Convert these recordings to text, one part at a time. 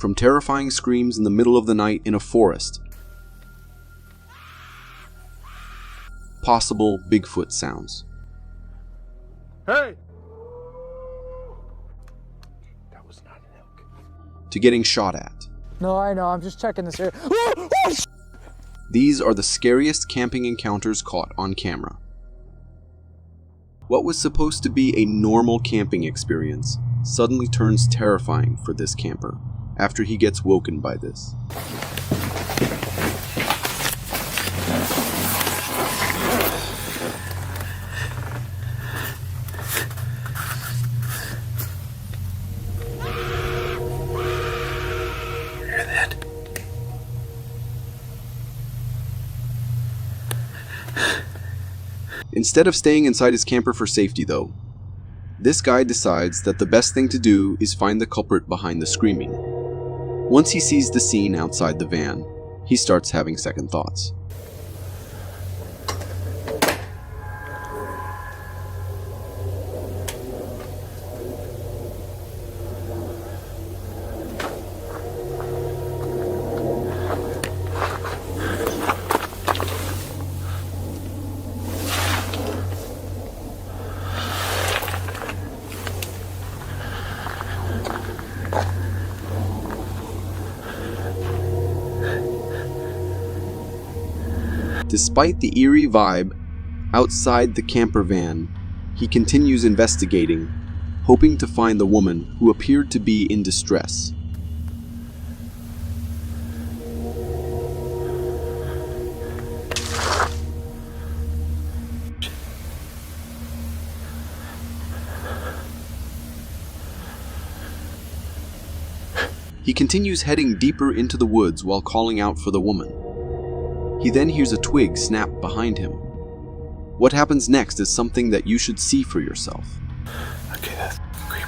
from terrifying screams in the middle of the night in a forest, possible Bigfoot sounds, Hey! That was not an elk. to getting shot at. No, I know. I'm just checking this area. These are the scariest camping encounters caught on camera. What was supposed to be a normal camping experience suddenly turns terrifying for this camper after he gets woken by this. Hear that? Instead of staying inside his camper for safety though, this guy decides that the best thing to do is find the culprit behind the screaming. Once he sees the scene outside the van, he starts having second thoughts. Despite the eerie vibe outside the camper van, he continues investigating, hoping to find the woman who appeared to be in distress. He continues heading deeper into the woods while calling out for the woman. He then hears a twig snap behind him. What happens next is something that you should see for yourself. Okay, that's creepy.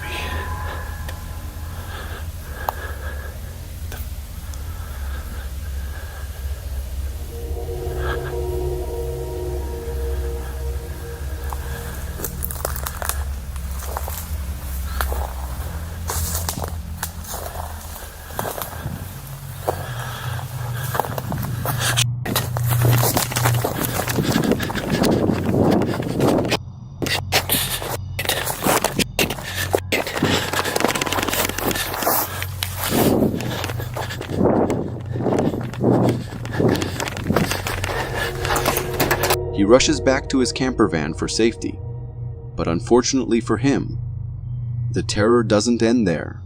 He rushes back to his camper van for safety, but unfortunately for him, the terror doesn't end there.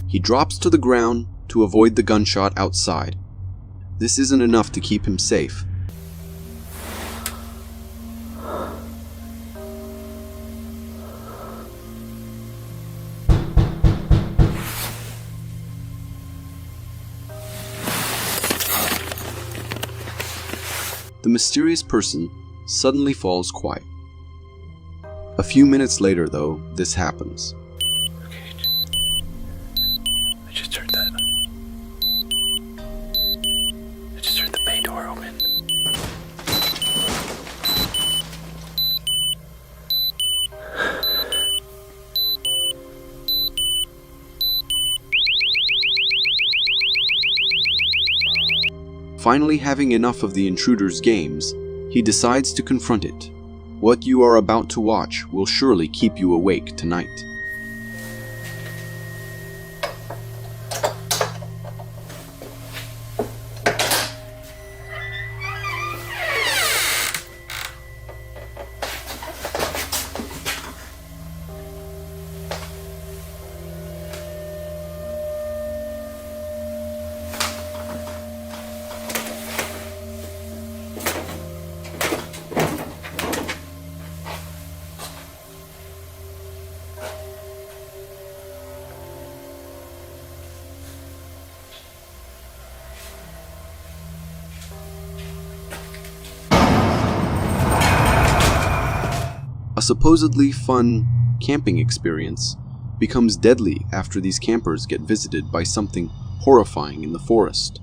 He drops to the ground to avoid the gunshot outside. This isn't enough to keep him safe. The mysterious person suddenly falls quiet. A few minutes later, though, this happens. I just heard that. I just heard the bay door open. Finally having enough of the intruder's games, he decides to confront it. What you are about to watch will surely keep you awake tonight. supposedly fun camping experience becomes deadly after these campers get visited by something horrifying in the forest.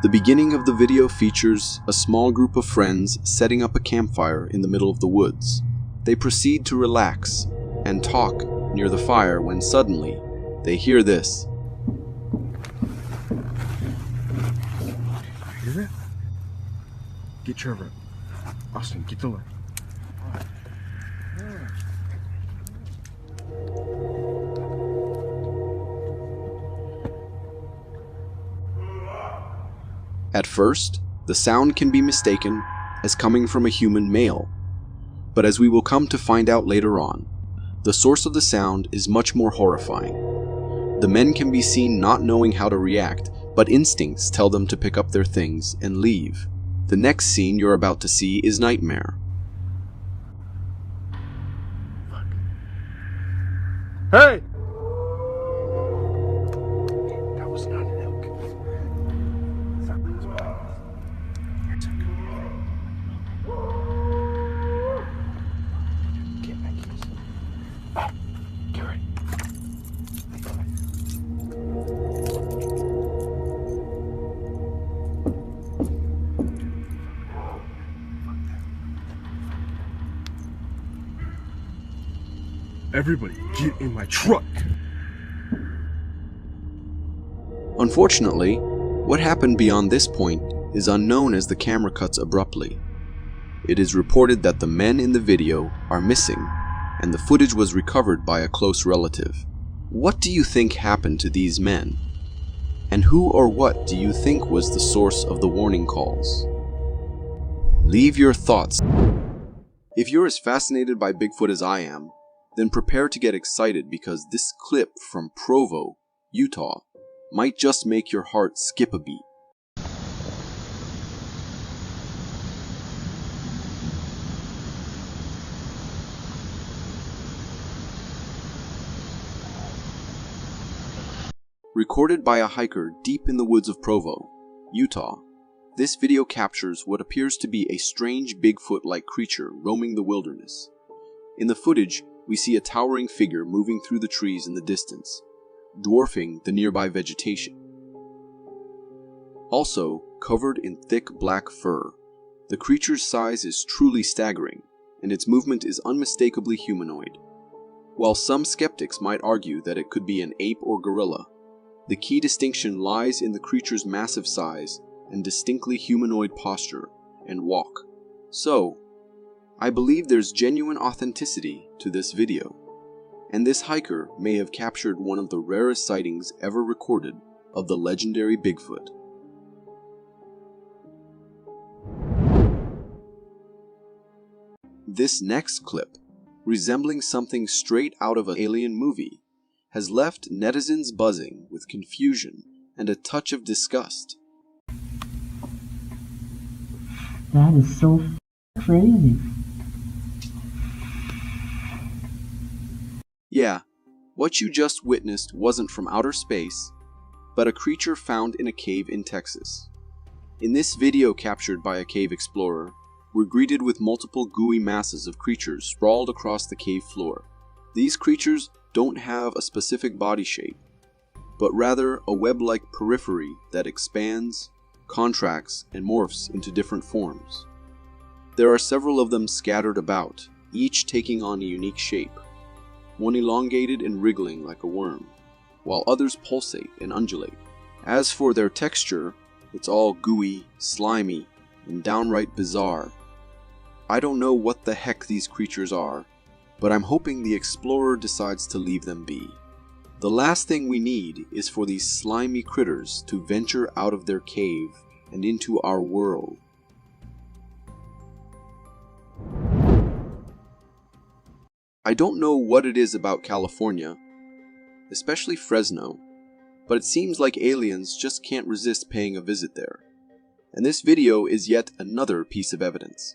The beginning of the video features a small group of friends setting up a campfire in the middle of the woods. They proceed to relax and talk near the fire when suddenly they hear this. Hear that? Get Trevor. Austin, get the light. At first, the sound can be mistaken as coming from a human male, but as we will come to find out later on, the source of the sound is much more horrifying. The men can be seen not knowing how to react, but instincts tell them to pick up their things and leave. The next scene you're about to see is nightmare. Hey! That was not an elk. Something's wrong. It's okay. Get back here. Ah, get ready. Everybody, get in my truck! Unfortunately, what happened beyond this point is unknown as the camera cuts abruptly. It is reported that the men in the video are missing, and the footage was recovered by a close relative. What do you think happened to these men? And who or what do you think was the source of the warning calls? Leave your thoughts. If you're as fascinated by Bigfoot as I am, then prepare to get excited because this clip from Provo, Utah, might just make your heart skip a beat. Recorded by a hiker deep in the woods of Provo, Utah, this video captures what appears to be a strange Bigfoot-like creature roaming the wilderness. In the footage, we see a towering figure moving through the trees in the distance, dwarfing the nearby vegetation. Also, covered in thick black fur, the creature's size is truly staggering, and its movement is unmistakably humanoid. While some skeptics might argue that it could be an ape or gorilla, the key distinction lies in the creature's massive size and distinctly humanoid posture and walk. So, I believe there's genuine authenticity to this video, and this hiker may have captured one of the rarest sightings ever recorded of the legendary Bigfoot. This next clip, resembling something straight out of an alien movie, has left netizens buzzing with confusion and a touch of disgust. That is so crazy. Yeah, what you just witnessed wasn't from outer space, but a creature found in a cave in Texas. In this video captured by a cave explorer, we're greeted with multiple gooey masses of creatures sprawled across the cave floor. These creatures don't have a specific body shape, but rather a web-like periphery that expands, contracts, and morphs into different forms. There are several of them scattered about, each taking on a unique shape. One elongated and wriggling like a worm, while others pulsate and undulate. As for their texture, it's all gooey, slimy, and downright bizarre. I don't know what the heck these creatures are, but I'm hoping the explorer decides to leave them be. The last thing we need is for these slimy critters to venture out of their cave and into our world. I don't know what it is about California, especially Fresno, but it seems like aliens just can't resist paying a visit there. And this video is yet another piece of evidence.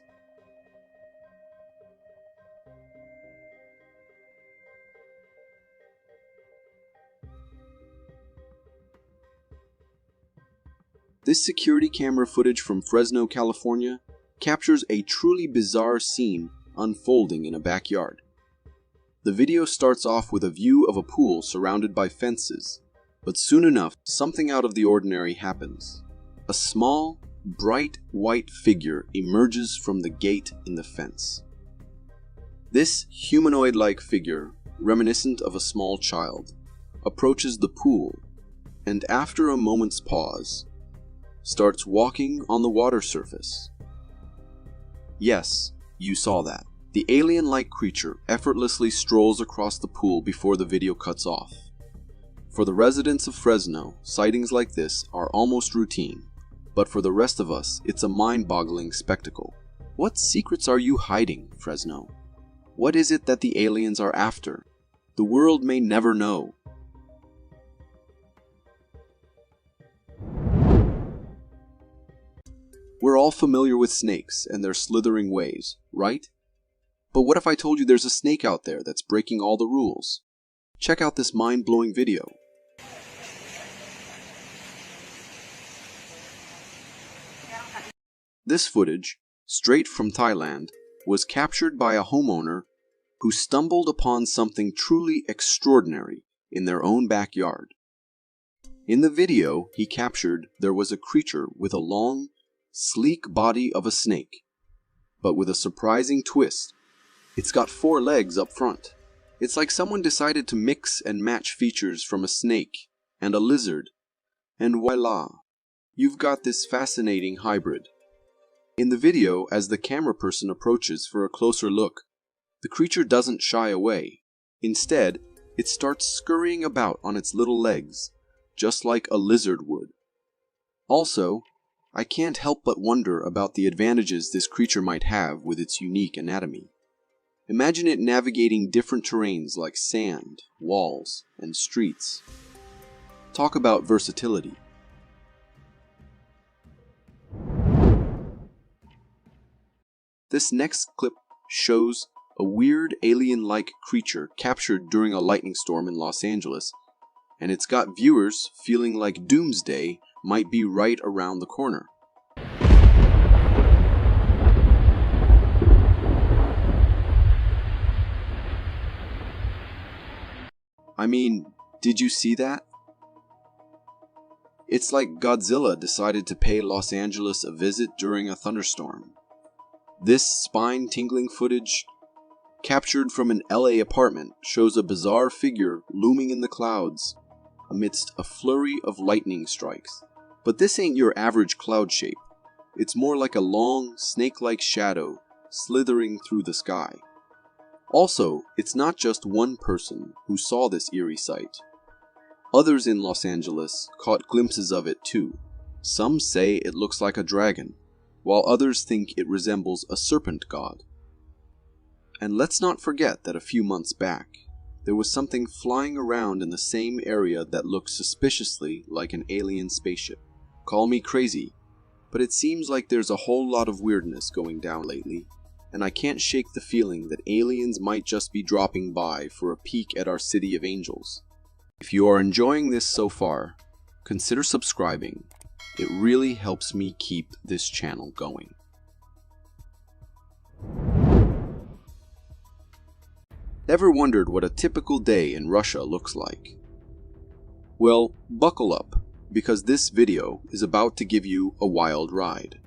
This security camera footage from Fresno, California captures a truly bizarre scene unfolding in a backyard. The video starts off with a view of a pool surrounded by fences, but soon enough, something out of the ordinary happens. A small, bright white figure emerges from the gate in the fence. This humanoid-like figure, reminiscent of a small child, approaches the pool and after a moment's pause, starts walking on the water surface. Yes, you saw that. The alien-like creature effortlessly strolls across the pool before the video cuts off. For the residents of Fresno, sightings like this are almost routine, but for the rest of us, it's a mind-boggling spectacle. What secrets are you hiding, Fresno? What is it that the aliens are after? The world may never know. We're all familiar with snakes and their slithering ways, right? But what if I told you there's a snake out there that's breaking all the rules? Check out this mind-blowing video. This footage, straight from Thailand, was captured by a homeowner who stumbled upon something truly extraordinary in their own backyard. In the video he captured, there was a creature with a long, sleek body of a snake, but with a surprising twist. It's got 4 legs up front. It's like someone decided to mix and match features from a snake and a lizard, and voila, you've got this fascinating hybrid. In the video, as the camera person approaches for a closer look, the creature doesn't shy away. Instead, it starts scurrying about on its little legs, just like a lizard would. Also, I can't help but wonder about the advantages this creature might have with its unique anatomy. Imagine it navigating different terrains like sand, walls, and streets. Talk about versatility. This next clip shows a weird alien-like creature captured during a lightning storm in Los Angeles, and it's got viewers feeling like doomsday might be right around the corner. I mean, did you see that? It's like Godzilla decided to pay Los Angeles a visit during a thunderstorm. This spine-tingling footage, captured from an LA apartment, shows a bizarre figure looming in the clouds amidst a flurry of lightning strikes. But this ain't your average cloud shape. It's more like a long, snake-like shadow slithering through the sky. Also, it's not just one person who saw this eerie sight. Others in Los Angeles caught glimpses of it too. Some say it looks like a dragon, while others think it resembles a serpent god. And let's not forget that a few months back, there was something flying around in the same area that looked suspiciously like an alien spaceship. Call me crazy, but it seems like there's a whole lot of weirdness going down lately, and I can't shake the feeling that aliens might just be dropping by for a peek at our city of angels. If you are enjoying this so far, consider subscribing. It really helps me keep this channel going. Ever wondered what a typical day in Russia looks like? Well, buckle up, because this video is about to give you a wild ride.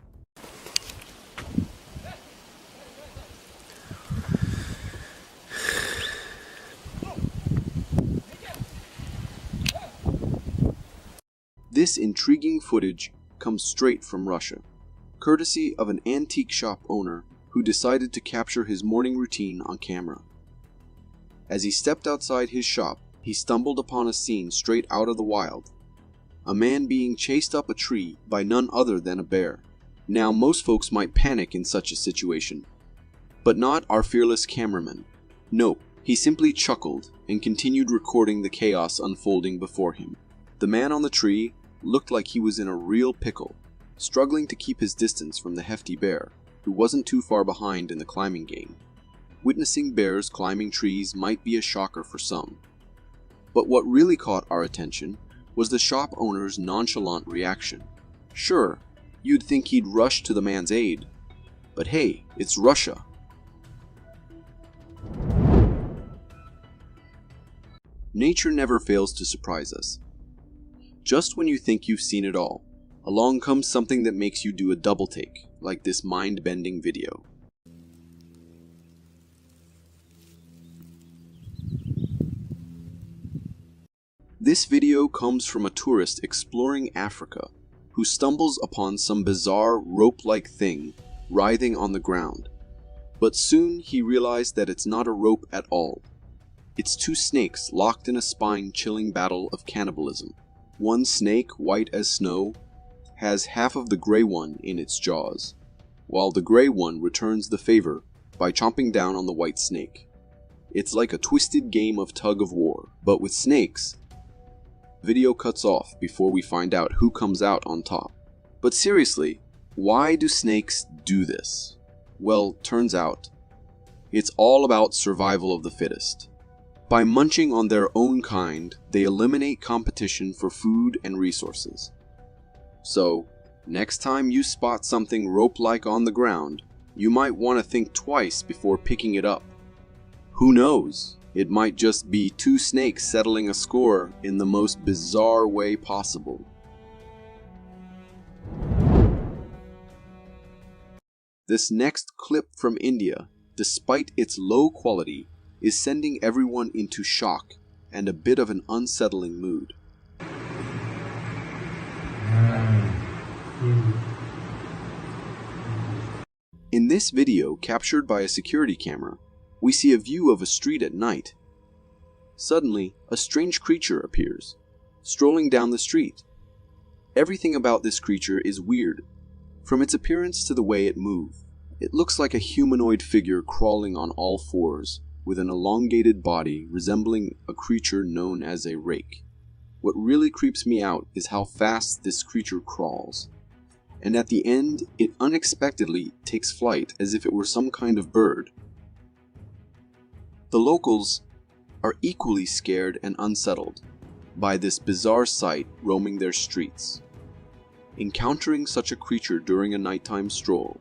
This intriguing footage comes straight from Russia, courtesy of an antique shop owner who decided to capture his morning routine on camera. As he stepped outside his shop, he stumbled upon a scene straight out of the wild. A man being chased up a tree by none other than a bear. Now, most folks might panic in such a situation, but not our fearless cameraman. Nope, he simply chuckled and continued recording the chaos unfolding before him. The man on the tree looked like he was in a real pickle, struggling to keep his distance from the hefty bear, who wasn't too far behind in the climbing game. Witnessing bears climbing trees might be a shocker for some. But what really caught our attention was the shop owner's nonchalant reaction. Sure, you'd think he'd rush to the man's aid, but hey, it's Russia. Nature never fails to surprise us. Just when you think you've seen it all, along comes something that makes you do a double take, like this mind-bending video. This video comes from a tourist exploring Africa who stumbles upon some bizarre rope-like thing writhing on the ground. But soon he realized that it's not a rope at all. It's two snakes locked in a spine-chilling battle of cannibalism. One snake, white as snow, has half of the gray one in its jaws, while the gray one returns the favor by chomping down on the white snake. It's like a twisted game of tug-of-war, but with snakes. Video cuts off before we find out who comes out on top. But seriously, why do snakes do this? Well, turns out, it's all about survival of the fittest. By munching on their own kind, they eliminate competition for food and resources. So, next time you spot something rope-like on the ground, you might want to think twice before picking it up. Who knows? It might just be two snakes settling a score in the most bizarre way possible. This next clip from India, despite its low quality, is sending everyone into shock and a bit of an unsettling mood. In this video, captured by a security camera, we see a view of a street at night. Suddenly, a strange creature appears, strolling down the street. Everything about this creature is weird, from its appearance to the way it moves. It looks like a humanoid figure crawling on all fours, with an elongated body resembling a creature known as a rake. What really creeps me out is how fast this creature crawls, and at the end it unexpectedly takes flight as if it were some kind of bird. The locals are equally scared and unsettled by this bizarre sight roaming their streets. Encountering such a creature during a nighttime stroll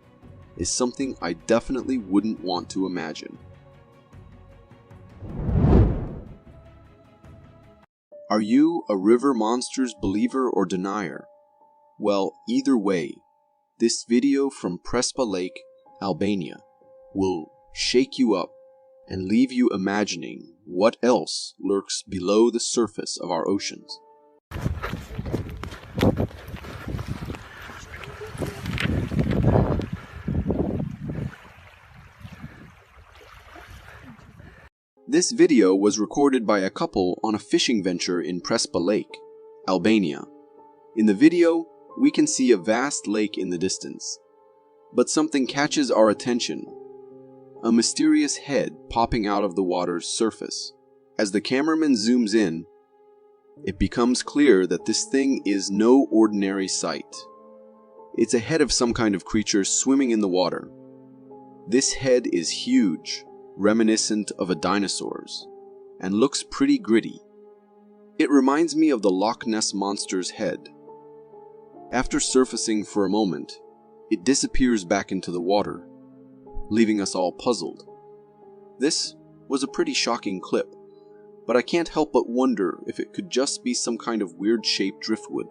is something I definitely wouldn't want to imagine. Are you a river monsters believer or denier? Well, either way, this video from Prespa Lake, Albania, will shake you up and leave you imagining what else lurks below the surface of our oceans. This video was recorded by a couple on a fishing venture in Prespa Lake, Albania. In the video, we can see a vast lake in the distance, but something catches our attention. A mysterious head popping out of the water's surface. As the cameraman zooms in, it becomes clear that this thing is no ordinary sight. It's a head of some kind of creature swimming in the water. This head is huge, reminiscent of a dinosaur's, and looks pretty gritty. It reminds me of the Loch Ness Monster's head. After surfacing for a moment, it disappears back into the water, leaving us all puzzled. This was a pretty shocking clip, but I can't help but wonder if it could just be some kind of weird-shaped driftwood.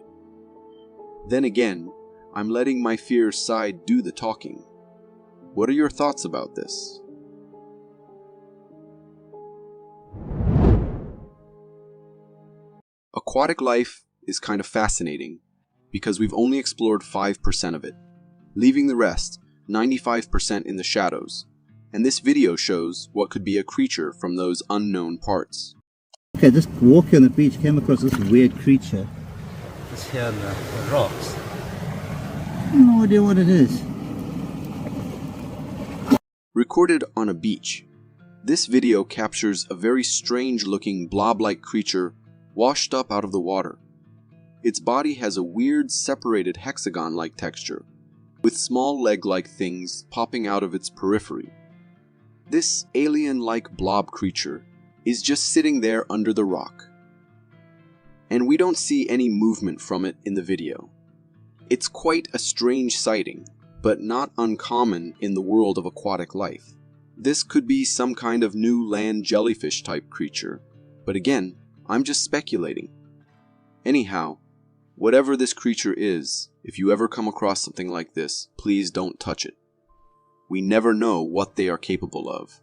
Then again, I'm letting my fear side do the talking. What are your thoughts about this? Aquatic life is kind of fascinating because we've only explored 5% of it, leaving the rest, 95%, in the shadows, and this video shows what could be a creature from those unknown parts. Okay, just walking on the beach, came across this weird creature. It's here on the rocks. No idea what it is. Recorded on a beach, this video captures a very strange-looking blob-like creature washed up out of the water. Its body has a weird separated hexagon-like texture, with small leg-like things popping out of its periphery. This alien-like blob creature is just sitting there under the rock, and we don't see any movement from it in the video. It's quite a strange sighting, but not uncommon in the world of aquatic life. This could be some kind of new land jellyfish type creature, but again, I'm just speculating. Anyhow, whatever this creature is, if you ever come across something like this, please don't touch it. We never know what they are capable of.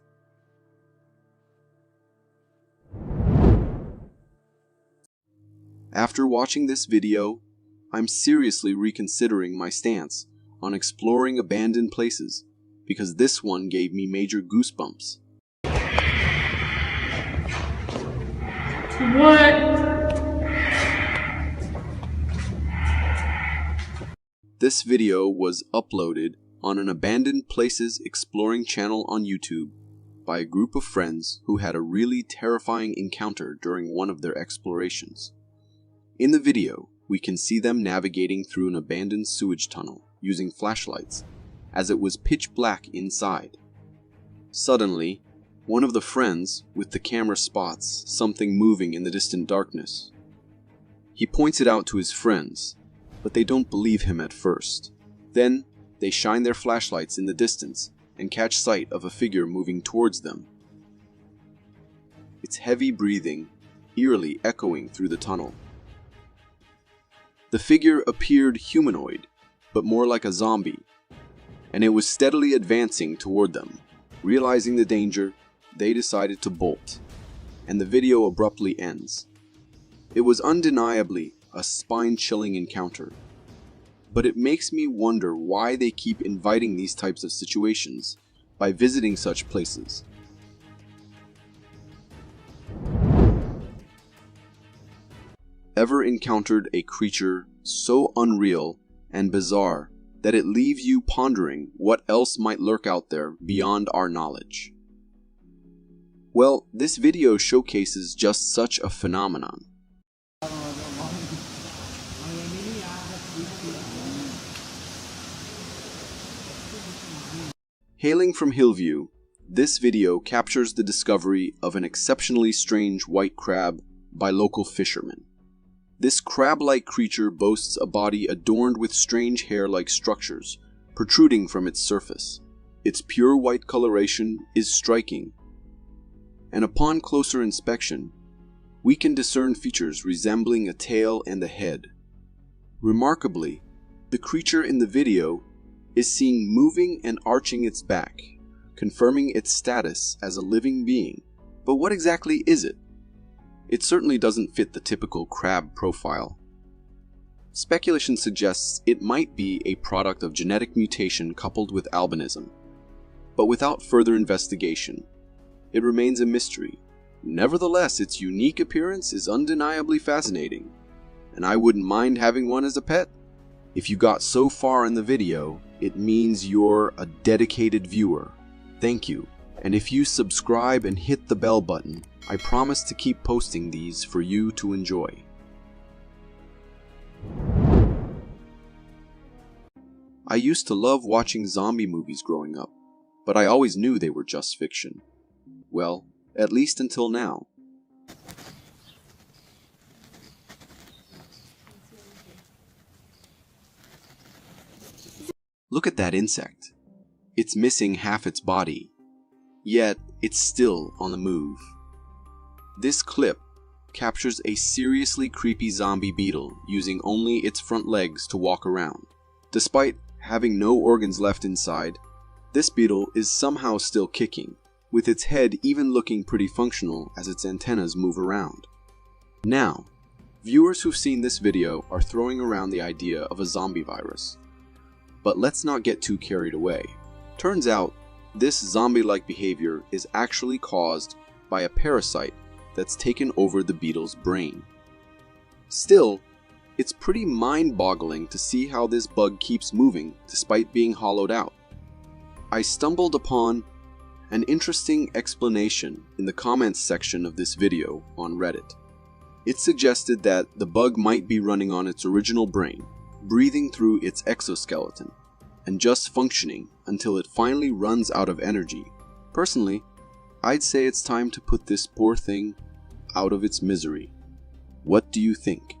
After watching this video, I'm seriously reconsidering my stance on exploring abandoned places, because this one gave me major goosebumps. This video was uploaded on an Abandoned Places Exploring channel on YouTube by a group of friends who had a really terrifying encounter during one of their explorations. In the video, we can see them navigating through an abandoned sewage tunnel using flashlights, as it was pitch black inside. Suddenly, one of the friends with the camera spots something moving in the distant darkness. He points it out to his friends, but they don't believe him at first. Then, they shine their flashlights in the distance and catch sight of a figure moving towards them. Its heavy breathing eerily echoing through the tunnel. The figure appeared humanoid, but more like a zombie, and it was steadily advancing toward them. Realizing the danger, they decided to bolt, and the video abruptly ends. It was undeniably a spine-chilling encounter, but it makes me wonder why they keep inviting these types of situations by visiting such places. Ever encountered a creature so unreal and bizarre that it leaves you pondering what else might lurk out there beyond our knowledge? Well, this video showcases just such a phenomenon. Hailing from Hillview, this video captures the discovery of an exceptionally strange white crab by local fishermen. This crab-like creature boasts a body adorned with strange hair-like structures protruding from its surface. Its pure white coloration is striking, and upon closer inspection, we can discern features resembling a tail and a head. Remarkably, the creature in the video is seen moving and arching its back, confirming its status as a living being. But what exactly is it? It certainly doesn't fit the typical crab profile. Speculation suggests it might be a product of genetic mutation coupled with albinism, but without further investigation, it remains a mystery. Nevertheless, its unique appearance is undeniably fascinating, and I wouldn't mind having one as a pet. If you got so far in the video, it means you're a dedicated viewer. Thank you. And if you subscribe and hit the bell button, I promise to keep posting these for you to enjoy. I used to love watching zombie movies growing up, but I always knew they were just fiction. Well, at least until now. Look at that insect. It's missing half its body, yet it's still on the move. This clip captures a seriously creepy zombie beetle using only its front legs to walk around. Despite having no organs left inside, this beetle is somehow still kicking, with its head even looking pretty functional as its antennas move around. Now, viewers who've seen this video are throwing around the idea of a zombie virus. But let's not get too carried away. Turns out, this zombie-like behavior is actually caused by a parasite that's taken over the beetle's brain. Still, it's pretty mind-boggling to see how this bug keeps moving despite being hollowed out. I stumbled upon an interesting explanation in the comments section of this video on Reddit. It suggested that the bug might be running on its original brain, breathing through its exoskeleton, and just functioning until it finally runs out of energy. Personally, I'd say it's time to put this poor thing out of its misery. What do you think?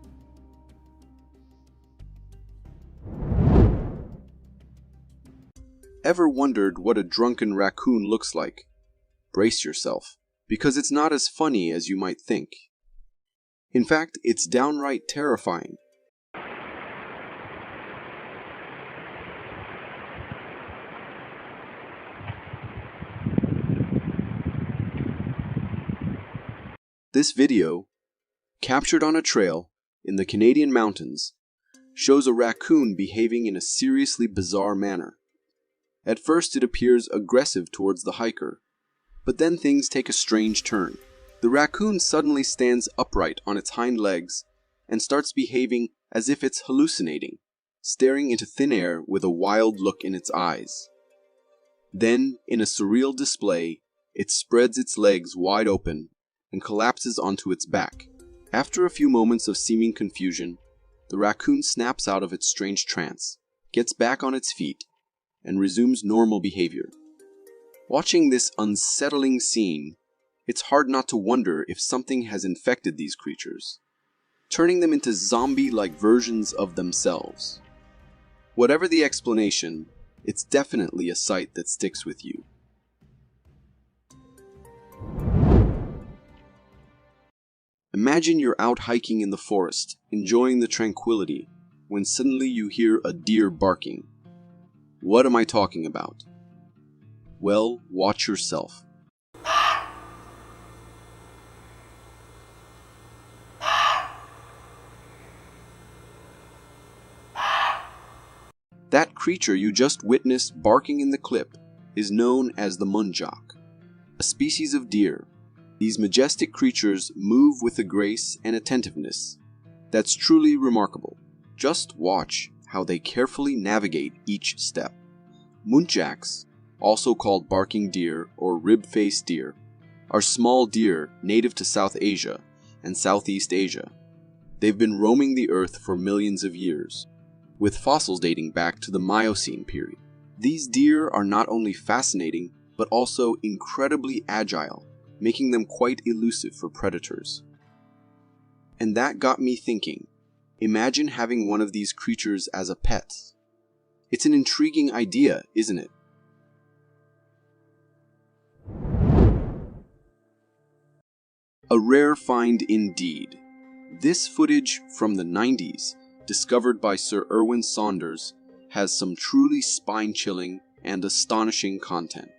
Ever wondered what a drunken raccoon looks like? Brace yourself, because it's not as funny as you might think. In fact, it's downright terrifying. This video, captured on a trail in the Canadian mountains, shows a raccoon behaving in a seriously bizarre manner. At first it appears aggressive towards the hiker, but then things take a strange turn. The raccoon suddenly stands upright on its hind legs and starts behaving as if it's hallucinating, staring into thin air with a wild look in its eyes. Then, in a surreal display, it spreads its legs wide open and collapses onto its back. After a few moments of seeming confusion, the raccoon snaps out of its strange trance, gets back on its feet, and resumes normal behavior. Watching this unsettling scene, it's hard not to wonder if something has infected these creatures, turning them into zombie-like versions of themselves. Whatever the explanation, it's definitely a sight that sticks with you. Imagine you're out hiking in the forest, enjoying the tranquility, when suddenly you hear a deer barking. What am I talking about? Well, watch yourself. That creature you just witnessed barking in the clip is known as the muntjac, a species of deer. These majestic creatures move with a grace and attentiveness that's truly remarkable. Just watch how they carefully navigate each step. Muntjacs, also called barking deer or rib-faced deer, are small deer native to South Asia and Southeast Asia. They've been roaming the earth for millions of years, with fossils dating back to the Miocene period. These deer are not only fascinating, but also incredibly agile, making them quite elusive for predators. And that got me thinking, imagine having one of these creatures as a pet. It's an intriguing idea, isn't it? A rare find indeed. This footage from the 90s, discovered by Sir Erwin Saunders, has some truly spine-chilling and astonishing content.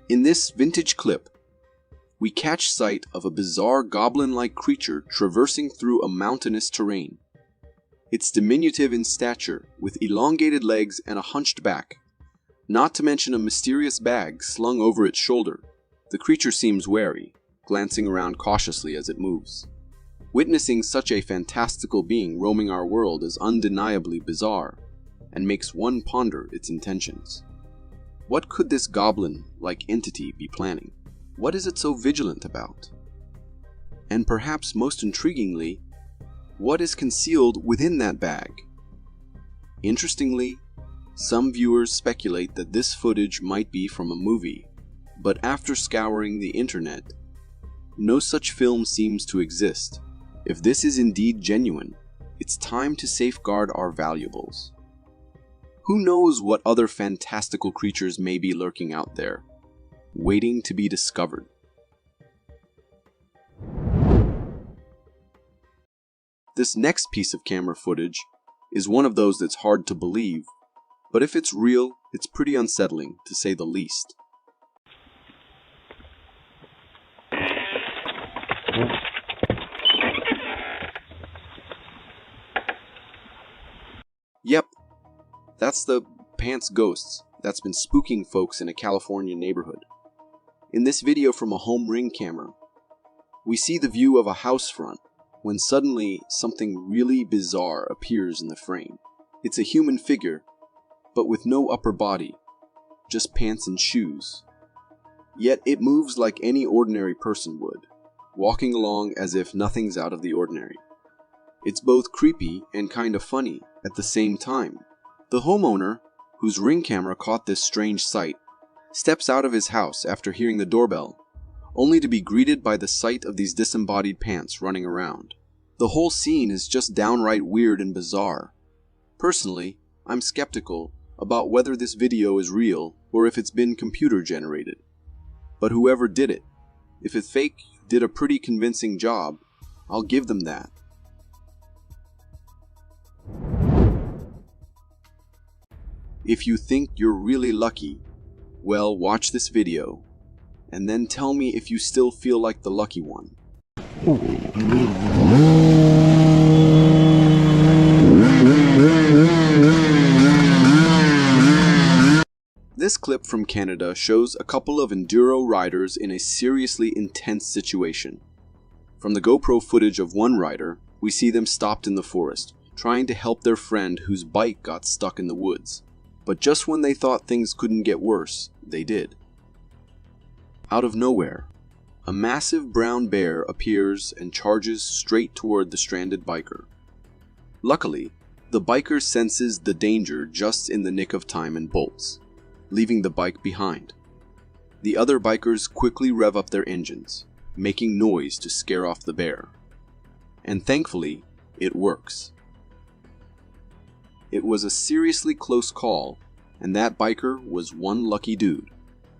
In this vintage clip, we catch sight of a bizarre goblin-like creature traversing through a mountainous terrain. It's diminutive in stature, with elongated legs and a hunched back, not to mention a mysterious bag slung over its shoulder. The creature seems wary, glancing around cautiously as it moves. Witnessing such a fantastical being roaming our world is undeniably bizarre, and makes one ponder its intentions. What could this goblin-like entity be planning? What is it so vigilant about? And perhaps most intriguingly, what is concealed within that bag? Interestingly, some viewers speculate that this footage might be from a movie, but after scouring the internet, no such film seems to exist. If this is indeed genuine, it's time to safeguard our valuables. Who knows what other fantastical creatures may be lurking out there, waiting to be discovered. This next piece of camera footage is one of those that's hard to believe, but if it's real, it's pretty unsettling, to say the least. Yep, that's the pants ghosts that's been spooking folks in a California neighborhood. In this video from a home ring camera, we see the view of a house front when suddenly something really bizarre appears in the frame. It's a human figure, but with no upper body, just pants and shoes. Yet it moves like any ordinary person would, walking along as if nothing's out of the ordinary. It's both creepy and kind of funny at the same time. The homeowner, whose ring camera caught this strange sight, steps out of his house after hearing the doorbell, only to be greeted by the sight of these disembodied pants running around. The whole scene is just downright weird and bizarre. Personally, I'm skeptical about whether this video is real or if it's been computer generated. But whoever did it, if it's fake, did a pretty convincing job. I'll give them that. If you think you're really lucky, well, watch this video, and then tell me if you still feel like the lucky one. This clip from Canada shows a couple of enduro riders in a seriously intense situation. From the GoPro footage of one rider, we see them stopped in the forest, trying to help their friend whose bike got stuck in the woods. But just when they thought things couldn't get worse, they did. Out of nowhere, a massive brown bear appears and charges straight toward the stranded biker. Luckily, the biker senses the danger just in the nick of time and bolts, leaving the bike behind. The other bikers quickly rev up their engines, making noise to scare off the bear. And thankfully, it works. It was a seriously close call, and that biker was one lucky dude.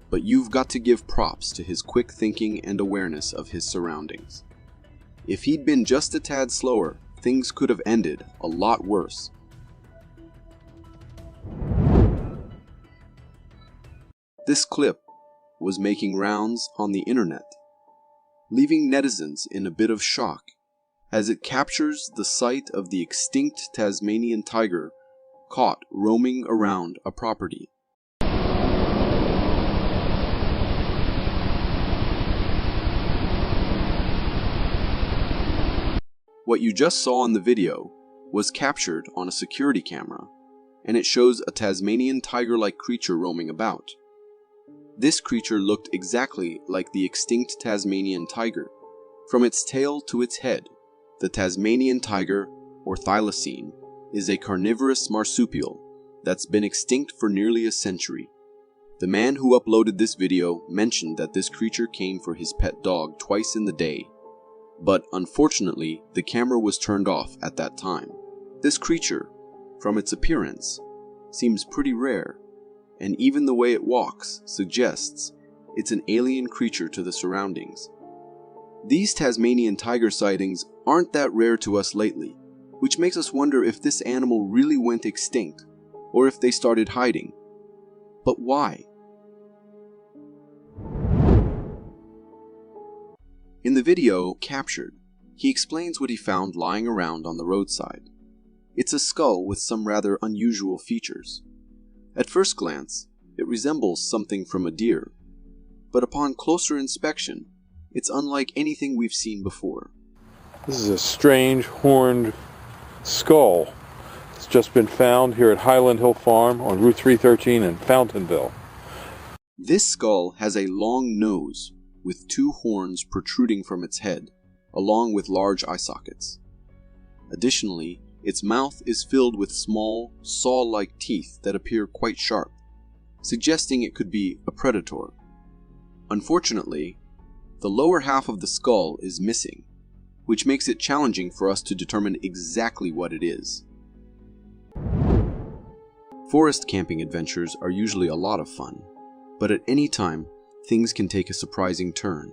But you've got to give props to his quick thinking and awareness of his surroundings. If he'd been just a tad slower, things could have ended a lot worse. This clip was making rounds on the internet, leaving netizens in a bit of shock as it captures the sight of the extinct Tasmanian tiger caught roaming around a property. What you just saw in the video was captured on a security camera, and it shows a Tasmanian tiger-like creature roaming about. This creature looked exactly like the extinct Tasmanian tiger. From its tail to its head, the Tasmanian tiger, or thylacine, is a carnivorous marsupial that's been extinct for nearly a century. The man who uploaded this video mentioned that this creature came for his pet dog twice in the day, but unfortunately the camera was turned off at that time. This creature, from its appearance, seems pretty rare, and even the way it walks suggests it's an alien creature to the surroundings. These Tasmanian tiger sightings aren't that rare to us lately, which makes us wonder if this animal really went extinct, or if they started hiding. But why? In the video captured, he explains what he found lying around on the roadside. It's a skull with some rather unusual features. At first glance, it resembles something from a deer, but upon closer inspection, it's unlike anything we've seen before. This is a strange horned skull. It's just been found here at Highland Hill Farm on Route 313 in Fountainville. This skull has a long nose with two horns protruding from its head, along with large eye sockets. Additionally, its mouth is filled with small, saw-like teeth that appear quite sharp, suggesting it could be a predator. Unfortunately, the lower half of the skull is missing, which makes it challenging for us to determine exactly what it is. Forest camping adventures are usually a lot of fun, but at any time, things can take a surprising turn.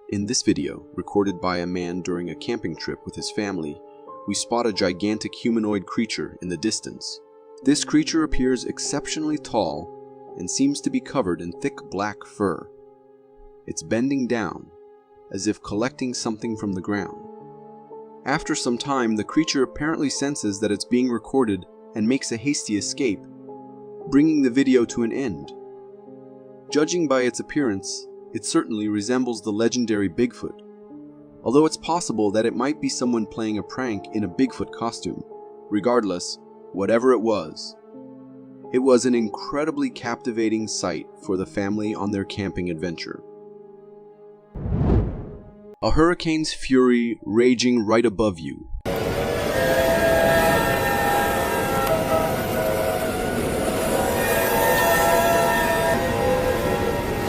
In this video, recorded by a man during a camping trip with his family, we spot a gigantic humanoid creature in the distance. This creature appears exceptionally tall and seems to be covered in thick black fur. It's bending down, as if collecting something from the ground. After some time, the creature apparently senses that it's being recorded and makes a hasty escape, bringing the video to an end. Judging by its appearance, it certainly resembles the legendary Bigfoot, although it's possible that it might be someone playing a prank in a Bigfoot costume. Regardless, whatever it was an incredibly captivating sight for the family on their camping adventure. A hurricane's fury raging right above you.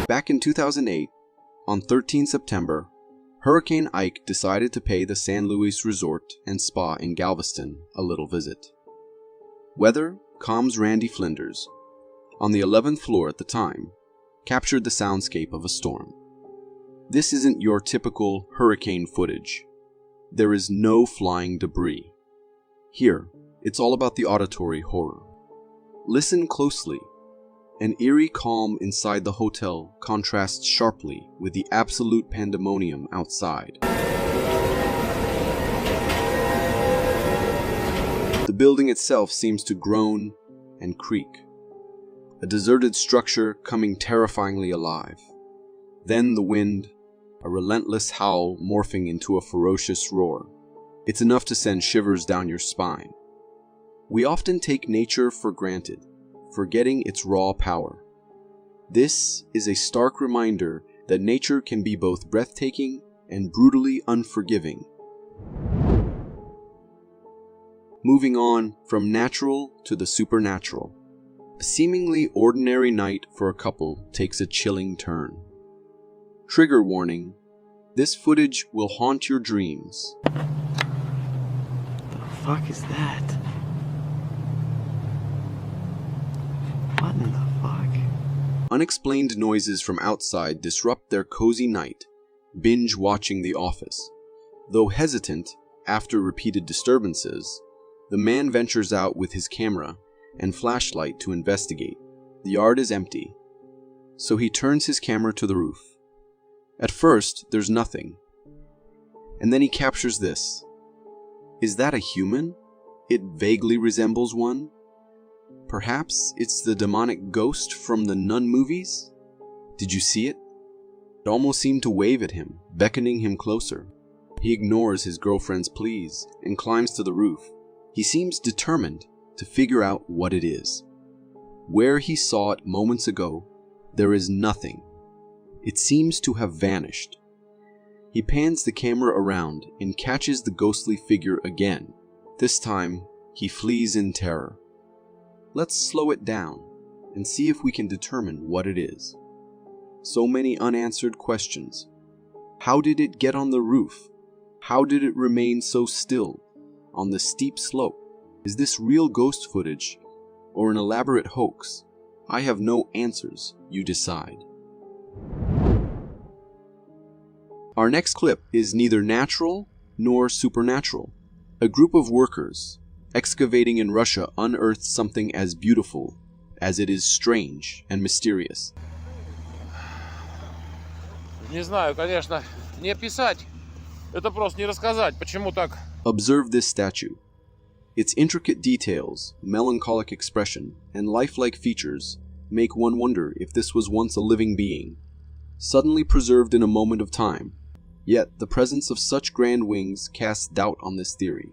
Back in 2008, on 13 September, Hurricane Ike decided to pay the San Luis Resort and Spa in Galveston a little visit. Weather calms Randy Flinders, on the 11th floor at the time, captured the soundscape of a storm. This isn't your typical hurricane footage. There is no flying debris. Here, it's all about the auditory horror. Listen closely. An eerie calm inside the hotel contrasts sharply with the absolute pandemonium outside. The building itself seems to groan and creak, a deserted structure coming terrifyingly alive. Then the wind, a relentless howl morphing into a ferocious roar. It's enough to send shivers down your spine. We often take nature for granted, forgetting its raw power. This is a stark reminder that nature can be both breathtaking and brutally unforgiving. Moving on from natural to the supernatural. A seemingly ordinary night for a couple takes a chilling turn. Trigger warning, this footage will haunt your dreams. The fuck is that? What in the fuck? Unexplained noises from outside disrupt their cozy night, binge watching The Office. Though hesitant after repeated disturbances, the man ventures out with his camera and flashlight to investigate. The yard is empty, so he turns his camera to the roof. At first, there's nothing. And then he captures this. Is that a human? It vaguely resembles one. Perhaps it's the demonic ghost from the Nun movies? Did you see it? It almost seemed to wave at him, beckoning him closer. He ignores his girlfriend's pleas and climbs to the roof. He seems determined to figure out what it is. Where he saw it moments ago, there is nothing. It seems to have vanished. He pans the camera around and catches the ghostly figure again. This time, he flees in terror. Let's slow it down and see if we can determine what it is. So many unanswered questions. How did it get on the roof? How did it remain so still on the steep slope? Is this real ghost footage or an elaborate hoax? I have no answers, you decide. Our next clip is neither natural nor supernatural. A group of workers excavating in Russia unearthed something as beautiful as it is strange and mysterious. Не знаю, конечно, не описать. Это просто не рассказать, почему так. Observe this statue. Its intricate details, melancholic expression, and lifelike features make one wonder if this was once a living being, suddenly preserved in a moment of time. Yet the presence of such grand wings casts doubt on this theory.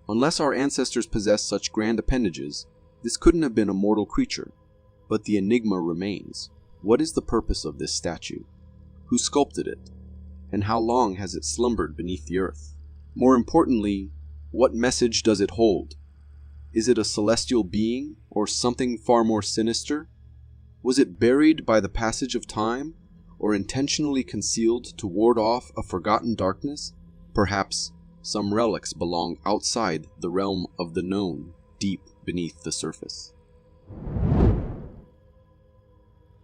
Unless our ancestors possessed such grand appendages, this couldn't have been a mortal creature. But the enigma remains. What is the purpose of this statue? Who sculpted it? And how long has it slumbered beneath the earth? More importantly, what message does it hold? Is it a celestial being or something far more sinister? Was it buried by the passage of time or intentionally concealed to ward off a forgotten darkness? Perhaps some relics belong outside the realm of the known, deep beneath the surface.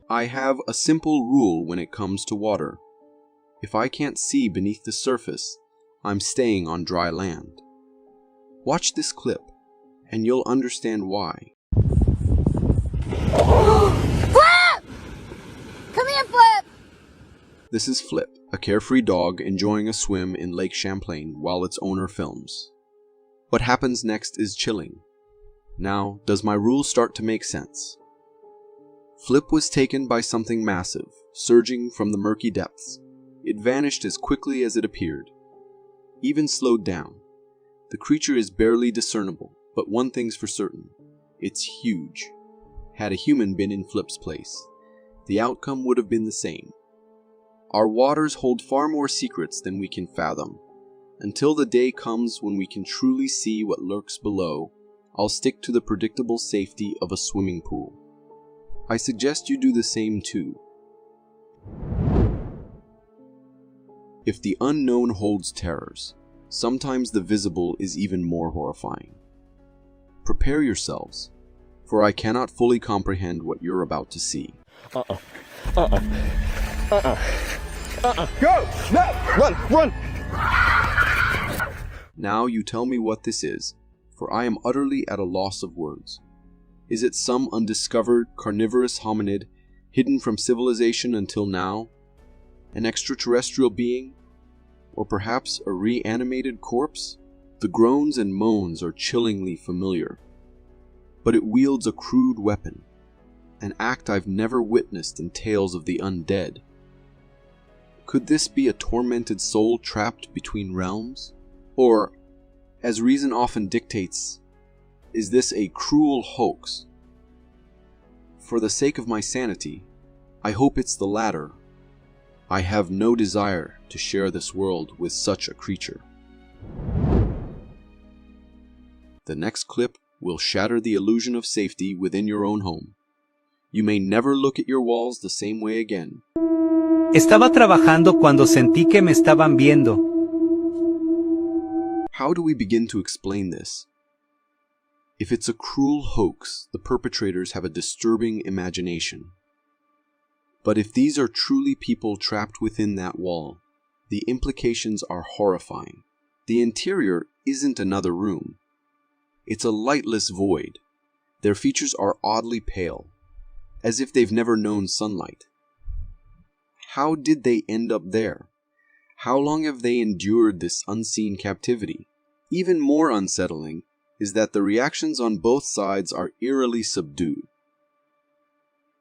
I have a simple rule when it comes to water. If I can't see beneath the surface, I'm staying on dry land. Watch this clip, and you'll understand why. Flip! Come here, Flip! This is Flip, a carefree dog enjoying a swim in Lake Champlain while its owner films. What happens next is chilling. Now, does my rule start to make sense? Flip was taken by something massive, surging from the murky depths. It vanished as quickly as it appeared. Even slowed down. The creature is barely discernible, but one thing's for certain. It's huge. Had a human been in Flip's place, the outcome would have been the same. Our waters hold far more secrets than we can fathom. Until the day comes when we can truly see what lurks below, I'll stick to the predictable safety of a swimming pool. I suggest you do the same too. If the unknown holds terrors, sometimes the visible is even more horrifying. Prepare yourselves for I cannot fully comprehend what you're about to see. Go! No! Run! Now you tell me what this is, for I am utterly at a loss of words. Is it some undiscovered carnivorous hominid hidden from civilization until now? An extraterrestrial being? Or perhaps a reanimated corpse? The groans and moans are chillingly familiar. But it wields a crude weapon, an act I've never witnessed in tales of the undead. Could this be a tormented soul trapped between realms? Or, as reason often dictates, is this a cruel hoax? For the sake of my sanity, I hope it's the latter. I have no desire to share this world with such a creature. The next clip will shatter the illusion of safety within your own home. You may never look at your walls the same way again. Estaba trabajando cuando sentí que me estaban viendo. How do we begin to explain this? If it's a cruel hoax, the perpetrators have a disturbing imagination. But if these are truly people trapped within that wall, the implications are horrifying. The interior isn't another room. It's a lightless void. Their features are oddly pale, as if they've never known sunlight. How did they end up there? How long have they endured this unseen captivity? Even more unsettling is that the reactions on both sides are eerily subdued.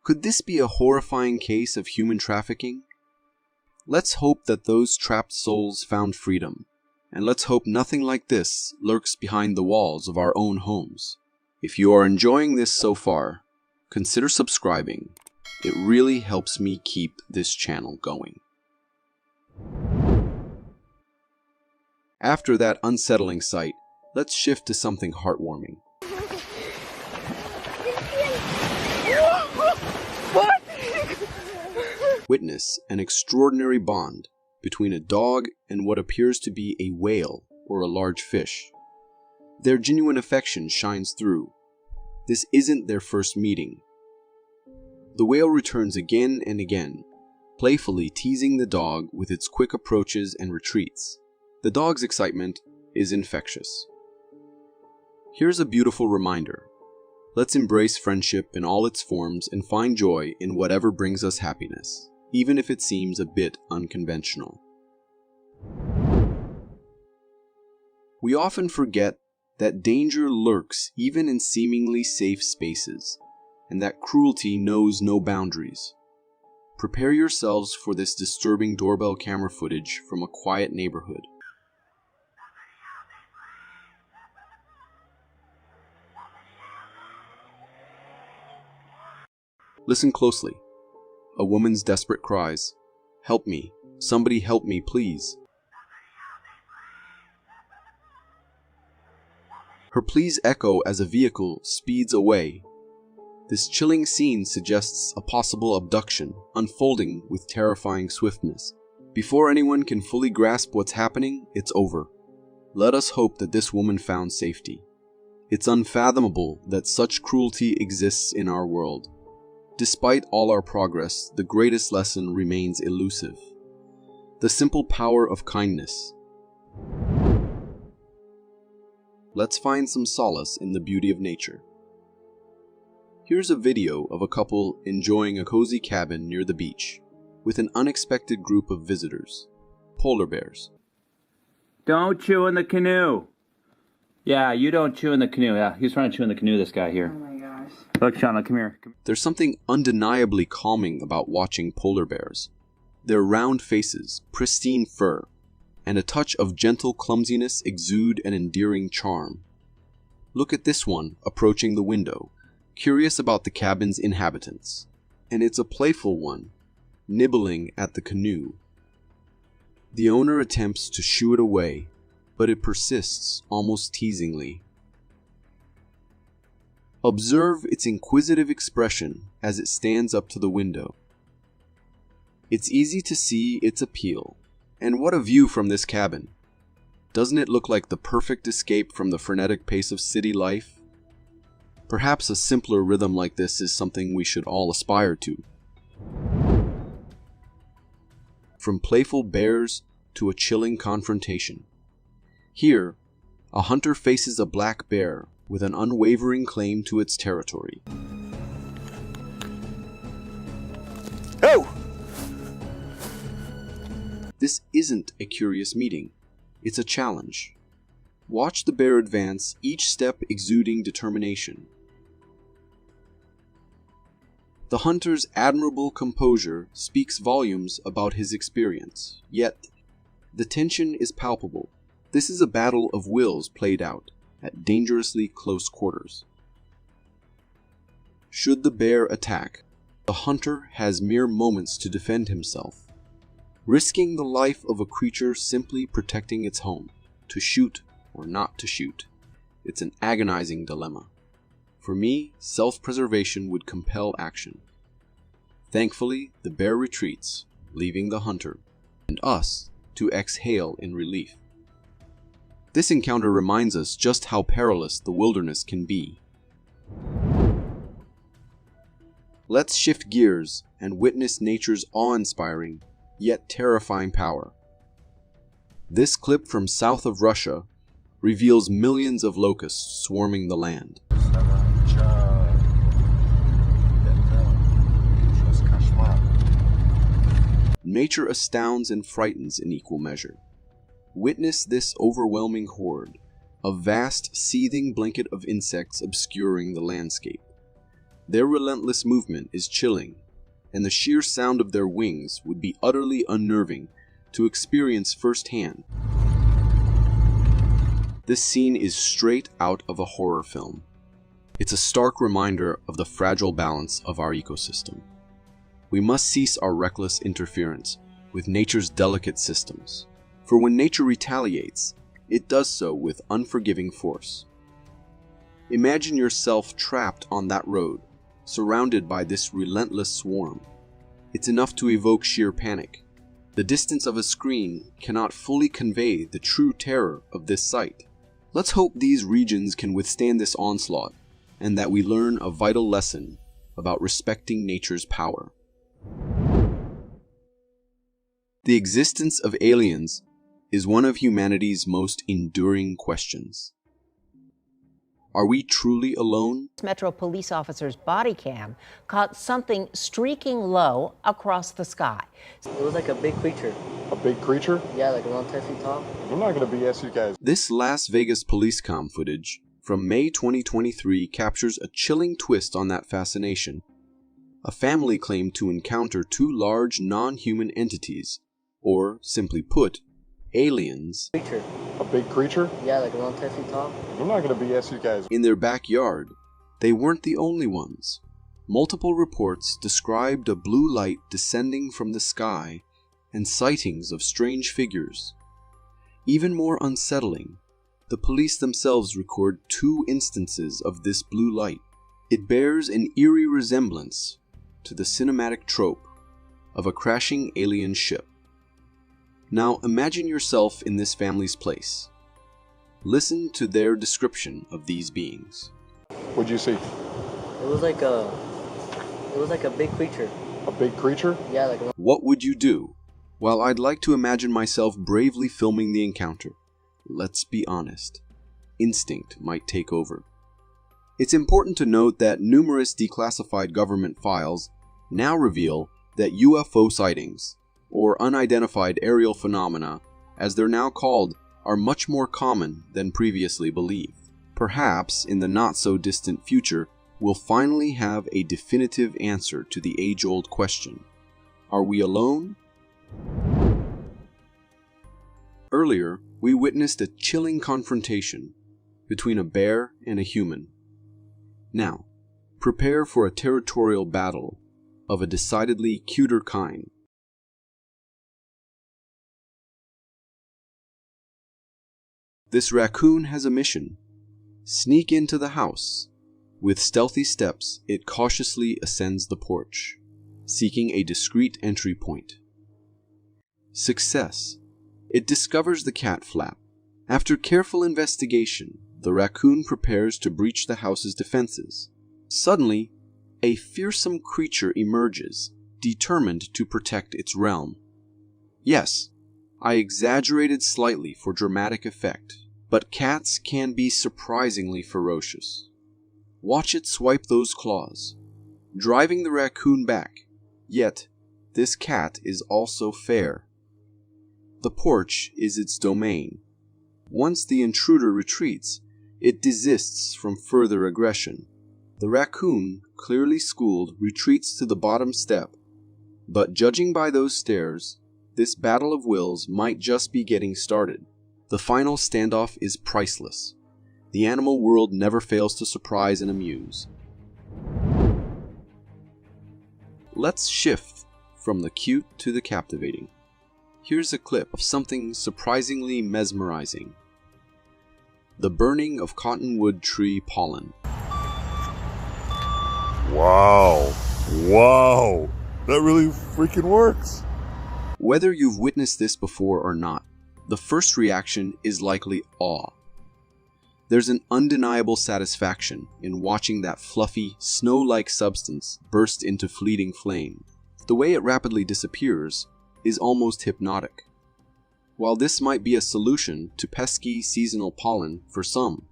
Could this be a horrifying case of human trafficking? Let's hope that those trapped souls found freedom, and let's hope nothing like this lurks behind the walls of our own homes. If you are enjoying this so far, consider subscribing. It really helps me keep this channel going. After that unsettling sight, let's shift to something heartwarming. What? Witness an extraordinary bond between a dog and what appears to be a whale or a large fish. Their genuine affection shines through. This isn't their first meeting. The whale returns again and again, playfully teasing the dog with its quick approaches and retreats. The dog's excitement is infectious. Here's a beautiful reminder. Let's embrace friendship in all its forms and find joy in whatever brings us happiness, even if it seems a bit unconventional. We often forget that danger lurks even in seemingly safe spaces, and that cruelty knows no boundaries. Prepare yourselves for this disturbing doorbell camera footage from a quiet neighborhood. Listen closely. A woman's desperate cries, "Help me! Somebody help me, please!" Her pleas echo as a vehicle speeds away. This chilling scene suggests a possible abduction, unfolding with terrifying swiftness. Before anyone can fully grasp what's happening, it's over. Let us hope that this woman found safety. It's unfathomable that such cruelty exists in our world. Despite all our progress, the greatest lesson remains elusive. The simple power of kindness. Let's find some solace in the beauty of nature. Here's a video of a couple enjoying a cozy cabin near the beach, with an unexpected group of visitors, polar bears. Don't chew in the canoe. Yeah, you don't chew in the canoe. Yeah, he's trying to chew in the canoe, this guy here. Oh my gosh. Look, Shauna, come here. There's something undeniably calming about watching polar bears. Their round faces, pristine fur, and a touch of gentle clumsiness exude an endearing charm. Look at this one approaching the window, curious about the cabin's inhabitants. And it's a playful one, nibbling at the canoe. The owner attempts to shoo it away, but it persists almost teasingly. Observe its inquisitive expression as it stands up to the window. It's easy to see its appeal. And what a view from this cabin. Doesn't it look like the perfect escape from the frenetic pace of city life? Perhaps a simpler rhythm like this is something we should all aspire to. From playful bears to a chilling confrontation. Here, a hunter faces a black bear with an unwavering claim to its territory. Oh! This isn't a curious meeting, it's a challenge. Watch the bear advance, each step exuding determination. The hunter's admirable composure speaks volumes about his experience, yet the tension is palpable. This is a battle of wills played out at dangerously close quarters. Should the bear attack, the hunter has mere moments to defend himself, risking the life of a creature simply protecting its home. To shoot or not to shoot, it's an agonizing dilemma. For me, self-preservation would compel action. Thankfully, the bear retreats, leaving the hunter and us to exhale in relief. This encounter reminds us just how perilous the wilderness can be. Let's shift gears and witness nature's awe-inspiring, yet terrifying power. This clip from south of Russia reveals millions of locusts swarming the land. Nature astounds and frightens in equal measure. Witness this overwhelming horde, a vast, seething blanket of insects obscuring the landscape. Their relentless movement is chilling, and the sheer sound of their wings would be utterly unnerving to experience firsthand. This scene is straight out of a horror film. It's a stark reminder of the fragile balance of our ecosystem. We must cease our reckless interference with nature's delicate systems, for when nature retaliates, it does so with unforgiving force. Imagine yourself trapped on that road, surrounded by this relentless swarm. It's enough to evoke sheer panic. The distance of a screen cannot fully convey the true terror of this sight. Let's hope these regions can withstand this onslaught, and that we learn a vital lesson about respecting nature's power. The existence of aliens is one of humanity's most enduring questions. Are we truly alone? Metro police officer's body cam caught something streaking low across the sky. It was like a big creature. A big creature? Yeah, like around 10 feet tall. I'm not going to BS you guys. This Las Vegas police comm footage from May 2023 captures a chilling twist on that fascination. A family claimed to encounter two large non-human entities, or simply put, aliens, Creature. A big creature? Yeah, like around 10 feet tall. I'm not going to BS you guys. in their backyard. They weren't the only ones. Multiple reports described a blue light descending from the sky and sightings of strange figures. Even more unsettling, the police themselves record 2 instances of this blue light. It bears an eerie resemblance to the cinematic trope of a crashing alien ship. Now imagine yourself in this family's place. Listen to their description of these beings. What'd you see? It was like a big creature. A big creature? Yeah, like What would you do? Well, I'd like to imagine myself bravely filming the encounter. Let's be honest. Instinct might take over. It's important to note that numerous declassified government files now reveal that UFO sightings, or unidentified aerial phenomena, as they're now called, are much more common than previously believed. Perhaps in the not-so-distant future, we'll finally have a definitive answer to the age-old question: are we alone? Earlier, we witnessed a chilling confrontation between a bear and a human. Now, prepare for a territorial battle of a decidedly cuter kind. This raccoon has a mission. Sneak into the house. With stealthy steps, it cautiously ascends the porch, seeking a discreet entry point. Success. It discovers the cat flap. After careful investigation, the raccoon prepares to breach the house's defenses. Suddenly, a fearsome creature emerges, determined to protect its realm. Yes, I exaggerated slightly for dramatic effect, but cats can be surprisingly ferocious. Watch it swipe those claws, driving the raccoon back. Yet, this cat is also fair. The porch is its domain. Once the intruder retreats, it desists from further aggression. The raccoon, clearly schooled, retreats to the bottom step. But judging by those stares, this battle of wills might just be getting started. The final standoff is priceless. The animal world never fails to surprise and amuse. Let's shift from the cute to the captivating. Here's a clip of something surprisingly mesmerizing. The burning of cottonwood tree pollen. Wow. Wow. That really freaking works. Whether you've witnessed this before or not, the first reaction is likely awe. There's an undeniable satisfaction in watching that fluffy, snow-like substance burst into fleeting flame. The way it rapidly disappears is almost hypnotic. While this might be a solution to pesky seasonal pollen for some,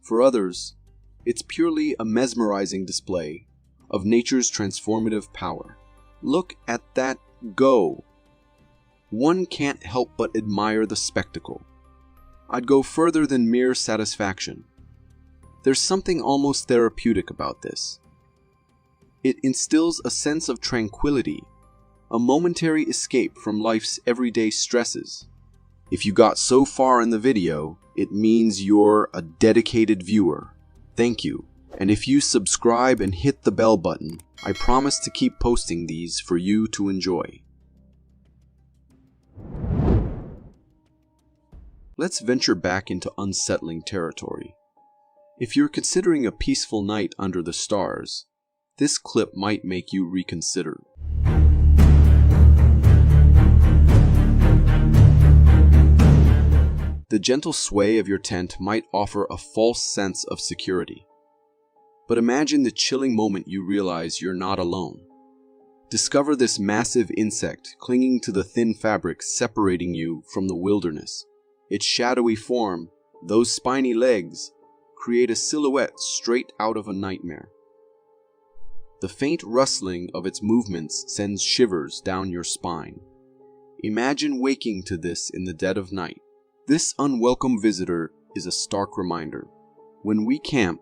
for others, it's purely a mesmerizing display of nature's transformative power. Look at that go! One can't help but admire the spectacle. I'd go further than mere satisfaction. There's something almost therapeutic about this. It instills a sense of tranquility, a momentary escape from life's everyday stresses. If you got so far in the video, it means you're a dedicated viewer. Thank you. And if you subscribe and hit the bell button, I promise to keep posting these for you to enjoy. Let's venture back into unsettling territory. If you're considering a peaceful night under the stars, this clip might make you reconsider. The gentle sway of your tent might offer a false sense of security. But imagine the chilling moment you realize you're not alone. Discover this massive insect clinging to the thin fabric separating you from the wilderness. Its shadowy form, those spiny legs, create a silhouette straight out of a nightmare. The faint rustling of its movements sends shivers down your spine. Imagine waking to this in the dead of night. This unwelcome visitor is a stark reminder. When we camp,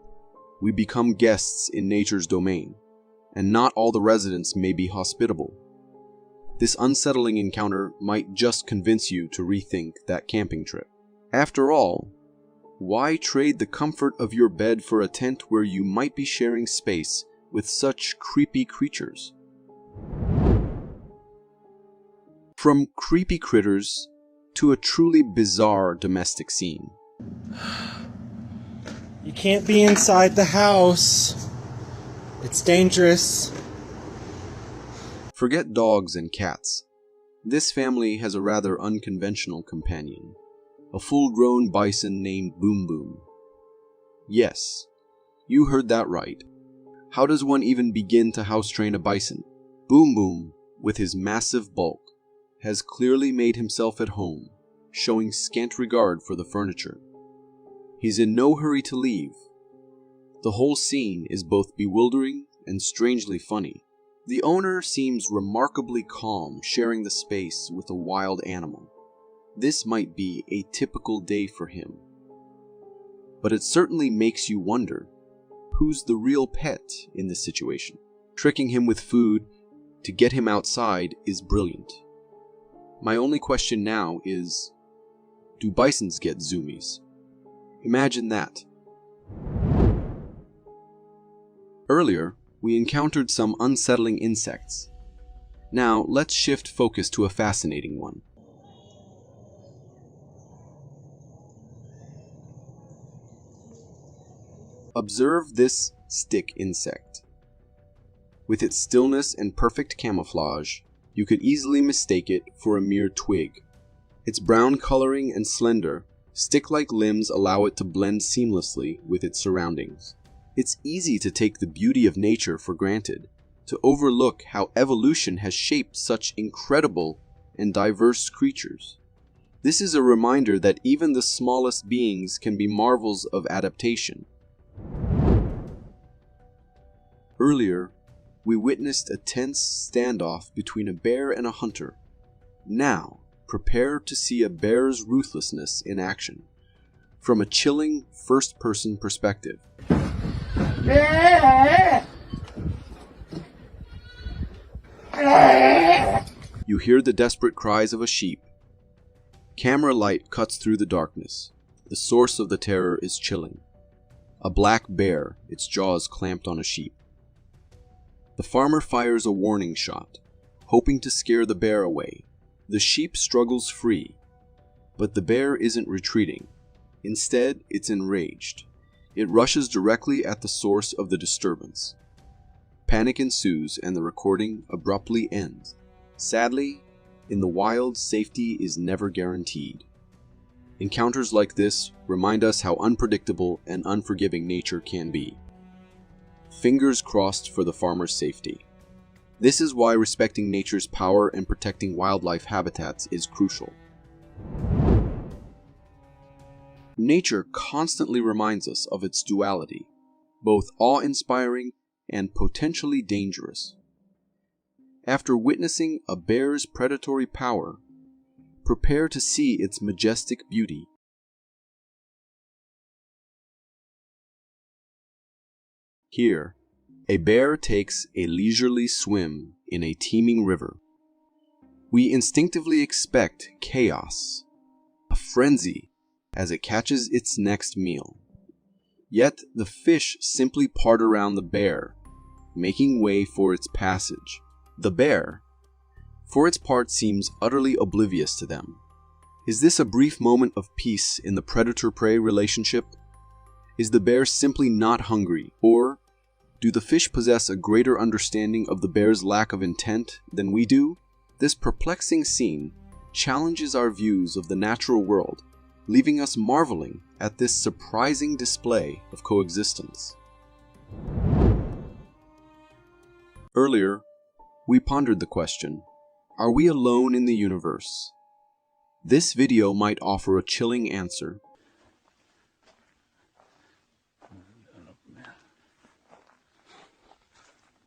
we become guests in nature's domain, and not all the residents may be hospitable. This unsettling encounter might just convince you to rethink that camping trip. After all, why trade the comfort of your bed for a tent where you might be sharing space with such creepy creatures? From creepy critters to a truly bizarre domestic scene. You can't be inside the house. It's dangerous. Forget dogs and cats. This family has a rather unconventional companion, a full-grown bison named Boom Boom. Yes, you heard that right. How does one even begin to house-train a bison? Boom Boom, with his massive bulk, has clearly made himself at home, showing scant regard for the furniture. He's in no hurry to leave. The whole scene is both bewildering and strangely funny. The owner seems remarkably calm, sharing the space with a wild animal. This might be a typical day for him. But it certainly makes you wonder, who's the real pet in this situation? Tricking him with food to get him outside is brilliant. My only question now is, do bisons get zoomies? Imagine that. Earlier, we encountered some unsettling insects. Now, let's shift focus to a fascinating one. Observe this stick insect. With its stillness and perfect camouflage, you could easily mistake it for a mere twig. Its brown coloring and slender Stick-like limbs allow it to blend seamlessly with its surroundings. It's easy to take the beauty of nature for granted, to overlook how evolution has shaped such incredible and diverse creatures. This is a reminder that even the smallest beings can be marvels of adaptation. Earlier, we witnessed a tense standoff between a bear and a hunter. Now, prepare to see a bear's ruthlessness in action, from a chilling first-person perspective. You hear the desperate cries of a sheep. Camera light cuts through the darkness. The source of the terror is chilling. A black bear, its jaws clamped on a sheep. The farmer fires a warning shot, hoping to scare the bear away. The sheep struggles free, but the bear isn't retreating. Instead, it's enraged. It rushes directly at the source of the disturbance. Panic ensues and the recording abruptly ends. Sadly, in the wild, safety is never guaranteed. Encounters like this remind us how unpredictable and unforgiving nature can be. Fingers crossed for the farmer's safety. This is why respecting nature's power and protecting wildlife habitats is crucial. Nature constantly reminds us of its duality, both awe-inspiring and potentially dangerous. After witnessing a bear's predatory power, prepare to see its majestic beauty. Here, a bear takes a leisurely swim in a teeming river. We instinctively expect chaos, a frenzy, as it catches its next meal. Yet the fish simply part around the bear, making way for its passage. The bear, for its part, seems utterly oblivious to them. Is this a brief moment of peace in the predator-prey relationship? Is the bear simply not hungry, or do the fish possess a greater understanding of the bear's lack of intent than we do? This perplexing scene challenges our views of the natural world, leaving us marveling at this surprising display of coexistence. Earlier, we pondered the question, are we alone in the universe? This video might offer a chilling answer.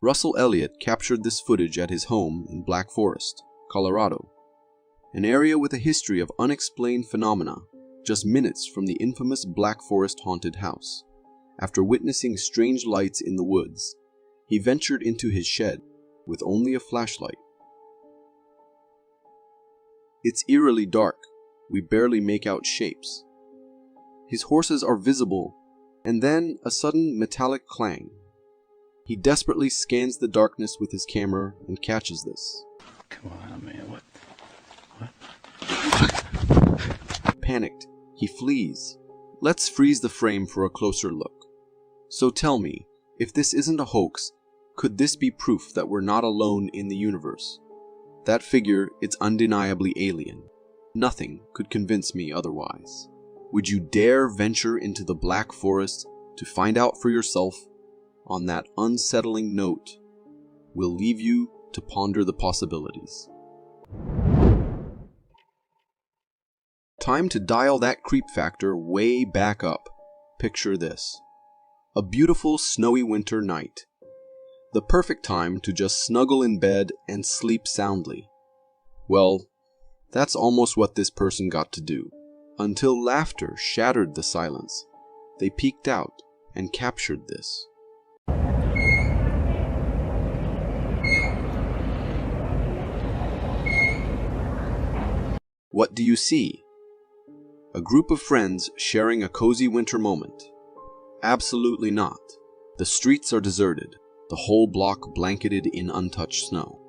Russell Elliott captured this footage at his home in Black Forest, Colorado, an area with a history of unexplained phenomena, just minutes from the infamous Black Forest haunted house. After witnessing strange lights in the woods, he ventured into his shed with only a flashlight. It's eerily dark. We barely make out shapes. His horses are visible, and then a sudden metallic clang. He desperately scans the darkness with his camera and catches this. Come on, man, what? Panicked, he flees. Let's freeze the frame for a closer look. So tell me, if this isn't a hoax, could this be proof that we're not alone in the universe? That figure, it's undeniably alien. Nothing could convince me otherwise. Would you dare venture into the Black Forest to find out for yourself? On that unsettling note, we'll leave you to ponder the possibilities. Time to dial that creep factor way back up. Picture this. A beautiful snowy winter night. The perfect time to just snuggle in bed and sleep soundly. Well, that's almost what this person got to do. Until laughter shattered the silence. They peeked out and captured this. What do you see? A group of friends sharing a cozy winter moment. Absolutely not. The streets are deserted, the whole block blanketed in untouched snow.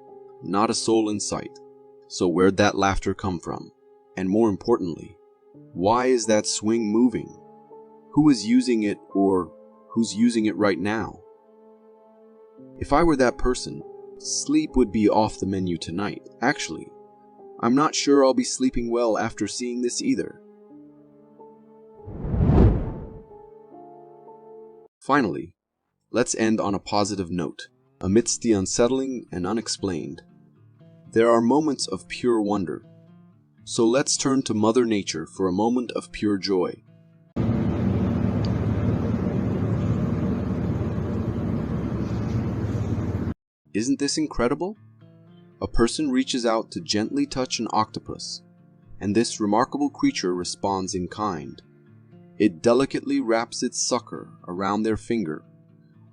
Not a soul in sight. So where'd that laughter come from? And more importantly, why is that swing moving? Who is using it, or who's using it right now? If I were that person, sleep would be off the menu tonight. Actually, I'm not sure I'll be sleeping well after seeing this either. Finally, let's end on a positive note. Amidst the unsettling and unexplained, there are moments of pure wonder. So let's turn to Mother Nature for a moment of pure joy. Isn't this incredible? A person reaches out to gently touch an octopus, and this remarkable creature responds in kind. It delicately wraps its sucker around their finger,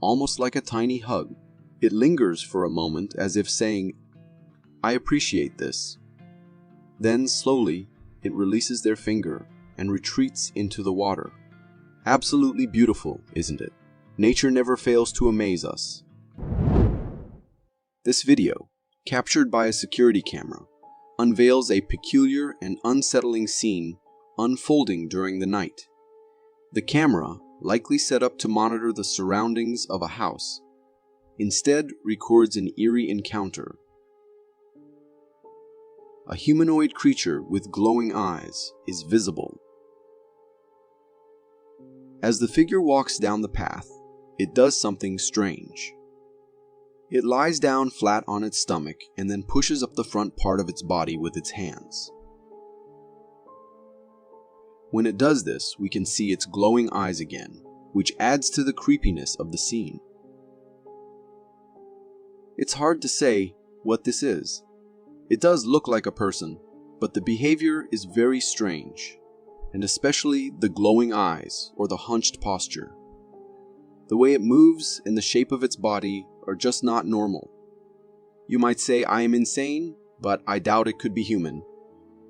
almost like a tiny hug. It lingers for a moment as if saying, "I appreciate this." Then slowly, it releases their finger and retreats into the water. Absolutely beautiful, isn't it? Nature never fails to amaze us. This video, captured by a security camera, unveils a peculiar and unsettling scene unfolding during the night. The camera, likely set up to monitor the surroundings of a house, instead records an eerie encounter. A humanoid creature with glowing eyes is visible. As the figure walks down the path, it does something strange. It lies down flat on its stomach and then pushes up the front part of its body with its hands. When it does this, we can see its glowing eyes again, which adds to the creepiness of the scene. It's hard to say what this is. It does look like a person, but the behavior is very strange, and especially the glowing eyes or the hunched posture. The way it moves and the shape of its body are just not normal. You might say I am insane, but I doubt it could be human.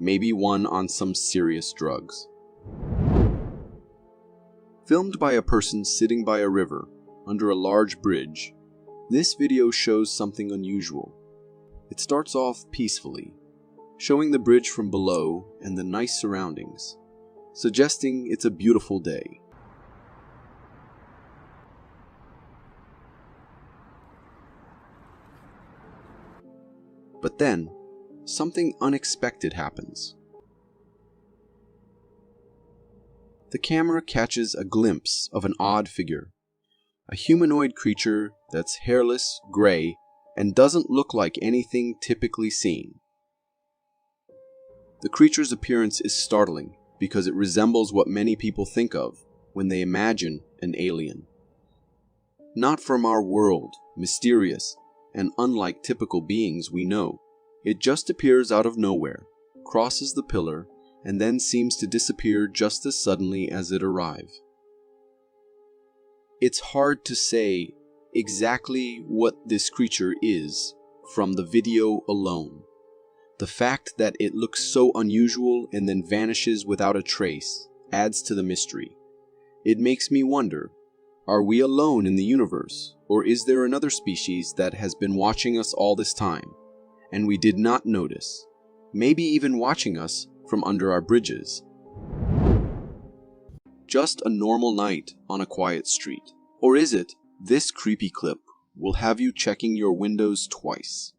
Maybe one on some serious drugs. Filmed by a person sitting by a river under a large bridge, this video shows something unusual. It starts off peacefully, showing the bridge from below and the nice surroundings, suggesting it's a beautiful day. But then, something unexpected happens. The camera catches a glimpse of an odd figure, a humanoid creature that's hairless, gray, and doesn't look like anything typically seen. The creature's appearance is startling because it resembles what many people think of when they imagine an alien. Not from our world, mysterious, and unlike typical beings we know. It just appears out of nowhere, crosses the pillar, and then seems to disappear just as suddenly as it arrived. It's hard to say exactly what this creature is from the video alone. The fact that it looks so unusual and then vanishes without a trace adds to the mystery. It makes me wonder, are we alone in the universe, or is there another species that has been watching us all this time, and we did not notice, maybe even watching us from under our bridges? Just a normal night on a quiet street. Or is it, this creepy clip will have you checking your windows twice?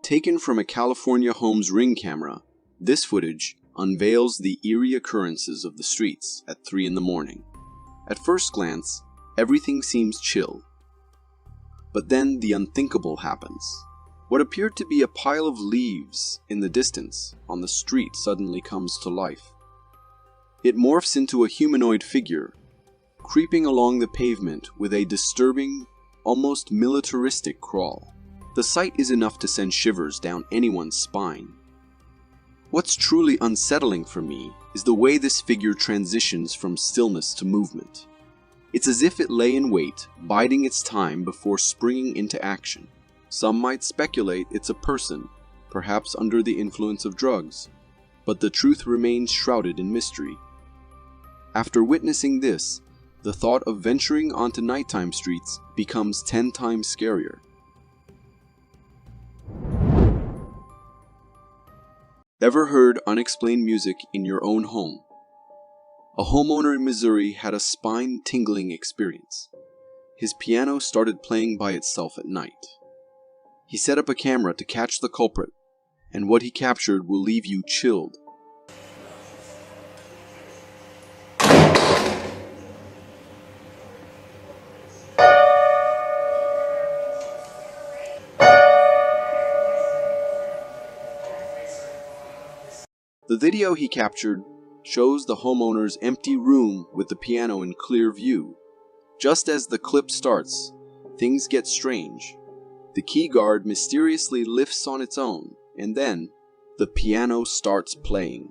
Taken from a California home's Ring camera, this footage unveils the eerie occurrences of the streets at 3 in the morning. At first glance, everything seems chill. But then the unthinkable happens. What appeared to be a pile of leaves in the distance on the street suddenly comes to life. It morphs into a humanoid figure, creeping along the pavement with a disturbing, almost militaristic crawl. The sight is enough to send shivers down anyone's spine. What's truly unsettling for me is the way this figure transitions from stillness to movement. It's as if it lay in wait, biding its time before springing into action. Some might speculate it's a person, perhaps under the influence of drugs, but the truth remains shrouded in mystery. After witnessing this, the thought of venturing onto nighttime streets becomes 10 times scarier. Ever heard unexplained music in your own home? A homeowner in Missouri had a spine-tingling experience. His piano started playing by itself at night. He set up a camera to catch the culprit, and what he captured will leave you chilled. The video he captured shows the homeowner's empty room with the piano in clear view. Just as the clip starts, things get strange. The key guard mysteriously lifts on its own, and then the piano starts playing.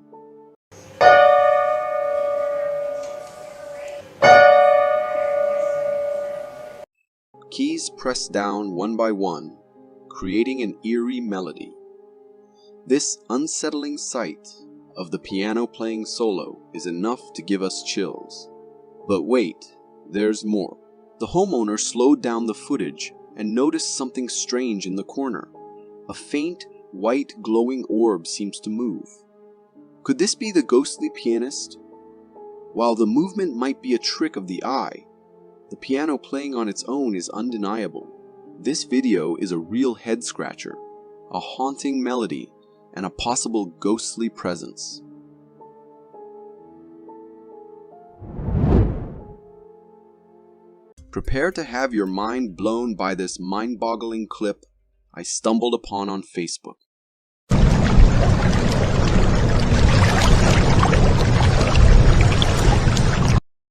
Keys press down one by one, creating an eerie melody. This unsettling sight of the piano playing solo is enough to give us chills. But wait, there's more. The homeowner slowed down the footage and noticed something strange in the corner. A faint, white glowing orb seems to move. Could this be the ghostly pianist? While the movement might be a trick of the eye, the piano playing on its own is undeniable. This video is a real head-scratcher, a haunting melody, and a possible ghostly presence. Prepare to have your mind blown by this mind-boggling clip I stumbled upon on Facebook.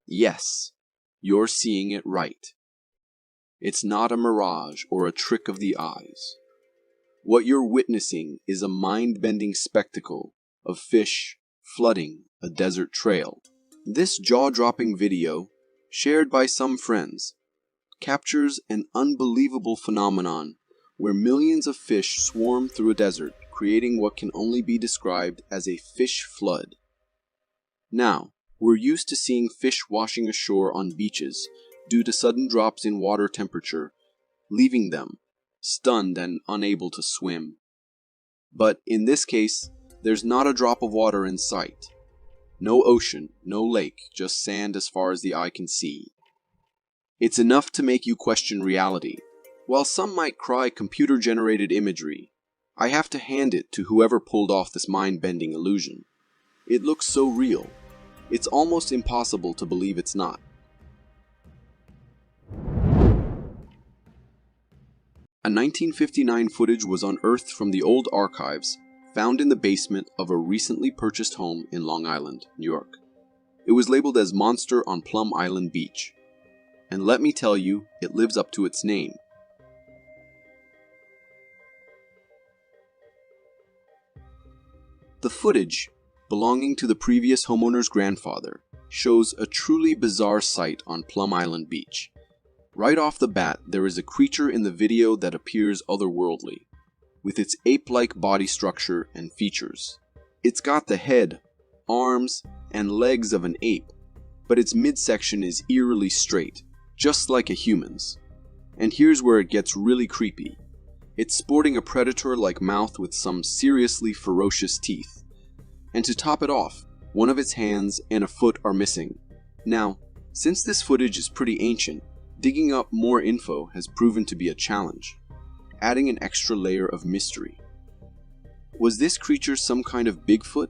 Yes, you're seeing it right. It's not a mirage or a trick of the eyes. What you're witnessing is a mind-bending spectacle of fish flooding a desert trail. This jaw-dropping video, shared by some friends, captures an unbelievable phenomenon where millions of fish swarm through a desert, creating what can only be described as a fish flood. Now, we're used to seeing fish washing ashore on beaches due to sudden drops in water temperature, leaving them stunned and unable to swim. But in this case, there's not a drop of water in sight. No ocean, no lake, just sand as far as the eye can see. It's enough to make you question reality. While some might cry computer-generated imagery, I have to hand it to whoever pulled off this mind-bending illusion. It looks so real. It's almost impossible to believe it's not. A 1959 footage was unearthed from the old archives found in the basement of a recently purchased home in Long Island, New York. It was labeled as Monster on Plum Island Beach. And let me tell you, it lives up to its name. The footage, belonging to the previous homeowner's grandfather, shows a truly bizarre sight on Plum Island Beach. Right off the bat, there is a creature in the video that appears otherworldly, with its ape-like body structure and features. It's got the head, arms, and legs of an ape, but its midsection is eerily straight, just like a human's. And here's where it gets really creepy. It's sporting a predator-like mouth with some seriously ferocious teeth. And to top it off, one of its hands and a foot are missing. Now, since this footage is pretty ancient, digging up more info has proven to be a challenge, adding an extra layer of mystery. Was this creature some kind of Bigfoot?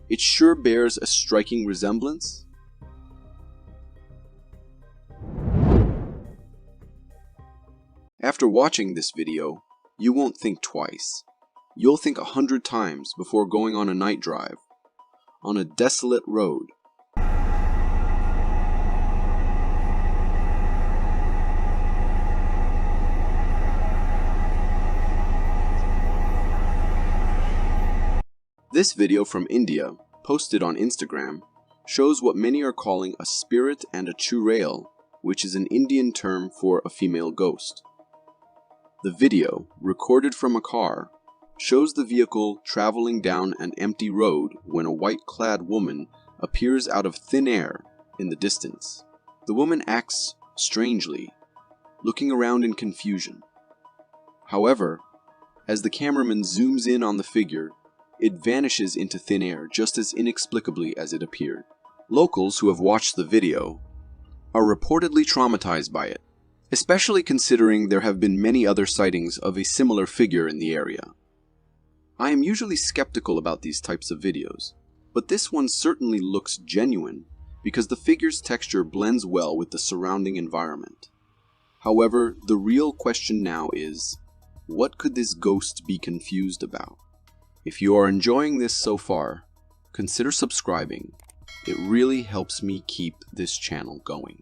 It sure bears a striking resemblance. After watching this video, you won't think twice. You'll think 100 times before going on a night drive, on a desolate road. This video from India, posted on Instagram, shows what many are calling a spirit and a churail, which is an Indian term for a female ghost. The video, recorded from a car, shows the vehicle traveling down an empty road when a white-clad woman appears out of thin air in the distance. The woman acts strangely, looking around in confusion. However, as the cameraman zooms in on the figure, it vanishes into thin air just as inexplicably as it appeared. Locals who have watched the video are reportedly traumatized by it, especially considering there have been many other sightings of a similar figure in the area. I am usually skeptical about these types of videos, but this one certainly looks genuine because the figure's texture blends well with the surrounding environment. However, the real question now is, what could this ghost be confused about? If you are enjoying this so far, consider subscribing. It really helps me keep this channel going.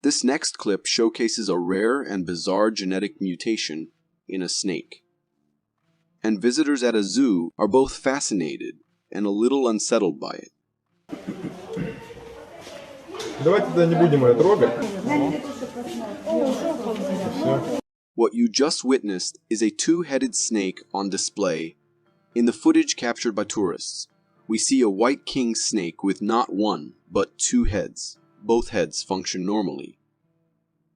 This next clip showcases a rare and bizarre genetic mutation in a snake. And visitors at a zoo are both fascinated and a little unsettled by it. What you just witnessed is a two-headed snake on display. In the footage captured by tourists, we see a white king snake with not one, but two heads. Both heads function normally,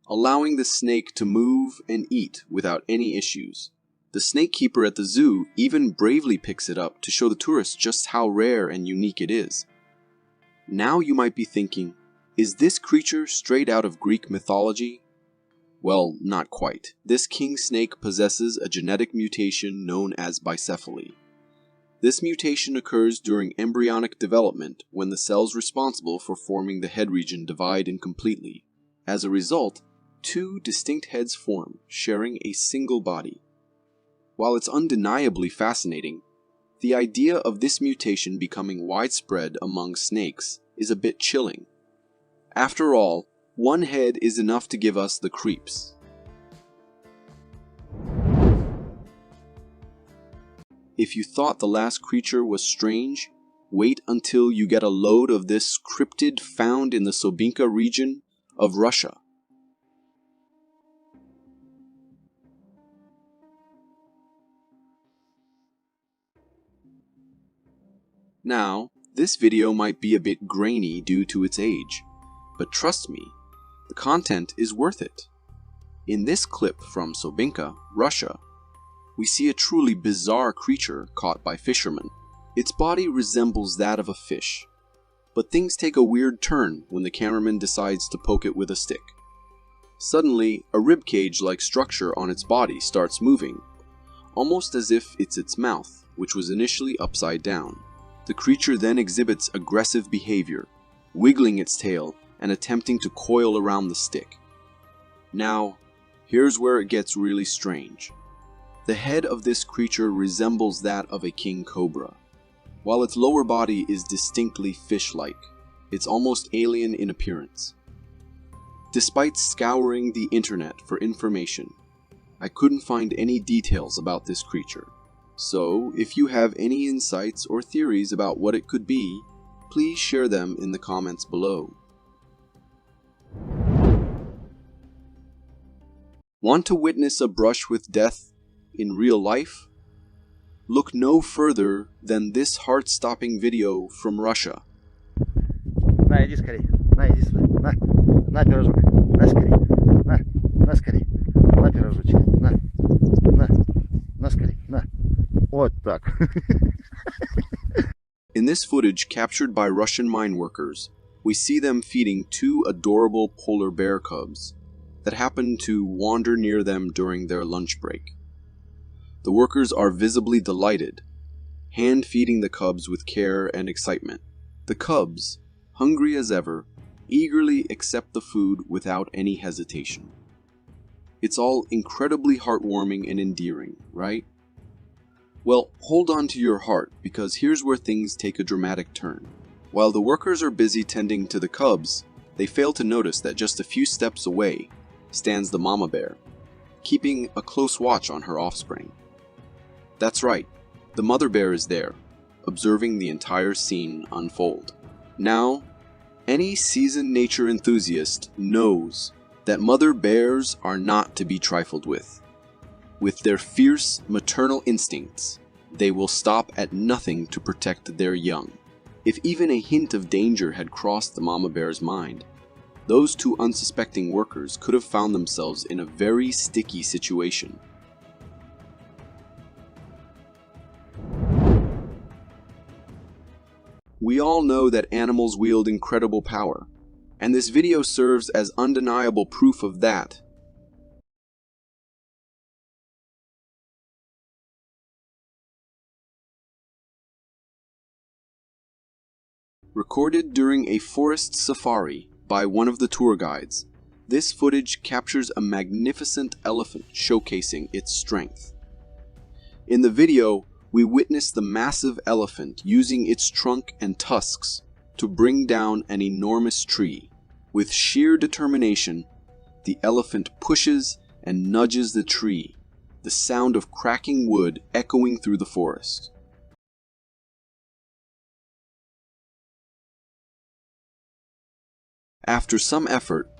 allowing the snake to move and eat without any issues. The snake keeper at the zoo even bravely picks it up to show the tourists just how rare and unique it is. Now you might be thinking, is this creature straight out of Greek mythology? Well, not quite. This king snake possesses a genetic mutation known as bicephaly. This mutation occurs during embryonic development when the cells responsible for forming the head region divide incompletely. As a result, two distinct heads form, sharing a single body. While it's undeniably fascinating, the idea of this mutation becoming widespread among snakes is a bit chilling. After all, one head is enough to give us the creeps. If you thought the last creature was strange, wait until you get a load of this cryptid found in the Sobinka region of Russia. Now, this video might be a bit grainy due to its age, but trust me, the content is worth it. In this clip from Sobinka, Russia, we see a truly bizarre creature caught by fishermen. Its body resembles that of a fish, but things take a weird turn when the cameraman decides to poke it with a stick. Suddenly, a ribcage-like structure on its body starts moving, almost as if it's its mouth, which was initially upside down. The creature then exhibits aggressive behavior, wiggling its tail and attempting to coil around the stick. Now, here's where it gets really strange. The head of this creature resembles that of a king cobra. While its lower body is distinctly fish-like, it's almost alien in appearance. Despite scouring the internet for information, I couldn't find any details about this creature. So, if you have any insights or theories about what it could be, please share them in the comments below. Want to witness a brush with death in real life? Look no further than this heart-stopping video from Russia. На, иди скорей. На, иди сюда. На пирожок. На скорей. На скорей. На пирожочек. На скорей. На. Вот так. In this footage captured by Russian mine workers, we see them feeding two adorable polar bear cubs that happen to wander near them during their lunch break. The workers are visibly delighted, hand-feeding the cubs with care and excitement. The cubs, hungry as ever, eagerly accept the food without any hesitation. It's all incredibly heartwarming and endearing, right? Well, hold on to your heart, because here's where things take a dramatic turn. While the workers are busy tending to the cubs, they fail to notice that just a few steps away stands the mama bear, keeping a close watch on her offspring. That's right, the mother bear is there, observing the entire scene unfold. Now, any seasoned nature enthusiast knows that mother bears are not to be trifled with. With their fierce maternal instincts, they will stop at nothing to protect their young. If even a hint of danger had crossed the mama bear's mind, those two unsuspecting workers could have found themselves in a very sticky situation. We all know that animals wield incredible power, and this video serves as undeniable proof of that. Recorded during a forest safari by one of the tour guides, This footage captures a magnificent elephant showcasing its strength. In the video, we witness the massive elephant using its trunk and tusks to bring down an enormous tree. With sheer determination, the elephant pushes and nudges the tree, the sound of cracking wood echoing through the forest. After some effort,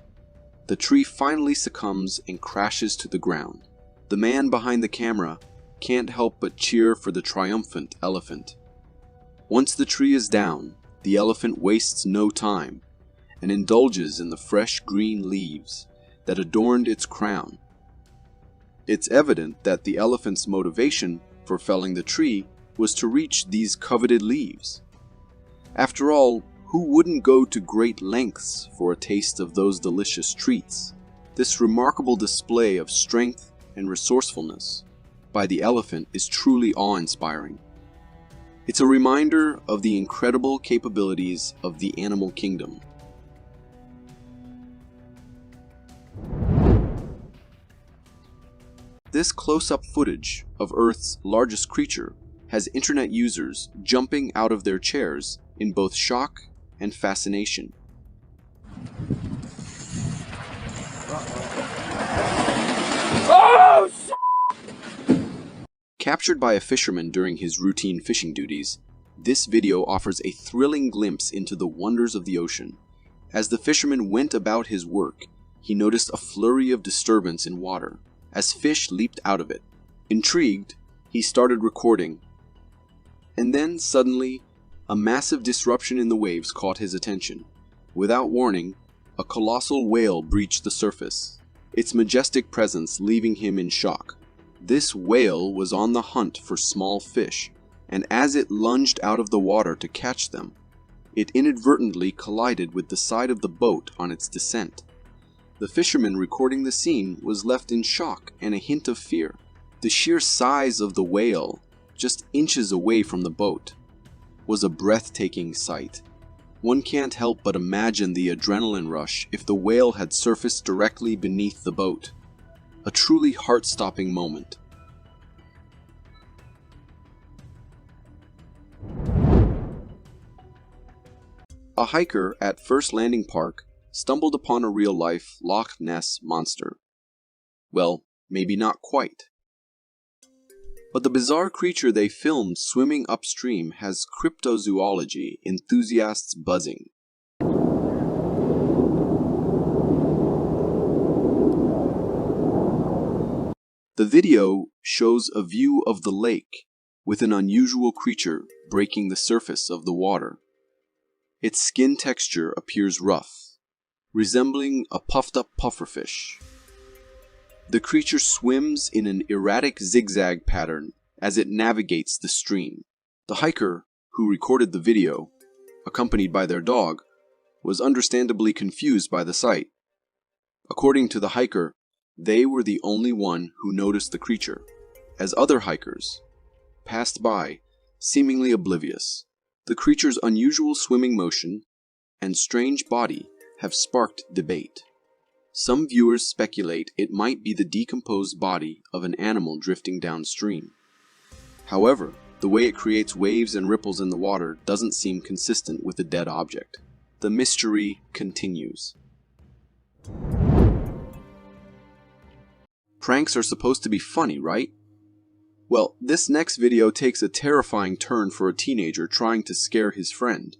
the tree finally succumbs and crashes to the ground. The man behind the camera can't help but cheer for the triumphant elephant. Once the tree is down, the elephant wastes no time and indulges in the fresh green leaves that adorned its crown. It's evident that the elephant's motivation for felling the tree was to reach these coveted leaves. After all, who wouldn't go to great lengths for a taste of those delicious treats? This remarkable display of strength and resourcefulness by the elephant is truly awe-inspiring. It's a reminder of the incredible capabilities of the animal kingdom. This close-up footage of Earth's largest creature has internet users jumping out of their chairs in both shock and fascination. Oh, Captured by a fisherman during his routine fishing duties, this video offers a thrilling glimpse into the wonders of the ocean. As the fisherman went about his work, he noticed a flurry of disturbance in water as fish leaped out of it. Intrigued, he started recording. And then, suddenly, a massive disruption in the waves caught his attention. Without warning, a colossal whale breached the surface, its majestic presence leaving him in shock. This whale was on the hunt for small fish, and as it lunged out of the water to catch them, it inadvertently collided with the side of the boat on its descent. The fisherman recording the scene was left in shock and a hint of fear. The sheer size of the whale, just inches away from the boat, was a breathtaking sight. One can't help but imagine the adrenaline rush if the whale had surfaced directly beneath the boat. A truly heart-stopping moment. A hiker at First Landing Park stumbled upon a real-life Loch Ness monster. Well, maybe not quite. But the bizarre creature they filmed swimming upstream has cryptozoology enthusiasts buzzing. The video shows a view of the lake with an unusual creature breaking the surface of the water. Its skin texture appears rough, resembling a puffed-up pufferfish. The creature swims in an erratic zigzag pattern as it navigates the stream. The hiker, who recorded the video, accompanied by their dog, was understandably confused by the sight. According to the hiker, they were the only one who noticed the creature, as other hikers passed by, seemingly oblivious. The creature's unusual swimming motion and strange body have sparked debate. Some viewers speculate it might be the decomposed body of an animal drifting downstream. However, the way it creates waves and ripples in the water doesn't seem consistent with a dead object. The mystery continues. Pranks are supposed to be funny, right? Well, this next video takes a terrifying turn for a teenager trying to scare his friend.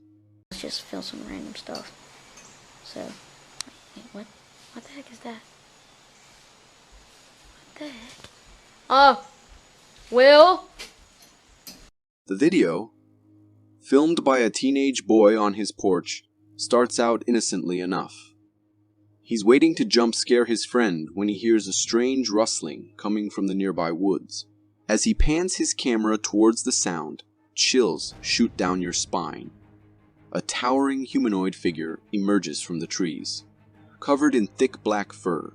Let's just film some random stuff. So, wait, what the heck is that? What the heck? Oh, Will? The video, filmed by a teenage boy on his porch, starts out innocently enough. He's waiting to jump scare his friend when he hears a strange rustling coming from the nearby woods. As he pans his camera towards the sound, chills shoot down your spine. A towering humanoid figure emerges from the trees. Covered in thick black fur,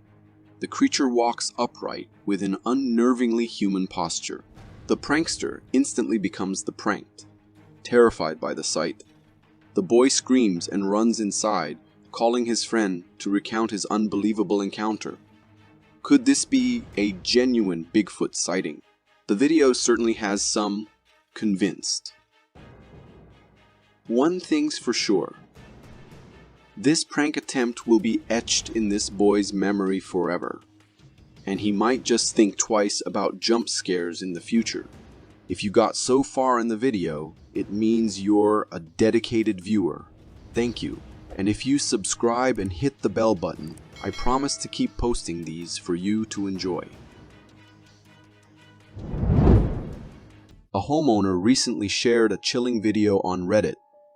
the creature walks upright with an unnervingly human posture. The prankster instantly becomes the pranked. Terrified by the sight, the boy screams and runs inside, calling his friend to recount his unbelievable encounter. Could this be a genuine Bigfoot sighting? The video certainly has some convinced. One thing's for sure. This prank attempt will be etched in this boy's memory forever, and he might just think twice about jump scares in the future. If you got so far in the video, it means you're a dedicated viewer. Thank you. And if you subscribe and hit the bell button, I promise to keep posting these for you to enjoy. A homeowner recently shared a chilling video on Reddit,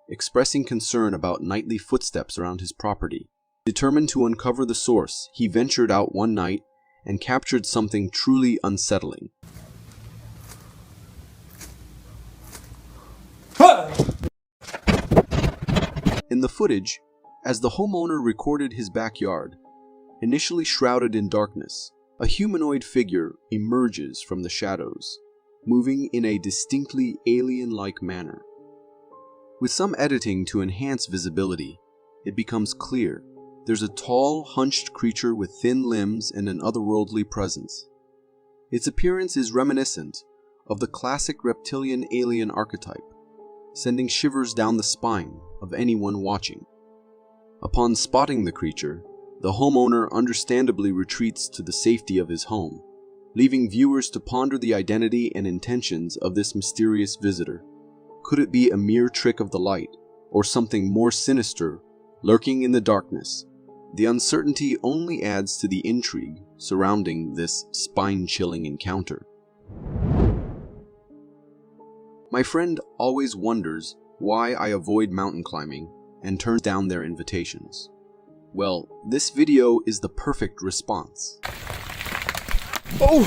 expressing concern about nightly footsteps around his property. Determined to uncover the source, he ventured out one night and captured something truly unsettling. In the footage, as the homeowner recorded his backyard, initially shrouded in darkness, a humanoid figure emerges from the shadows, moving in a distinctly alien-like manner. With some editing to enhance visibility, it becomes clear there's a tall, hunched creature with thin limbs and an otherworldly presence. Its appearance is reminiscent of the classic reptilian alien archetype, sending shivers down the spine of anyone watching. Upon spotting the creature, the homeowner understandably retreats to the safety of his home, leaving viewers to ponder the identity and intentions of this mysterious visitor. Could it be a mere trick of the light, or something more sinister lurking in the darkness? The uncertainty only adds to the intrigue surrounding this spine-chilling encounter. My friend always wonders why I avoid mountain climbing and turns down their invitations. Well, this video is the perfect response. Oh!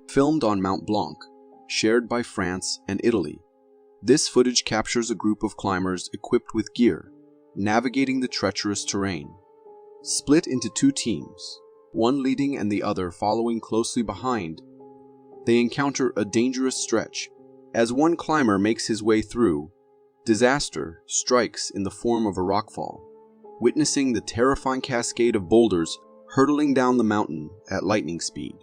Filmed on Mount Blanc, shared by France and Italy, this footage captures a group of climbers equipped with gear, navigating the treacherous terrain. Split into two teams, one leading and the other following closely behind, they encounter a dangerous stretch. As one climber makes his way through, disaster strikes in the form of a rockfall, witnessing the terrifying cascade of boulders hurtling down the mountain at lightning speed.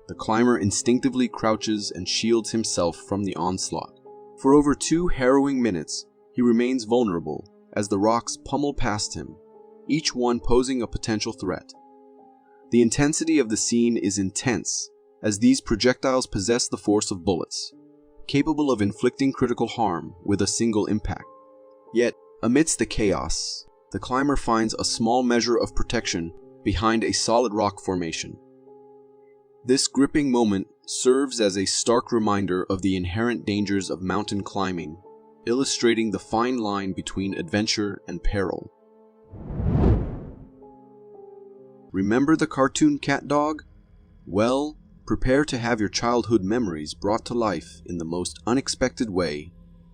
The climber instinctively crouches and shields himself from the onslaught. For over 2 harrowing minutes, he remains vulnerable as the rocks pummel past him, each one posing a potential threat. The intensity of the scene is intense, as these projectiles possess the force of bullets, capable of inflicting critical harm with a single impact. Yet, amidst the chaos, the climber finds a small measure of protection behind a solid rock formation. This gripping moment serves as a stark reminder of the inherent dangers of mountain climbing, illustrating the fine line between adventure and peril. Remember the cartoon cat dog? Well, prepare to have your childhood memories brought to life in the most unexpected way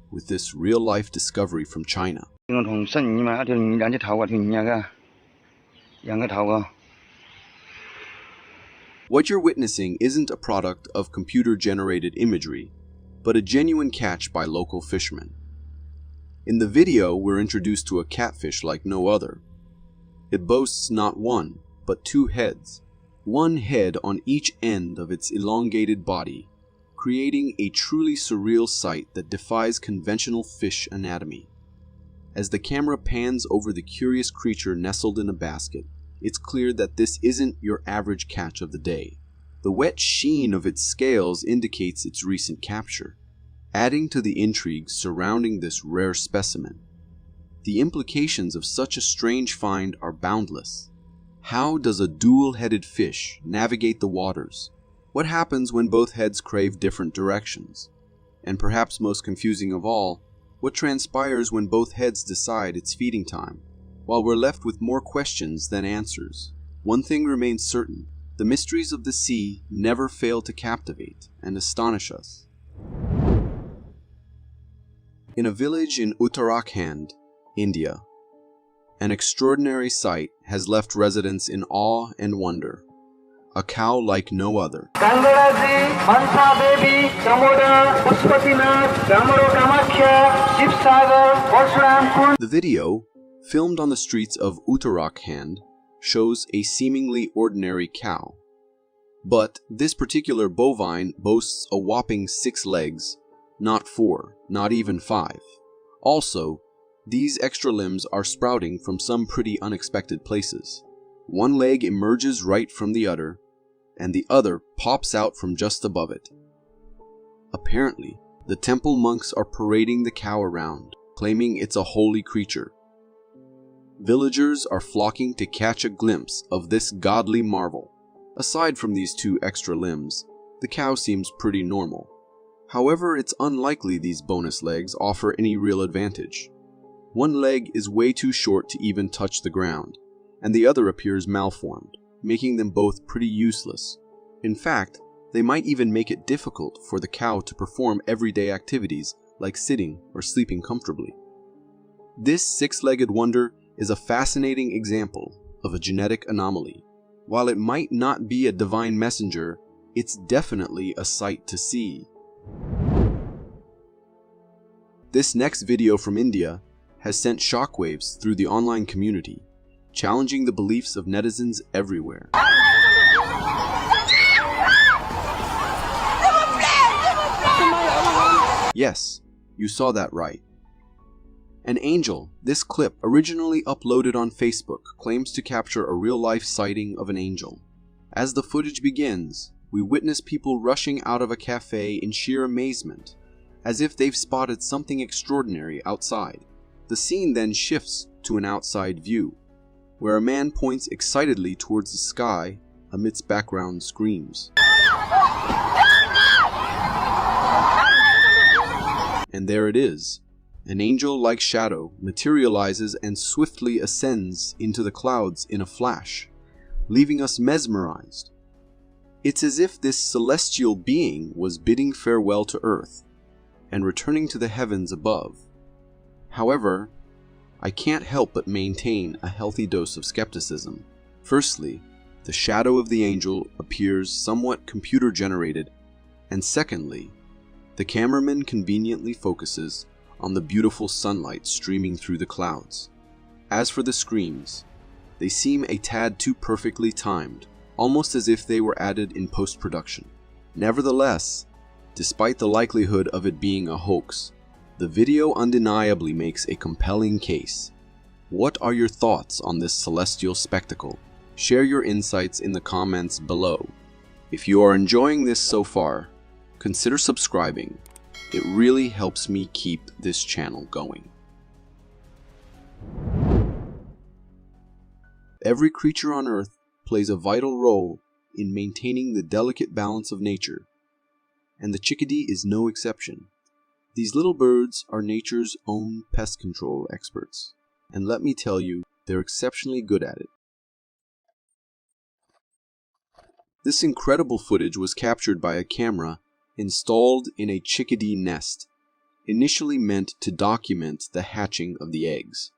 with this real-life discovery from China. What you're witnessing isn't a product of computer-generated imagery, but a genuine catch by local fishermen. In the video, we're introduced to a catfish like no other. It boasts not one, but 2 heads, one head on each end of its elongated body, creating a truly surreal sight that defies conventional fish anatomy. As the camera pans over the curious creature nestled in a basket, it's clear that this isn't your average catch of the day. The wet sheen of its scales indicates its recent capture, adding to the intrigue surrounding this rare specimen. The implications of such a strange find are boundless. How does a dual-headed fish navigate the waters? What happens when both heads crave different directions? And perhaps most confusing of all, what transpires when both heads decide it's feeding time? While we're left with more questions than answers, one thing remains certain: the mysteries of the sea never fail to captivate and astonish us. In a village in Uttarakhand, India, an extraordinary sight has left residents in awe and wonder. a cow like no other. The video, filmed on the streets of Uttarakhand, shows a seemingly ordinary cow. But this particular bovine boasts a whopping 6 legs, not 4, not even 5. Also, these extra limbs are sprouting from some pretty unexpected places. One leg emerges right from the udder, and the other pops out from just above it. Apparently, the temple monks are parading the cow around, claiming it's a holy creature. Villagers are flocking to catch a glimpse of this godly marvel. Aside from these 2 extra limbs, the cow seems pretty normal. However, it's unlikely these bonus legs offer any real advantage. One leg is way too short to even touch the ground, and the other appears malformed, making them both pretty useless. In fact, they might even make it difficult for the cow to perform everyday activities like sitting or sleeping comfortably. This 6-legged wonder is a fascinating example of a genetic anomaly. While it might not be a divine messenger, it's definitely a sight to see. This next video from India has sent shockwaves through the online community, challenging the beliefs of netizens everywhere. Yes, you saw that right. An angel, this clip, originally uploaded on Facebook, claims to capture a real-life sighting of an angel. As the footage begins, we witness people rushing out of a cafe in sheer amazement, as if they've spotted something extraordinary outside. The scene then shifts to an outside view, where a man points excitedly towards the sky amidst background screams. And there it is. An angel-like shadow materializes and swiftly ascends into the clouds in a flash, leaving us mesmerized. It's as if this celestial being was bidding farewell to Earth and returning to the heavens above. However, I can't help but maintain a healthy dose of skepticism. Firstly, the shadow of the angel appears somewhat computer-generated, and secondly, the cameraman conveniently focuses on the beautiful sunlight streaming through the clouds. As for the screams, they seem a tad too perfectly timed, almost as if they were added in post-production. Nevertheless, despite the likelihood of it being a hoax, the video undeniably makes a compelling case. What are your thoughts on this celestial spectacle? Share your insights in the comments below. If you are enjoying this so far, consider subscribing. It really helps me keep this channel going. Every creature on Earth plays a vital role in maintaining the delicate balance of nature, and the chickadee is no exception. These little birds are nature's own pest control experts, and let me tell you, they're exceptionally good at it. This incredible footage was captured by a camera installed in a chickadee nest, initially meant to document the hatching of the eggs.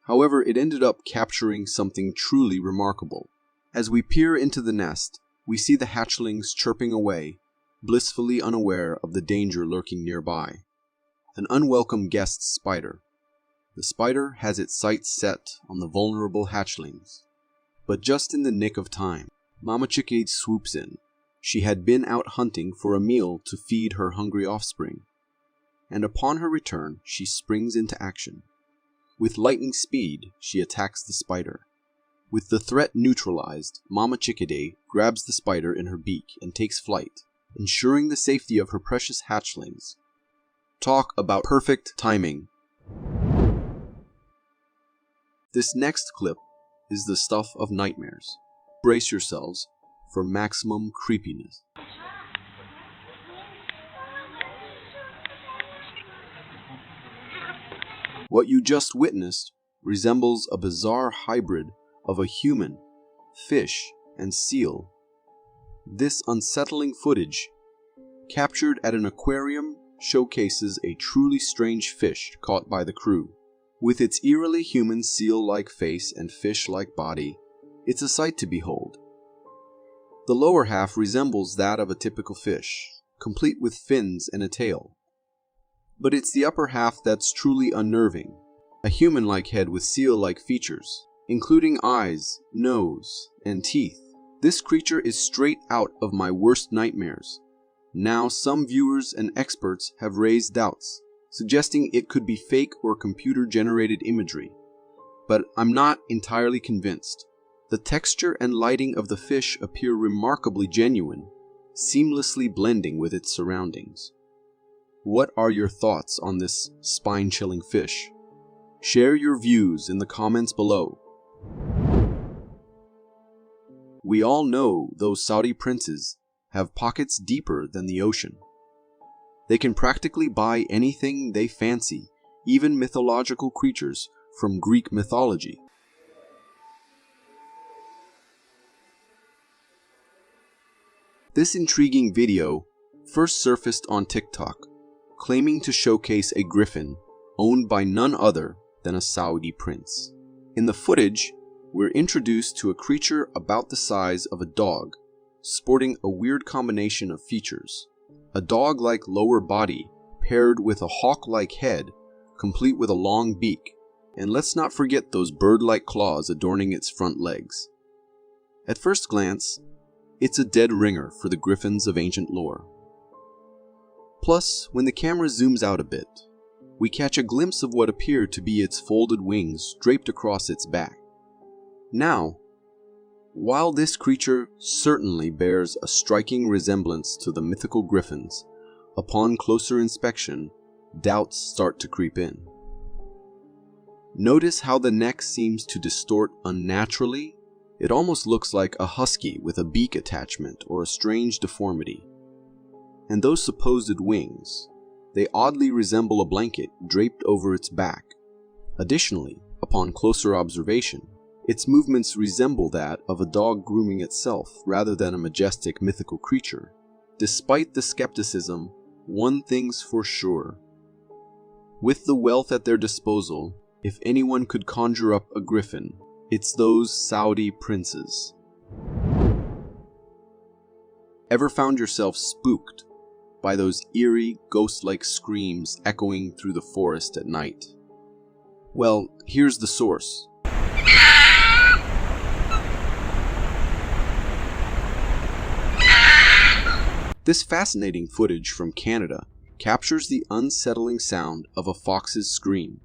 However, it ended up capturing something truly remarkable. As we peer into the nest, we see the hatchlings chirping away, blissfully unaware of the danger lurking nearby. An unwelcome guest spider. The spider has its sights set on the vulnerable hatchlings. But just in the nick of time, Mama Chickadee swoops in. She had been out hunting for a meal to feed her hungry offspring, and upon her return, she springs into action. With lightning speed, she attacks the spider. With the threat neutralized, Mama Chickadee grabs the spider in her beak and takes flight, ensuring the safety of her precious hatchlings. Talk about perfect timing. This next clip is the stuff of nightmares. Brace yourselves for maximum creepiness. What you just witnessed resembles a bizarre hybrid of a human, fish, and seal. This unsettling footage, captured at an aquarium, showcases a truly strange fish caught by the crew. With its eerily human seal-like face and fish-like body, it's a sight to behold. The lower half resembles that of a typical fish, complete with fins and a tail. But it's the upper half that's truly unnerving, a human-like head with seal-like features, including eyes, nose, and teeth. This creature is straight out of my worst nightmares. Now some viewers and experts have raised doubts, suggesting it could be fake or computer-generated imagery. But I'm not entirely convinced. The texture and lighting of the fish appear remarkably genuine, seamlessly blending with its surroundings. What are your thoughts on this spine-chilling fish? Share your views in the comments below. We all know those Saudi princes have pockets deeper than the ocean. They can practically buy anything they fancy, even mythological creatures from Greek mythology. This intriguing video first surfaced on TikTok, claiming to showcase a griffin owned by none other than a Saudi prince. In the footage, we're introduced to a creature about the size of a dog, sporting a weird combination of features. A dog-like lower body paired with a hawk-like head, complete with a long beak, and let's not forget those bird-like claws adorning its front legs. At first glance, it's a dead ringer for the griffins of ancient lore. Plus, when the camera zooms out a bit, we catch a glimpse of what appear to be its folded wings draped across its back. Now, while this creature certainly bears a striking resemblance to the mythical griffins, upon closer inspection, doubts start to creep in. Notice how the neck seems to distort unnaturally. It almost looks like a husky with a beak attachment or a strange deformity. And those supposed wings, they oddly resemble a blanket draped over its back. Additionally, upon closer observation, its movements resemble that of a dog grooming itself rather than a majestic mythical creature. Despite the skepticism, one thing's for sure. With the wealth at their disposal, if anyone could conjure up a griffin, it's those Saudi princes. Ever found yourself spooked by those eerie, ghost-like screams echoing through the forest at night? Well, here's the source. This fascinating footage from Canada captures the unsettling sound of a fox's scream.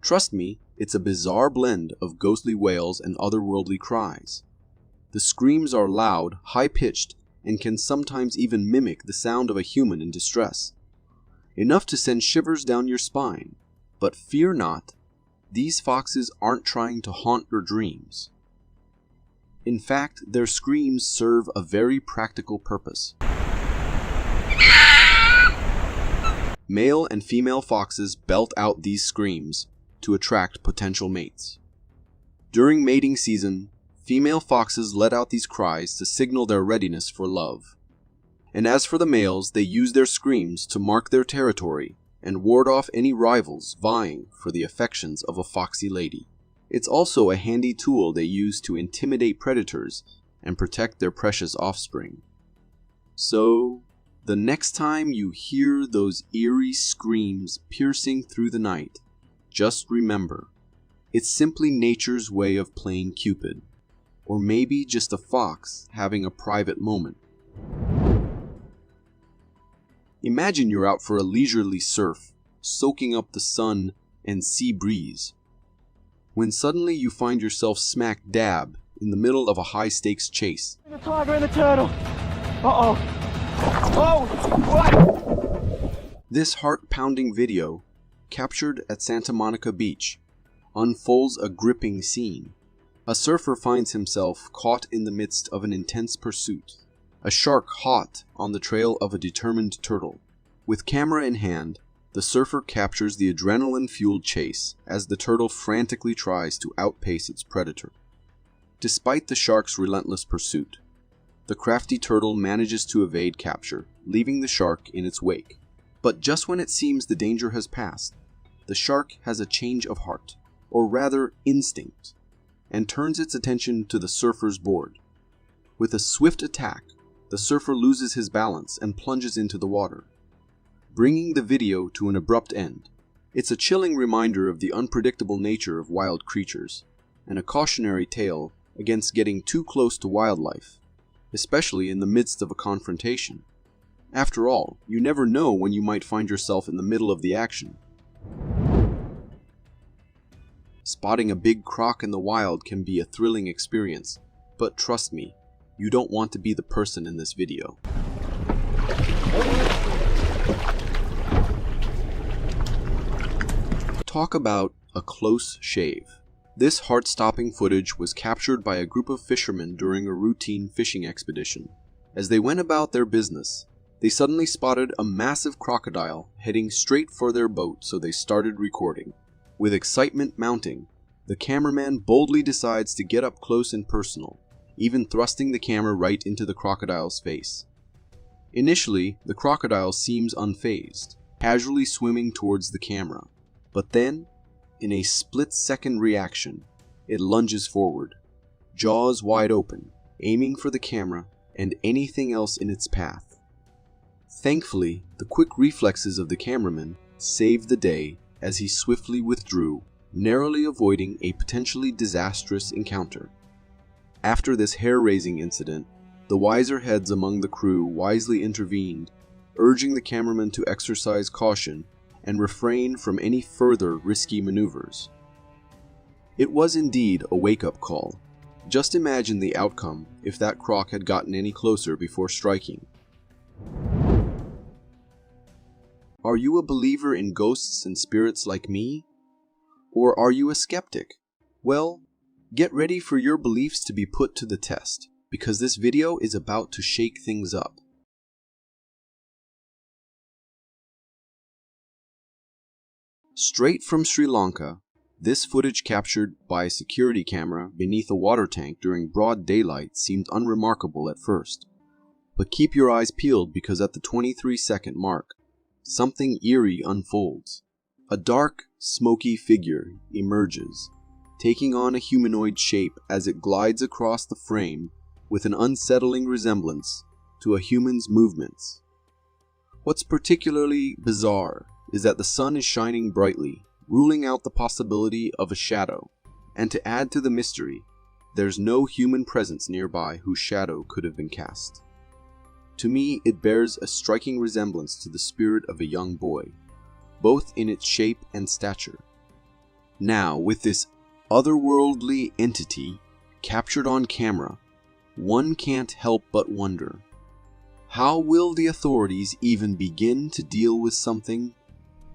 Trust me, it's a bizarre blend of ghostly wails and otherworldly cries. The screams are loud, high-pitched, and can sometimes even mimic the sound of a human in distress. Enough to send shivers down your spine. But fear not, these foxes aren't trying to haunt your dreams. In fact, their screams serve a very practical purpose. Male and female foxes belt out these screams to attract potential mates. During mating season, female foxes let out these cries to signal their readiness for love. And as for the males, they use their screams to mark their territory and ward off any rivals vying for the affections of a foxy lady. It's also a handy tool they use to intimidate predators and protect their precious offspring. So, the next time you hear those eerie screams piercing through the night, just remember, it's simply nature's way of playing Cupid, or maybe just a fox having a private moment. Imagine you're out for a leisurely surf, soaking up the sun and sea breeze, when suddenly you find yourself smack dab in the middle of a high-stakes chase. The tiger and the turtle! Uh-oh! Oh! What? This heart-pounding video, captured at Santa Monica Beach, unfolds a gripping scene. A surfer finds himself caught in the midst of an intense pursuit. A shark hot on the trail of a determined turtle. With camera in hand, the surfer captures the adrenaline-fueled chase as the turtle frantically tries to outpace its predator. Despite the shark's relentless pursuit, the crafty turtle manages to evade capture, leaving the shark in its wake. But just when it seems the danger has passed, the shark has a change of heart, or rather instinct, and turns its attention to the surfer's board. With a swift attack, the surfer loses his balance and plunges into the water, bringing the video to an abrupt end. It's a chilling reminder of the unpredictable nature of wild creatures, and a cautionary tale against getting too close to wildlife, especially in the midst of a confrontation. After all, you never know when you might find yourself in the middle of the action. Spotting a big croc in the wild can be a thrilling experience, but trust me, you don't want to be the person in this video. Talk about a close shave. This heart-stopping footage was captured by a group of fishermen during a routine fishing expedition. As they went about their business, they suddenly spotted a massive crocodile heading straight for their boat, so they started recording. With excitement mounting, the cameraman boldly decides to get up close and personal, even thrusting the camera right into the crocodile's face. Initially, the crocodile seems unfazed, casually swimming towards the camera. But then, in a split-second reaction, it lunges forward, jaws wide open, aiming for the camera and anything else in its path. Thankfully, the quick reflexes of the cameraman saved the day as he swiftly withdrew, narrowly avoiding a potentially disastrous encounter. After this hair-raising incident, the wiser heads among the crew wisely intervened, urging the cameraman to exercise caution and refrain from any further risky maneuvers. It was indeed a wake-up call. Just imagine the outcome if that croc had gotten any closer before striking. Are you a believer in ghosts and spirits like me? Or are you a skeptic? Well, get ready for your beliefs to be put to the test, because this video is about to shake things up. Straight from Sri Lanka, this footage captured by a security camera beneath a water tank during broad daylight seemed unremarkable at first. But keep your eyes peeled, because at the 23-second mark, something eerie unfolds. A dark, smoky figure emerges, taking on a humanoid shape as it glides across the frame with an unsettling resemblance to a human's movements. What's particularly bizarre is that the sun is shining brightly, ruling out the possibility of a shadow, and to add to the mystery, there's no human presence nearby whose shadow could have been cast. To me, it bears a striking resemblance to the spirit of a young boy, both in its shape and stature. Now, with this otherworldly entity captured on camera, one can't help but wonder, how will the authorities even begin to deal with something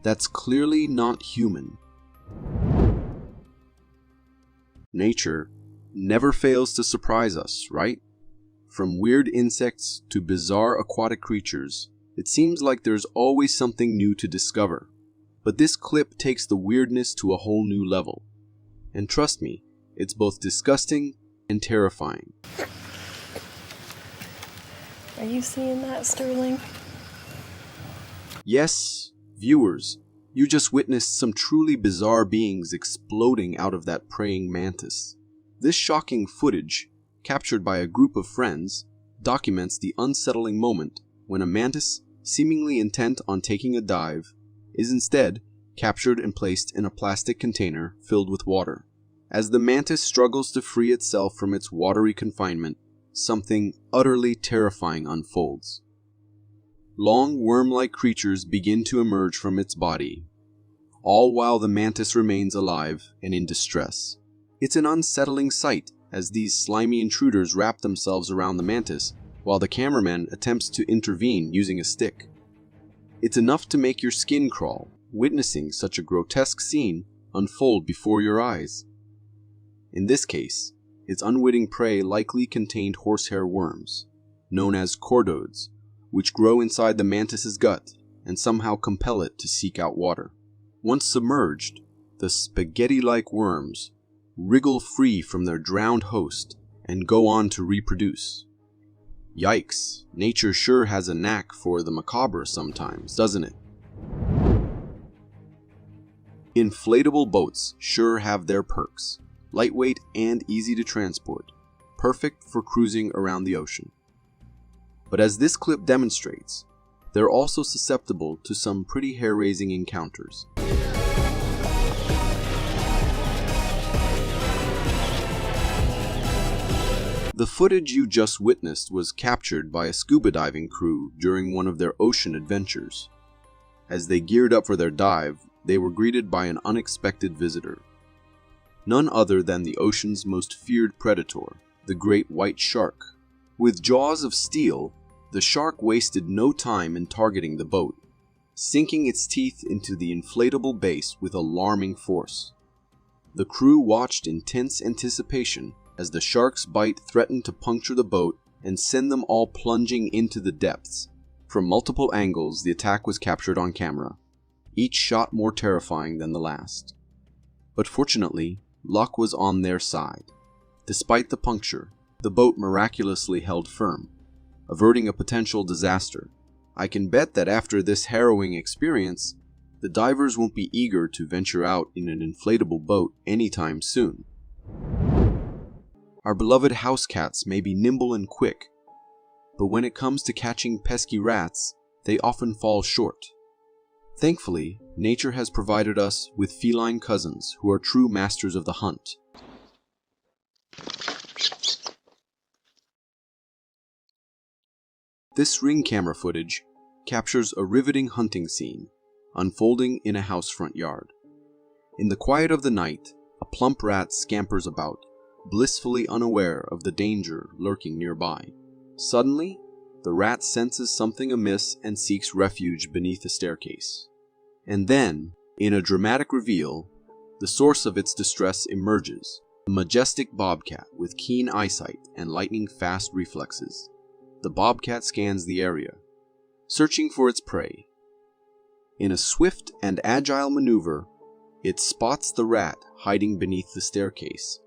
that's clearly not human? Nature never fails to surprise us, right? From weird insects to bizarre aquatic creatures, it seems like there's always something new to discover. But this clip takes the weirdness to a whole new level. And trust me, it's both disgusting and terrifying. Are you seeing that, Sterling? Yes, viewers, you just witnessed some truly bizarre beings exploding out of that praying mantis. This shocking footage, captured by a group of friends, documents the unsettling moment when a mantis, seemingly intent on taking a dive, is instead captured and placed in a plastic container filled with water. As the mantis struggles to free itself from its watery confinement, something utterly terrifying unfolds. Long worm-like creatures begin to emerge from its body, all while the mantis remains alive and in distress. It's an unsettling sight as these slimy intruders wrap themselves around the mantis while the cameraman attempts to intervene using a stick. It's enough to make your skin crawl, witnessing such a grotesque scene unfold before your eyes. In this case, its unwitting prey likely contained horsehair worms, known as chordodes, which grow inside the mantis's gut and somehow compel it to seek out water. Once submerged, the spaghetti-like worms wriggle free from their drowned host and go on to reproduce. Yikes, nature sure has a knack for the macabre sometimes, doesn't it? Inflatable boats sure have their perks, lightweight and easy to transport. perfect for cruising around the ocean. But as this clip demonstrates, they're also susceptible to some pretty hair-raising encounters. The footage you just witnessed was captured by a scuba diving crew during one of their ocean adventures. As they geared up for their dive, they were greeted by an unexpected visitor. None other than the ocean's most feared predator, the great white shark. With jaws of steel, the shark wasted no time in targeting the boat, sinking its teeth into the inflatable base with alarming force. The crew watched in tense anticipation as the shark's bite threatened to puncture the boat and send them all plunging into the depths. From multiple angles, the attack was captured on camera, each shot more terrifying than the last. But fortunately, luck was on their side. Despite the puncture, the boat miraculously held firm, averting a potential disaster. I can bet that after this harrowing experience, the divers won't be eager to venture out in an inflatable boat anytime soon. Our beloved house cats may be nimble and quick, but when it comes to catching pesky rats, they often fall short. Thankfully, nature has provided us with feline cousins who are true masters of the hunt. This ring camera footage captures a riveting hunting scene unfolding in a house front yard. In the quiet of the night, a plump rat scampers about, blissfully unaware of the danger lurking nearby. Suddenly, the rat senses something amiss and seeks refuge beneath a staircase. And then, in a dramatic reveal, the source of its distress emerges, a majestic bobcat with keen eyesight and lightning-fast reflexes. The bobcat scans the area, searching for its prey. In a swift and agile maneuver, it spots the rat hiding beneath the staircase.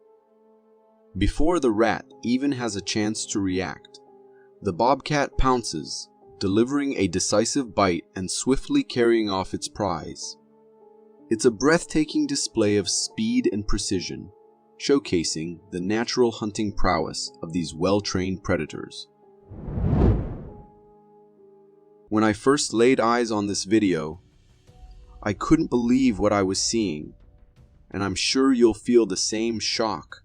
Before the rat even has a chance to react, the bobcat pounces, delivering a decisive bite and swiftly carrying off its prize. It's a breathtaking display of speed and precision, showcasing the natural hunting prowess of these well-trained predators. When I first laid eyes on this video, I couldn't believe what I was seeing, and I'm sure you'll feel the same shock.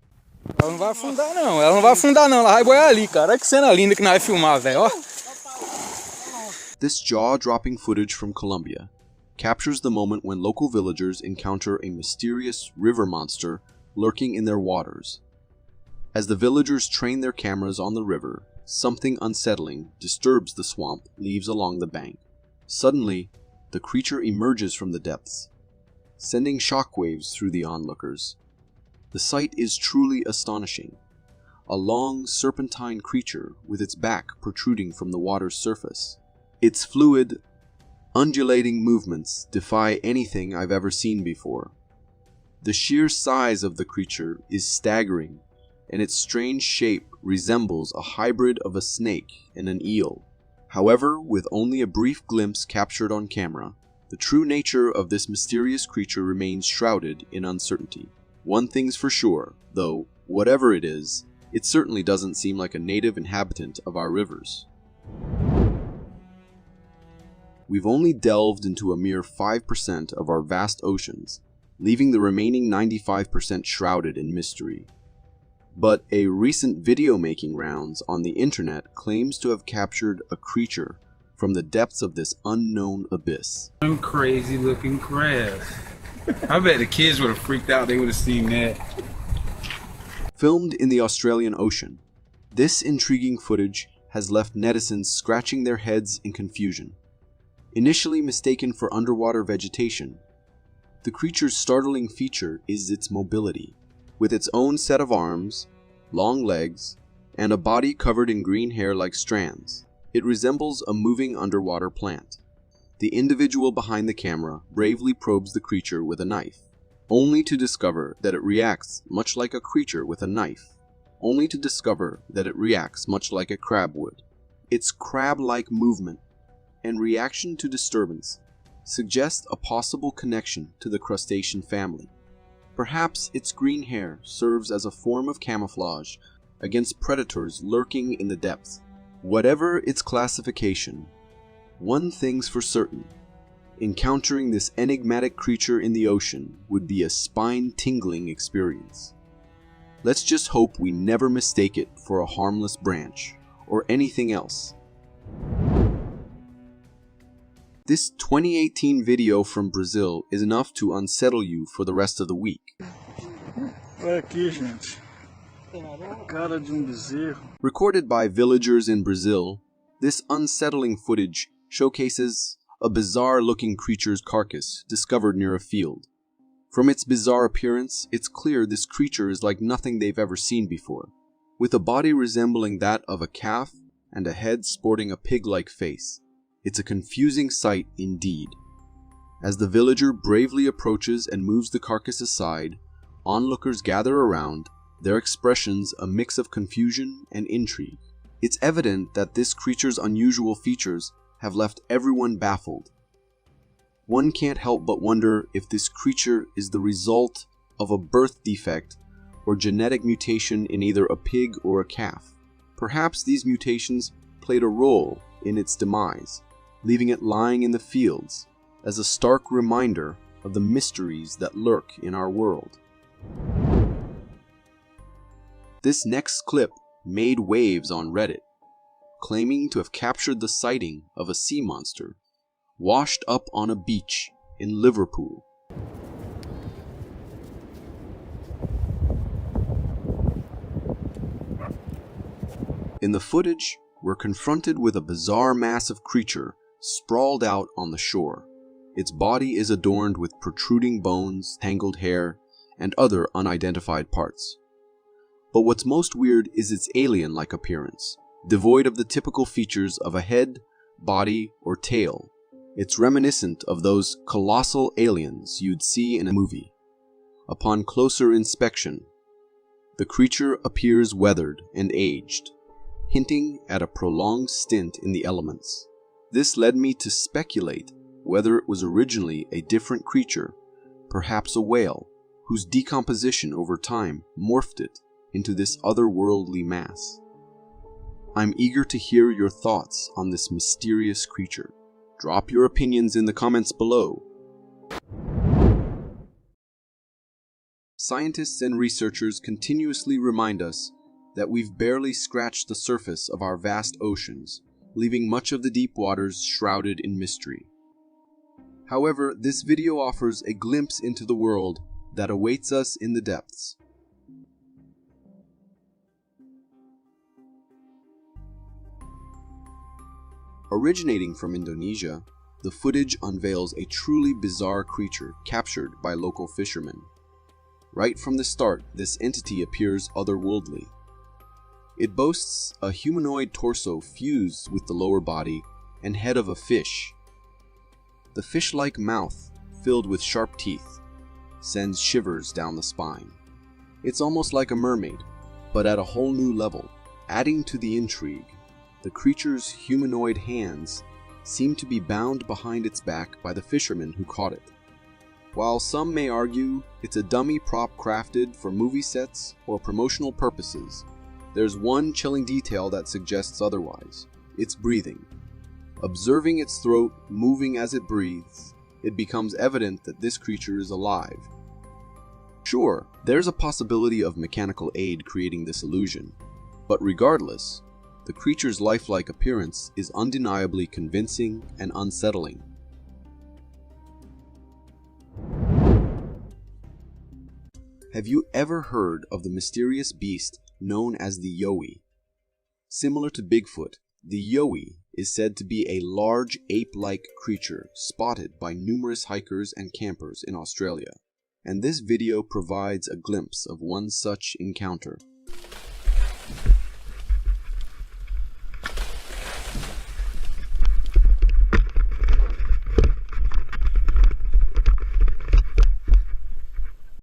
Ela não vai afundar não, ela não vai afundar não, ela vai boiar ali, cara. Olha que cena linda que nós vai filmar, velho, ó. This jaw-dropping footage from Colombia captures the moment when local villagers encounter a mysterious river monster lurking in their waters. As the villagers train their cameras on the river, something unsettling disturbs the swamp leaves along the bank. Suddenly, the creature emerges from the depths, sending shockwaves through the onlookers. The sight is truly astonishing. A long, serpentine creature with its back protruding from the water's surface. Its fluid, undulating movements defy anything I've ever seen before. The sheer size of the creature is staggering, and its strange shape resembles a hybrid of a snake and an eel. However, with only a brief glimpse captured on camera, the true nature of this mysterious creature remains shrouded in uncertainty. One thing's for sure, though, whatever it is, it certainly doesn't seem like a native inhabitant of our rivers. We've only delved into a mere 5% of our vast oceans, leaving the remaining 95% shrouded in mystery. But a recent video-making rounds on the internet claims to have captured a creature from the depths of this unknown abyss. Some crazy looking crab. I bet the kids would have freaked out, they would have seen that. Filmed in the Australian Ocean, this intriguing footage has left netizens scratching their heads in confusion. Initially mistaken for underwater vegetation, the creature's startling feature is its mobility. With its own set of arms, long legs, and a body covered in green hair like strands, it resembles a moving underwater plant. The individual behind the camera bravely probes the creature with a knife, only to discover that it reacts much like a creature with a knife, only to discover that it reacts much like a crab would. Its crab-like movement and reaction to disturbance suggest a possible connection to the crustacean family. Perhaps its green hair serves as a form of camouflage against predators lurking in the depths. Whatever its classification, one thing's for certain. Encountering this enigmatic creature in the ocean would be a spine-tingling experience. Let's just hope we never mistake it for a harmless branch or anything else. This 2018 video from Brazil is enough to unsettle you for the rest of the week. Olha aqui, gente. Cara de bezerro. Recorded by villagers in Brazil, this unsettling footage showcases a bizarre-looking creature's carcass discovered near a field. From its bizarre appearance, it's clear this creature is like nothing they've ever seen before, with a body resembling that of a calf and a head sporting a pig-like face. It's a confusing sight indeed. As the villager bravely approaches and moves the carcass aside, onlookers gather around, their expressions a mix of confusion and intrigue. It's evident that this creature's unusual features have left everyone baffled. One can't help but wonder if this creature is the result of a birth defect or genetic mutation in either a pig or a calf. Perhaps these mutations played a role in its demise, leaving it lying in the fields as a stark reminder of the mysteries that lurk in our world. This next clip made waves on Reddit, claiming to have captured the sighting of a sea monster washed up on a beach in Liverpool. In the footage, we're confronted with a bizarre massive creature sprawled out on the shore. Its body is adorned with protruding bones, tangled hair, and other unidentified parts. But what's most weird is its alien-like appearance, devoid of the typical features of a head, body, or tail. It's reminiscent of those colossal aliens you'd see in a movie. Upon closer inspection, the creature appears weathered and aged, hinting at a prolonged stint in the elements. This led me to speculate whether it was originally a different creature, perhaps a whale, whose decomposition over time morphed it into this otherworldly mass. I'm eager to hear your thoughts on this mysterious creature. Drop your opinions in the comments below. Scientists and researchers continuously remind us that we've barely scratched the surface of our vast oceans, leaving much of the deep waters shrouded in mystery. However, this video offers a glimpse into the world that awaits us in the depths. Originating from Indonesia, the footage unveils a truly bizarre creature captured by local fishermen. Right from the start, this entity appears otherworldly. It boasts a humanoid torso fused with the lower body and head of a fish. The fish-like mouth, filled with sharp teeth, sends shivers down the spine. It's almost like a mermaid, but at a whole new level. Adding to the intrigue, the creature's humanoid hands seem to be bound behind its back by the fisherman who caught it. While some may argue it's a dummy prop crafted for movie sets or promotional purposes, there's one chilling detail that suggests otherwise: its breathing. Observing its throat moving as it breathes, it becomes evident that this creature is alive. Sure, there's a possibility of mechanical aid creating this illusion, but regardless, the creature's lifelike appearance is undeniably convincing and unsettling. Have you ever heard of the mysterious beast known as the yowie? Similar to Bigfoot, the yowie is said to be a large ape-like creature spotted by numerous hikers and campers in Australia, and this video provides a glimpse of one such encounter.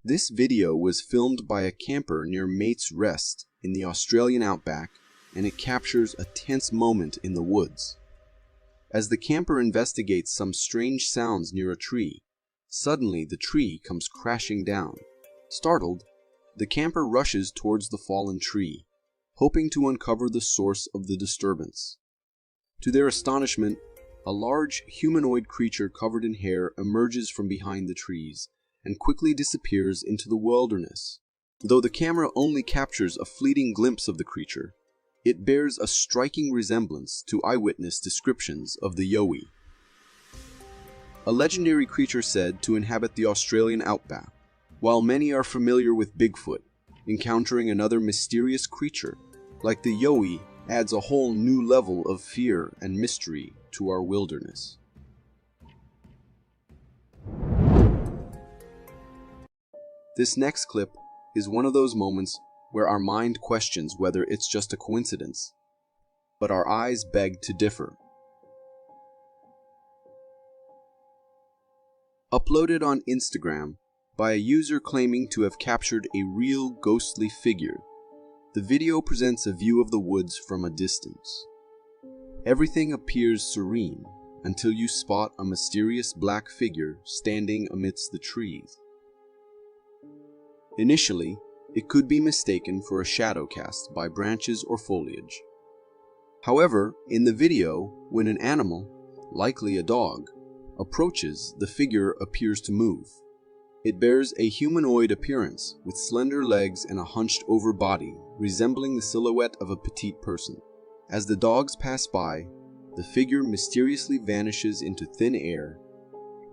This video was filmed by a camper near Mate's Rest in the Australian outback, and it captures a tense moment in the woods. As the camper investigates some strange sounds near a tree, suddenly the tree comes crashing down. Startled, the camper rushes towards the fallen tree, hoping to uncover the source of the disturbance. To their astonishment, a large humanoid creature covered in hair emerges from behind the trees and quickly disappears into the wilderness. Though the camera only captures a fleeting glimpse of the creature, it bears a striking resemblance to eyewitness descriptions of the yowie, a legendary creature said to inhabit the Australian outback. While many are familiar with Bigfoot, encountering another mysterious creature like the yowie adds a whole new level of fear and mystery to our wilderness. This next clip is one of those moments where our mind questions whether it's just a coincidence, but our eyes beg to differ. Uploaded on Instagram by a user claiming to have captured a real ghostly figure, the video presents a view of the woods from a distance. Everything appears serene until you spot a mysterious black figure standing amidst the trees. Initially, it could be mistaken for a shadow cast by branches or foliage. However, in the video, when an animal, likely a dog, approaches, the figure appears to move. It bears a humanoid appearance with slender legs and a hunched-over body, resembling the silhouette of a petite person. As the dogs pass by, the figure mysteriously vanishes into thin air,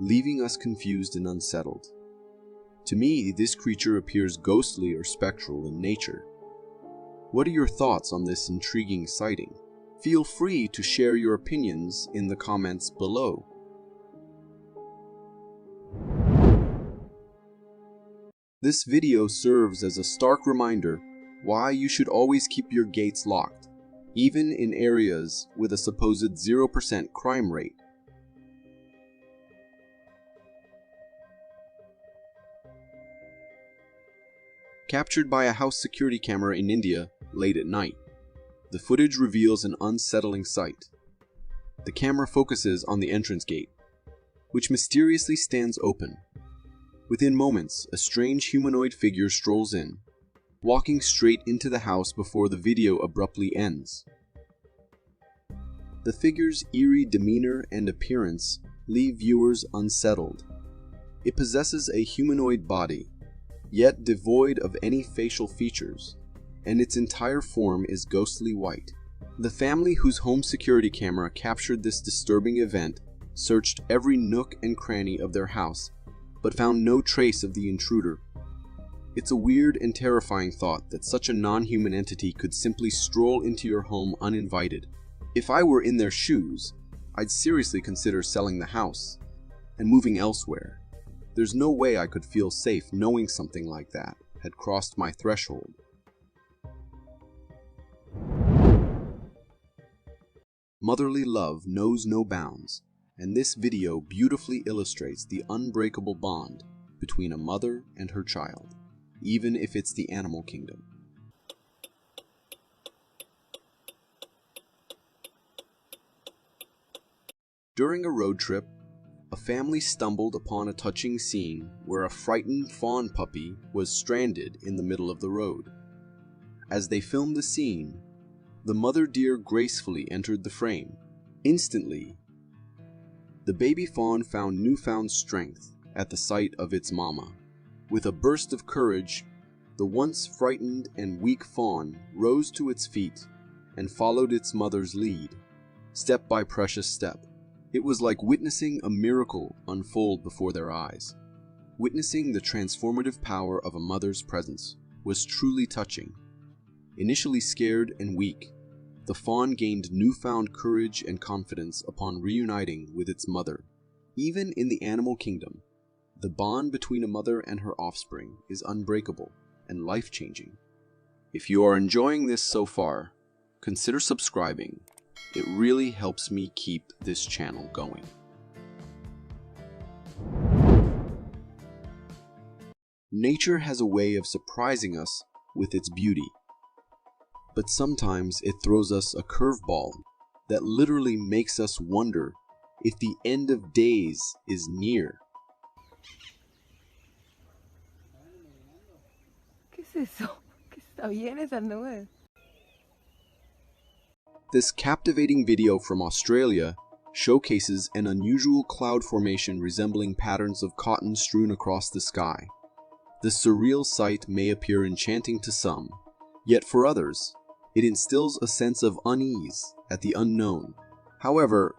leaving us confused and unsettled. To me, this creature appears ghostly or spectral in nature. What are your thoughts on this intriguing sighting? Feel free to share your opinions in the comments below. This video serves as a stark reminder why you should always keep your gates locked, even in areas with a supposed 0% crime rate. Captured by a house security camera in India late at night, the footage reveals an unsettling sight. The camera focuses on the entrance gate, which mysteriously stands open. Within moments, a strange humanoid figure strolls in, walking straight into the house before the video abruptly ends. The figure's eerie demeanor and appearance leave viewers unsettled. It possesses a humanoid body, yet devoid of any facial features, and its entire form is ghostly white. The family whose home security camera captured this disturbing event searched every nook and cranny of their house, but found no trace of the intruder. It's a weird and terrifying thought that such a non-human entity could simply stroll into your home uninvited. If I were in their shoes, I'd seriously consider selling the house and moving elsewhere. There's no way I could feel safe knowing something like that had crossed my threshold. Motherly love knows no bounds, and this video beautifully illustrates the unbreakable bond between a mother and her child, even if it's the animal kingdom. During a road trip, a family stumbled upon a touching scene where a frightened fawn puppy was stranded in the middle of the road. As they filmed the scene, the mother deer gracefully entered the frame. Instantly, the baby fawn found newfound strength at the sight of its mama. With a burst of courage, the once frightened and weak fawn rose to its feet and followed its mother's lead, step by precious step. It was like witnessing a miracle unfold before their eyes. Witnessing the transformative power of a mother's presence was truly touching. Initially scared and weak, the fawn gained newfound courage and confidence upon reuniting with its mother. Even in the animal kingdom, the bond between a mother and her offspring is unbreakable and life-changing. If you are enjoying this so far, consider subscribing. It really helps me keep this channel going. Nature has a way of surprising us with its beauty. But sometimes it throws us a curveball that literally makes us wonder if the end of days is near. ¿Qué es eso? ¿Qué está bien esas nubes? This captivating video from Australia showcases an unusual cloud formation resembling patterns of cotton strewn across the sky. The surreal sight may appear enchanting to some, yet for others, it instills a sense of unease at the unknown. However,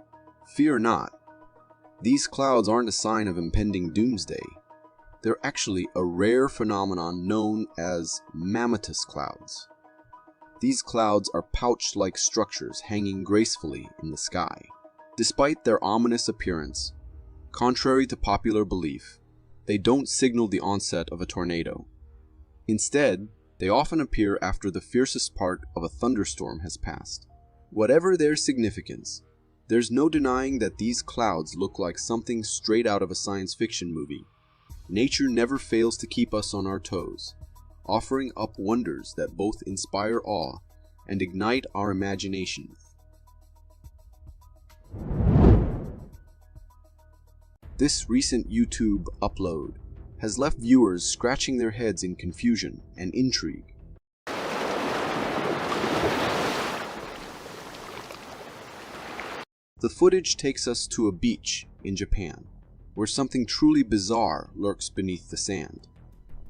fear not. These clouds aren't a sign of impending doomsday. They're actually a rare phenomenon known as mammatus clouds. These clouds are pouch-like structures hanging gracefully in the sky. Despite their ominous appearance, contrary to popular belief, they don't signal the onset of a tornado. Instead, they often appear after the fiercest part of a thunderstorm has passed. Whatever their significance, there's no denying that these clouds look like something straight out of a science fiction movie. Nature never fails to keep us on our toes, offering up wonders that both inspire awe and ignite our imagination. This recent YouTube upload has left viewers scratching their heads in confusion and intrigue. The footage takes us to a beach in Japan, where something truly bizarre lurks beneath the sand.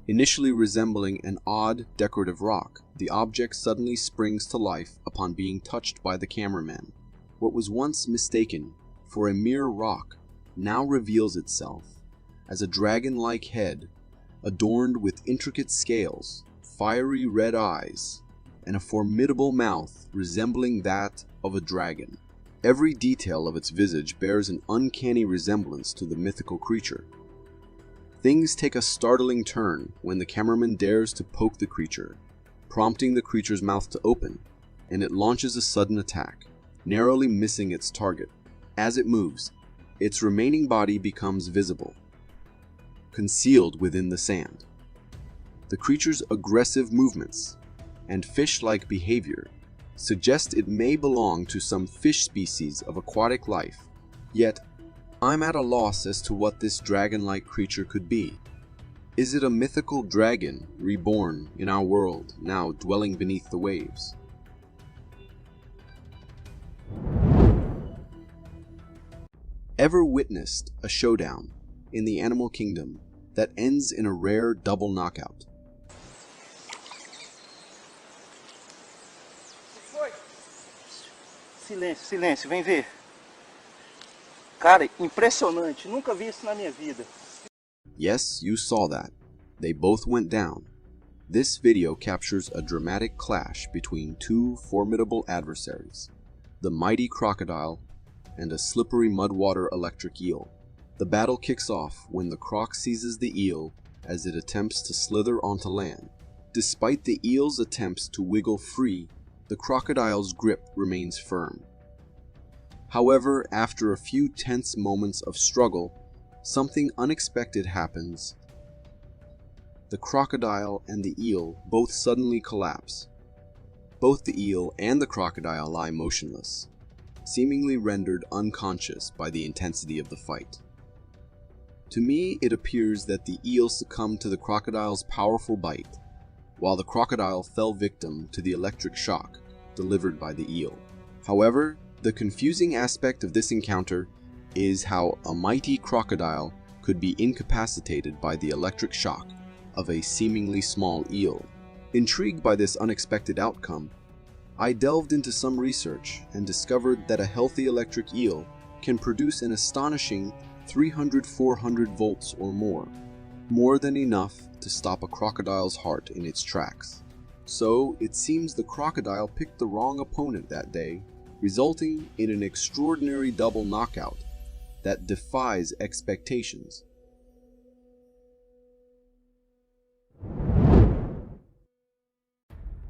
Initially resembling an odd, decorative rock, the object suddenly springs to life upon being touched by the cameraman. What was once mistaken for a mere rock now reveals itself as a dragon-like head adorned with intricate scales, fiery red eyes, and a formidable mouth resembling that of a dragon. Every detail of its visage bears an uncanny resemblance to the mythical creature. Things take a startling turn when the cameraman dares to poke the creature, prompting the creature's mouth to open, and it launches a sudden attack, narrowly missing its target. As it moves, its remaining body becomes visible, concealed within the sand. The creature's aggressive movements and fish-like behavior suggest it may belong to some fish species of aquatic life, yet I'm at a loss as to what this dragon-like creature could be. Is it a mythical dragon reborn in our world, now dwelling beneath the waves? Ever witnessed a showdown in the animal kingdom that ends in a rare double knockout? Silêncio, silêncio, vem ver. Cara, impressionante, nunca vi isso na minha vida. Yes, you saw that. They both went down. This video captures a dramatic clash between two formidable adversaries, the mighty crocodile and a slippery mudwater electric eel. The battle kicks off when the croc seizes the eel as it attempts to slither onto land. Despite the eel's attempts to wiggle free, the crocodile's grip remains firm. However, after a few tense moments of struggle, something unexpected happens. The crocodile and the eel both suddenly collapse. Both the eel and the crocodile lie motionless, seemingly rendered unconscious by the intensity of the fight. To me, it appears that the eel succumbed to the crocodile's powerful bite, while the crocodile fell victim to the electric shock delivered by the eel. However, the confusing aspect of this encounter is how a mighty crocodile could be incapacitated by the electric shock of a seemingly small eel. Intrigued by this unexpected outcome, I delved into some research and discovered that a healthy electric eel can produce an astonishing 300-400 volts or more than enough to stop a crocodile's heart in its tracks. So it seems the crocodile picked the wrong opponent that day, resulting in an extraordinary double knockout that defies expectations.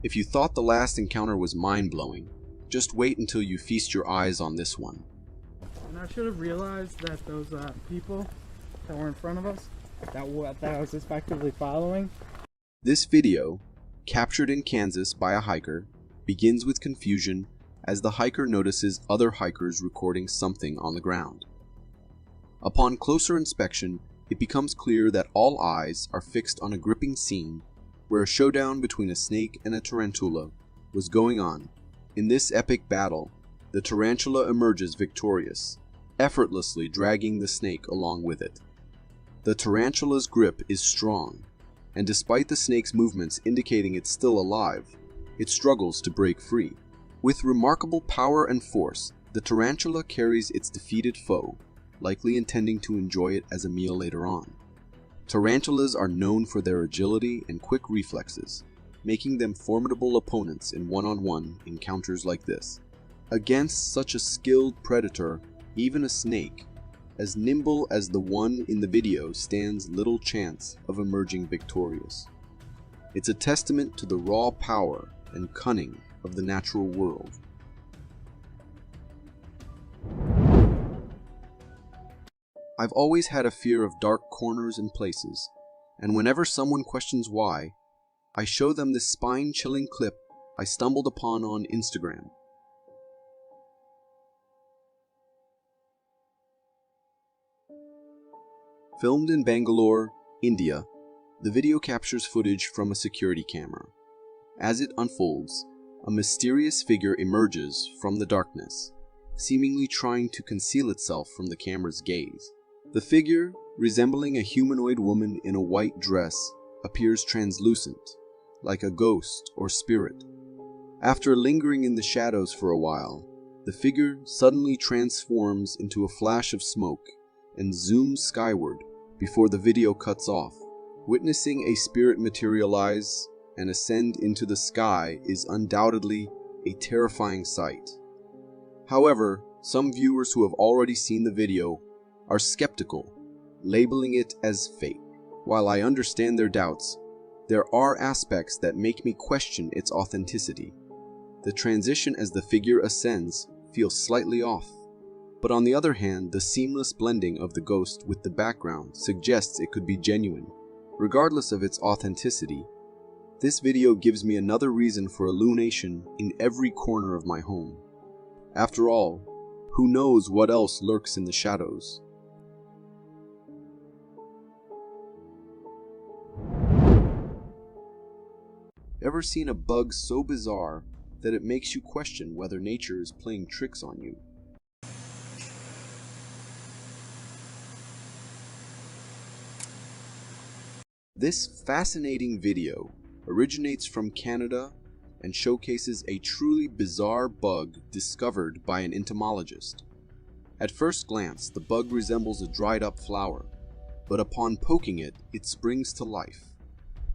If you thought the last encounter was mind-blowing, just wait until you feast your eyes on this one. And I should have realized that those people that were in front of us, that I was effectively following. This video, captured in Kansas by a hiker, begins with confusion as the hiker notices other hikers recording something on the ground. Upon closer inspection, it becomes clear that all eyes are fixed on a gripping scene where a showdown between a snake and a tarantula was going on In this epic battle, the tarantula emerges victorious, effortlessly dragging the snake along with it. The tarantula's grip is strong, and despite the snake's movements indicating it's still alive, it struggles to break free. With remarkable power and force, the tarantula carries its defeated foe, likely intending to enjoy it as a meal later on. Tarantulas are known for their agility and quick reflexes, making them formidable opponents in one-on-one encounters like this. Against such a skilled predator, even a snake, as nimble as the one in the video, stands little chance of emerging victorious. It's a testament to the raw power and cunning of the natural world. I've always had a fear of dark corners and places, and whenever someone questions why, I show them this spine-chilling clip I stumbled upon on Instagram. Filmed in Bangalore, India, the video captures footage from a security camera. As it unfolds, a mysterious figure emerges from the darkness, seemingly trying to conceal itself from the camera's gaze. The figure, resembling a humanoid woman in a white dress, appears translucent, like a ghost or spirit. After lingering in the shadows for a while, the figure suddenly transforms into a flash of smoke and zooms skyward before the video cuts off. Witnessing a spirit materialize and ascend into the sky is undoubtedly a terrifying sight. However, some viewers who have already seen the video are skeptical, labeling it as fake. While I understand their doubts, there are aspects that make me question its authenticity. The transition as the figure ascends feels slightly off, but on the other hand, the seamless blending of the ghost with the background suggests it could be genuine. Regardless of its authenticity, this video gives me another reason for illumination in every corner of my home. After all, who knows what else lurks in the shadows? Ever seen a bug so bizarre that it makes you question whether nature is playing tricks on you? This fascinating video originates from Canada and showcases a truly bizarre bug discovered by an entomologist. At first glance, the bug resembles a dried up flower, but upon poking it, it springs to life,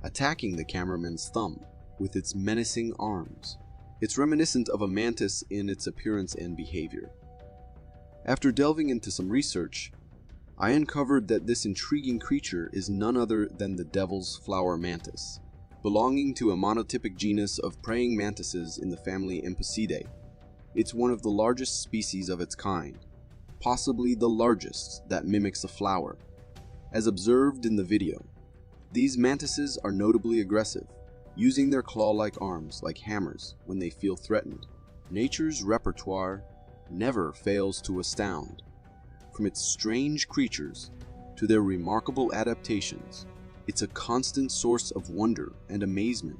attacking the cameraman's thumb with its menacing arms. It's reminiscent of a mantis in its appearance and behavior. After delving into some research, I uncovered that this intriguing creature is none other than the devil's flower mantis, belonging to a monotypic genus of praying mantises in the family Empicidae. It's one of the largest species of its kind, possibly the largest that mimics a flower. As observed in the video, these mantises are notably aggressive, using their claw-like arms like hammers when they feel threatened. Nature's repertoire never fails to astound. From its strange creatures to their remarkable adaptations, it's a constant source of wonder and amazement.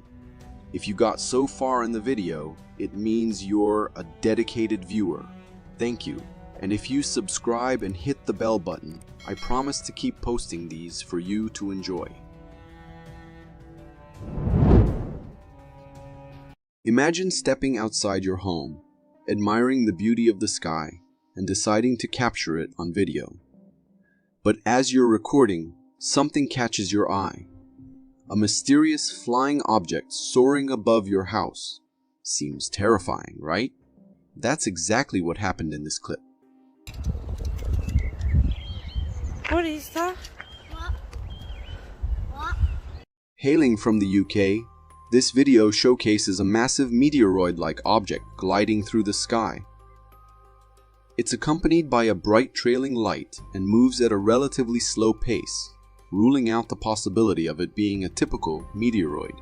If you got so far in the video, it means you're a dedicated viewer. Thank you. And if you subscribe and hit the bell button, I promise to keep posting these for you to enjoy. Imagine stepping outside your home, admiring the beauty of the sky, and deciding to capture it on video. But as you're recording, something catches your eye. A mysterious flying object soaring above your house. Seems terrifying, right? That's exactly what happened in this clip. What is that? Hailing from the UK, this video showcases a massive meteoroid-like object gliding through the sky. It's accompanied by a bright trailing light and moves at a relatively slow pace, ruling out the possibility of it being a typical meteoroid.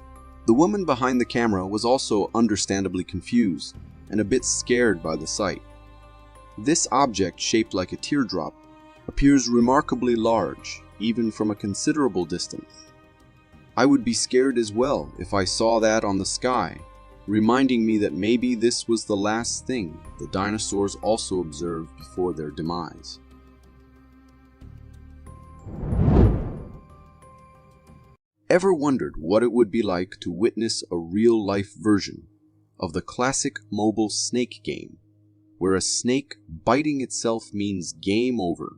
The woman behind the camera was also understandably confused and a bit scared by the sight. This object, shaped like a teardrop, appears remarkably large, even from a considerable distance. I would be scared as well if I saw that on the sky, reminding me that maybe this was the last thing the dinosaurs also observed before their demise. Ever wondered what it would be like to witness a real-life version of the classic mobile snake game, where a snake biting itself means game over?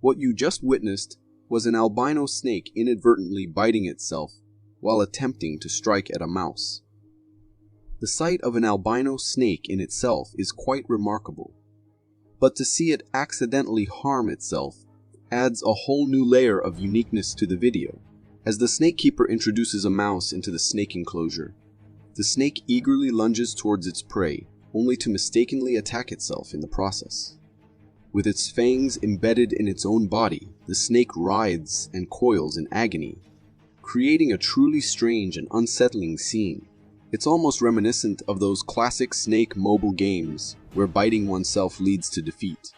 What you just witnessed was an albino snake inadvertently biting itself while attempting to strike at a mouse. The sight of an albino snake in itself is quite remarkable, but to see it accidentally harm itself adds a whole new layer of uniqueness to the video. As the snake keeper introduces a mouse into the snake enclosure, the snake eagerly lunges towards its prey, only to mistakenly attack itself in the process. With its fangs embedded in its own body, the snake writhes and coils in agony, creating a truly strange and unsettling scene. It's almost reminiscent of those classic snake mobile games where biting oneself leads to defeat.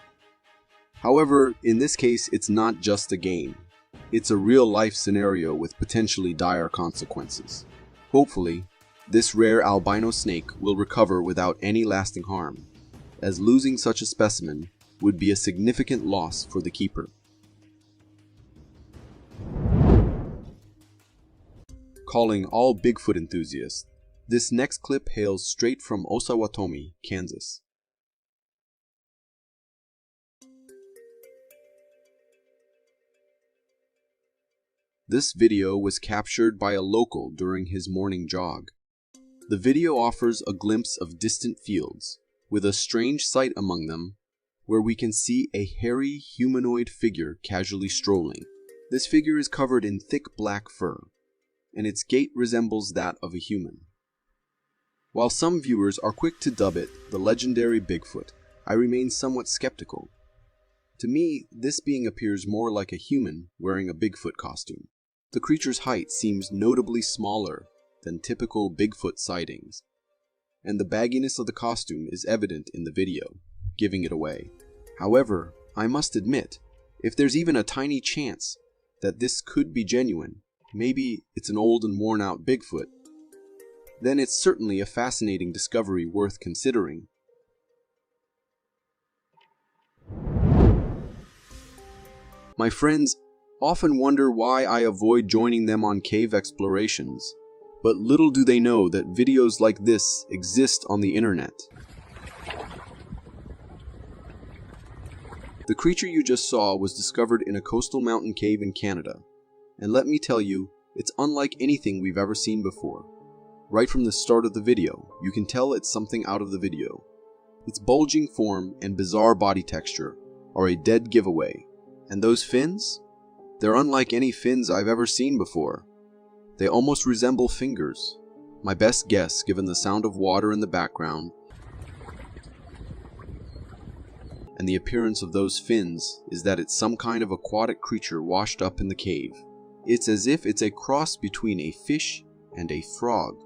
However, in this case, it's not just a game. It's a real-life scenario with potentially dire consequences. Hopefully, this rare albino snake will recover without any lasting harm, as losing such a specimen would be a significant loss for the keeper. Calling all Bigfoot enthusiasts, this next clip hails straight from Osawatomie, Kansas. This video was captured by a local during his morning jog. The video offers a glimpse of distant fields, with a strange sight among them, where we can see a hairy humanoid figure casually strolling. This figure is covered in thick black fur, and its gait resembles that of a human. While some viewers are quick to dub it the legendary Bigfoot, I remain somewhat skeptical. To me, this being appears more like a human wearing a Bigfoot costume. The creature's height seems notably smaller than typical Bigfoot sightings, and the bagginess of the costume is evident in the video, giving it away. However, I must admit, if there's even a tiny chance that this could be genuine, maybe it's an old and worn out Bigfoot, then it's certainly a fascinating discovery worth considering. My friends often wonder why I avoid joining them on cave explorations, but little do they know that videos like this exist on the internet. The creature you just saw was discovered in a coastal mountain cave in Canada, and let me tell you, it's unlike anything we've ever seen before. Right from the start of the video, you can tell it's something out of the video. Its bulging form and bizarre body texture are a dead giveaway, and those fins? They're unlike any fins I've ever seen before. They almost resemble fingers. My best guess, given the sound of water in the background and the appearance of those fins, is that it's some kind of aquatic creature washed up in the cave. It's as if it's a cross between a fish and a frog,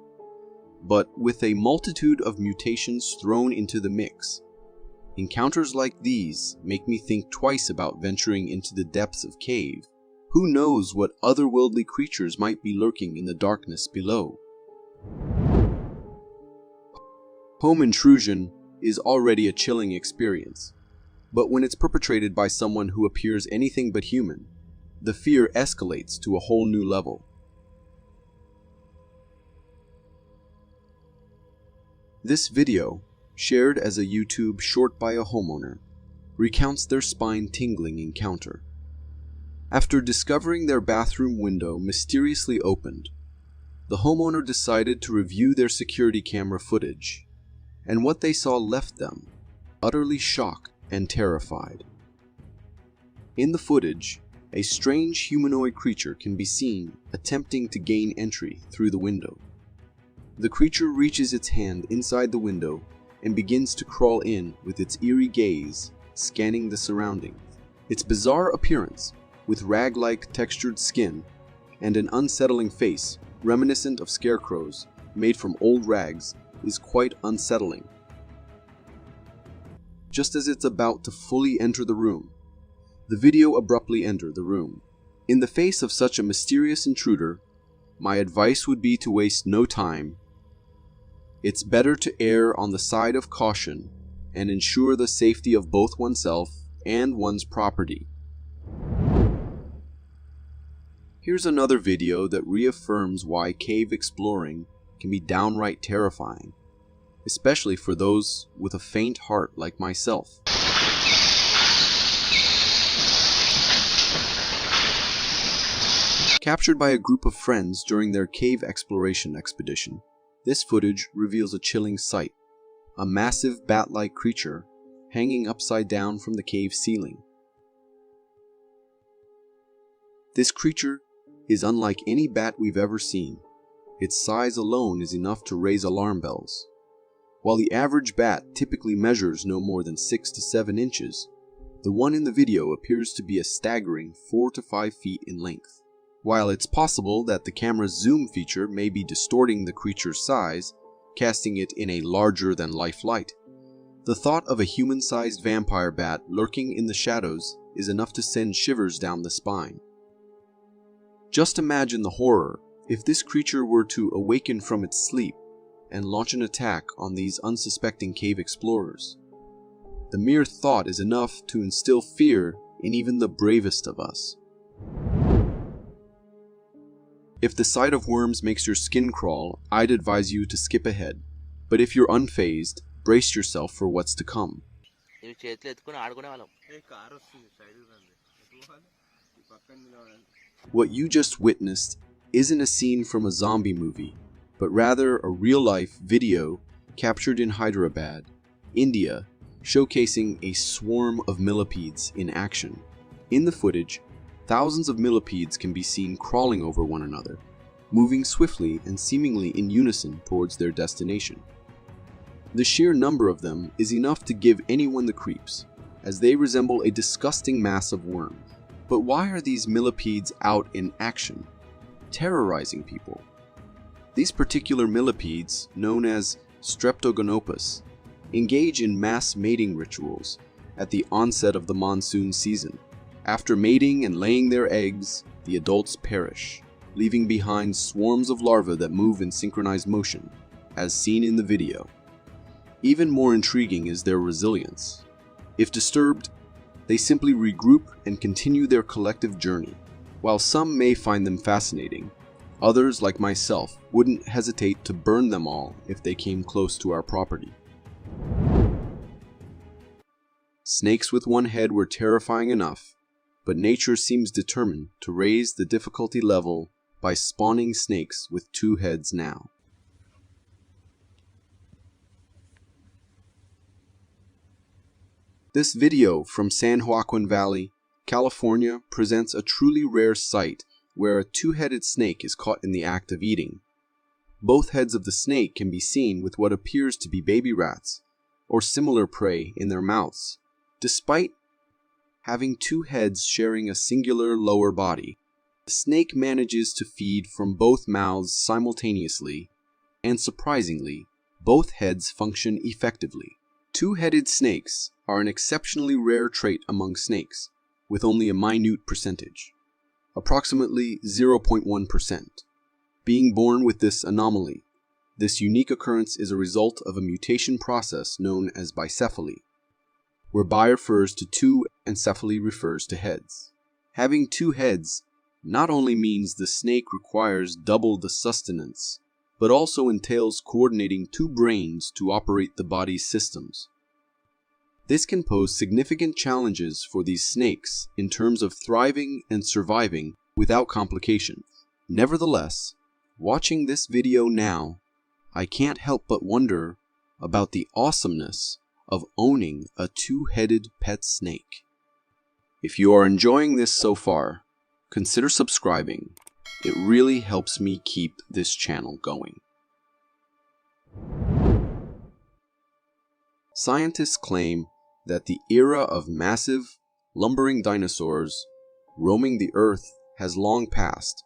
but with a multitude of mutations thrown into the mix. Encounters like these make me think twice about venturing into the depths of cave. Who knows what otherworldly creatures might be lurking in the darkness below? Home intrusion is already a chilling experience, but when it's perpetrated by someone who appears anything but human, the fear escalates to a whole new level. This video, shared as a YouTube short by a homeowner, recounts their spine-tingling encounter. After discovering their bathroom window mysteriously opened, the homeowner decided to review their security camera footage, and what they saw left them utterly shocked and terrified. In the footage, a strange humanoid creature can be seen attempting to gain entry through the window. The creature reaches its hand inside the window and begins to crawl in with its eerie gaze, scanning the surroundings. Its bizarre appearance, with rag-like textured skin and an unsettling face reminiscent of scarecrows made from old rags, is quite unsettling. Just as it's about to fully enter the room, The video abruptly entered the room. In the face of such a mysterious intruder, my advice would be to waste no time. It's better to err on the side of caution and ensure the safety of both oneself and one's property. Here's another video that reaffirms why cave exploring can be downright terrifying, especially for those with a faint heart like myself. Captured by a group of friends during their cave exploration expedition, this footage reveals a chilling sight: a massive bat-like creature hanging upside down from the cave ceiling. This creature is unlike any bat we've ever seen. Its size alone is enough to raise alarm bells. While the average bat typically measures no more than 6 to 7 inches, the one in the video appears to be a staggering 4 to 5 feet in length. While it's possible that the camera's zoom feature may be distorting the creature's size, casting it in a larger-than-life light, the thought of a human-sized vampire bat lurking in the shadows is enough to send shivers down the spine. Just imagine the horror if this creature were to awaken from its sleep and launch an attack on these unsuspecting cave explorers. The mere thought is enough to instill fear in even the bravest of us. If the sight of worms makes your skin crawl, I'd advise you to skip ahead. But if you're unfazed, brace yourself for what's to come. What you just witnessed isn't a scene from a zombie movie, but rather a real-life video captured in Hyderabad, India, showcasing a swarm of millipedes in action. In the footage, thousands of millipedes can be seen crawling over one another, moving swiftly and seemingly in unison towards their destination. The sheer number of them is enough to give anyone the creeps, as they resemble a disgusting mass of worms. But why are these millipedes out in action, terrorizing people? These particular millipedes, known as Streptogonopus, engage in mass mating rituals at the onset of the monsoon season. After mating and laying their eggs, the adults perish, leaving behind swarms of larvae that move in synchronized motion, as seen in the video. Even more intriguing is their resilience. If disturbed, they simply regroup and continue their collective journey. While some may find them fascinating, others, like myself, wouldn't hesitate to burn them all if they came close to our property. Snakes with one head were terrifying enough, but nature seems determined to raise the difficulty level by spawning snakes with 2 heads now. This video from San Joaquin Valley, California, presents a truly rare sight where a 2-headed snake is caught in the act of eating. Both heads of the snake can be seen with what appears to be baby rats or similar prey in their mouths. Despite having 2 heads sharing a singular lower body, the snake manages to feed from both mouths simultaneously, and surprisingly, both heads function effectively. 2-headed snakes are an exceptionally rare trait among snakes, with only a minute percentage, approximately 0.1%. Being born with this anomaly, this unique occurrence is a result of a mutation process known as bicephaly, where bi refers to 2 and cephaly refers to heads. Having 2 heads not only means the snake requires double the sustenance, but also entails coordinating 2 brains to operate the body's systems. This can pose significant challenges for these snakes in terms of thriving and surviving without complications. Nevertheless, watching this video now, I can't help but wonder about the awesomeness of owning a 2-headed pet snake. If you are enjoying this so far, consider subscribing. It really helps me keep this channel going. Scientists claim that the era of massive, lumbering dinosaurs roaming the earth has long passed,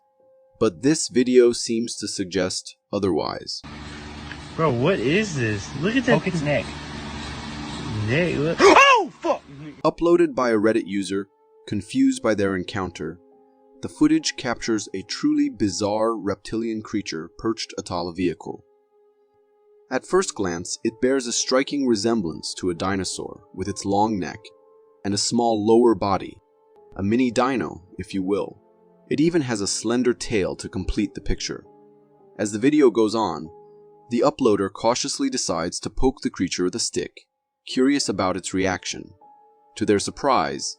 but this video seems to suggest otherwise. Bro, what is this? Look at that. Poke its neck. Oh, fuck! Uploaded by a Reddit user, Confused by their encounter, the footage captures a truly bizarre reptilian creature perched atop a vehicle. At first glance, it bears a striking resemblance to a dinosaur with its long neck and a small lower body, a mini dino, if you will. It even has a slender tail to complete the picture. As the video goes on, the uploader cautiously decides to poke the creature with a stick, curious about its reaction. To their surprise,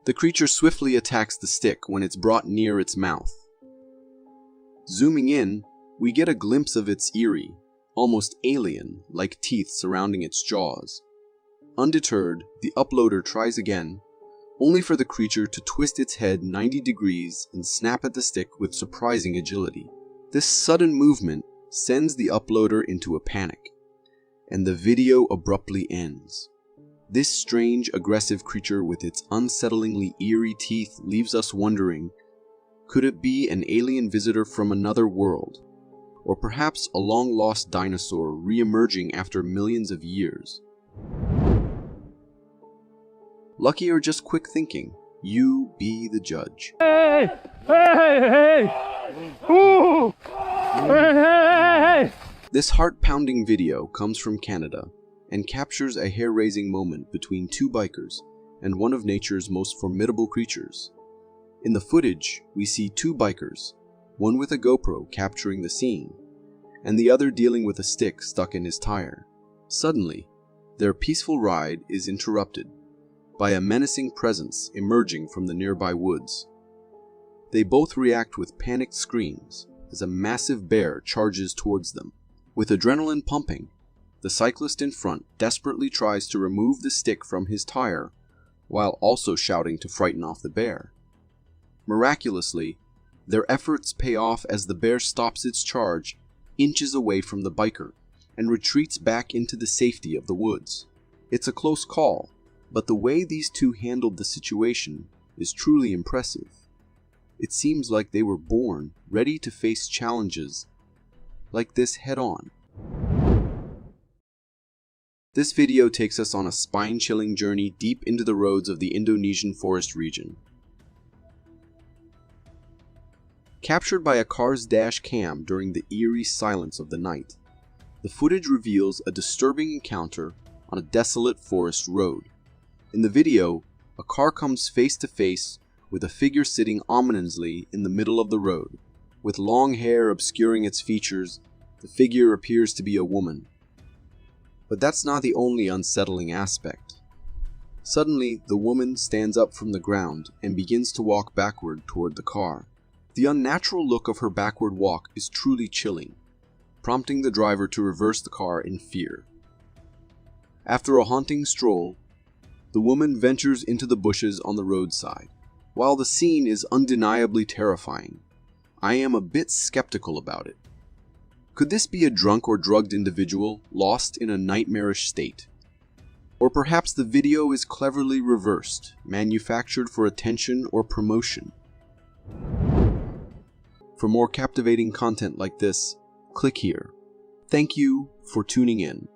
the creature swiftly attacks the stick when it's brought near its mouth. Zooming in, we get a glimpse of its eerie, almost alien-like teeth surrounding its jaws. Undeterred, the uploader tries again, only for the creature to twist its head 90 degrees and snap at the stick with surprising agility. This sudden movement sends the uploader into a panic, and the video abruptly ends. This strange, aggressive creature with its unsettlingly eerie teeth leaves us wondering, could it be an alien visitor from another world? Or perhaps a long-lost dinosaur re-emerging after millions of years? Lucky or just quick thinking? You be the judge. Hey! Hey! Hey! Ooh! Hey! Hey! This heart-pounding video comes from Canada and captures a hair-raising moment between two bikers and one of nature's most formidable creatures. In the footage, we see two bikers, one with a GoPro capturing the scene, and the other dealing with a stick stuck in his tire. Suddenly, their peaceful ride is interrupted by a menacing presence emerging from the nearby woods. They both react with panicked screams as a massive bear charges towards them. With adrenaline pumping, the cyclist in front desperately tries to remove the stick from his tire while also shouting to frighten off the bear. Miraculously, their efforts pay off as the bear stops its charge inches away from the biker and retreats back into the safety of the woods. It's a close call, but the way these two handled the situation is truly impressive. It seems like they were born ready to face challenges like this head-on. This video takes us on a spine-chilling journey deep into the roads of the Indonesian forest region. Captured by a car's dash cam during the eerie silence of the night, the footage reveals a disturbing encounter on a desolate forest road. In the video, a car comes face to face with a figure sitting ominously in the middle of the road. With long hair obscuring its features, the figure appears to be a woman. But that's not the only unsettling aspect. Suddenly, the woman stands up from the ground and begins to walk backward toward the car. The unnatural look of her backward walk is truly chilling, prompting the driver to reverse the car in fear. After a haunting stroll, the woman ventures into the bushes on the roadside. While the scene is undeniably terrifying, I am a bit skeptical about it. Could this be a drunk or drugged individual lost in a nightmarish state? Or perhaps the video is cleverly reversed, manufactured for attention or promotion. For more captivating content like this, click here. Thank you for tuning in.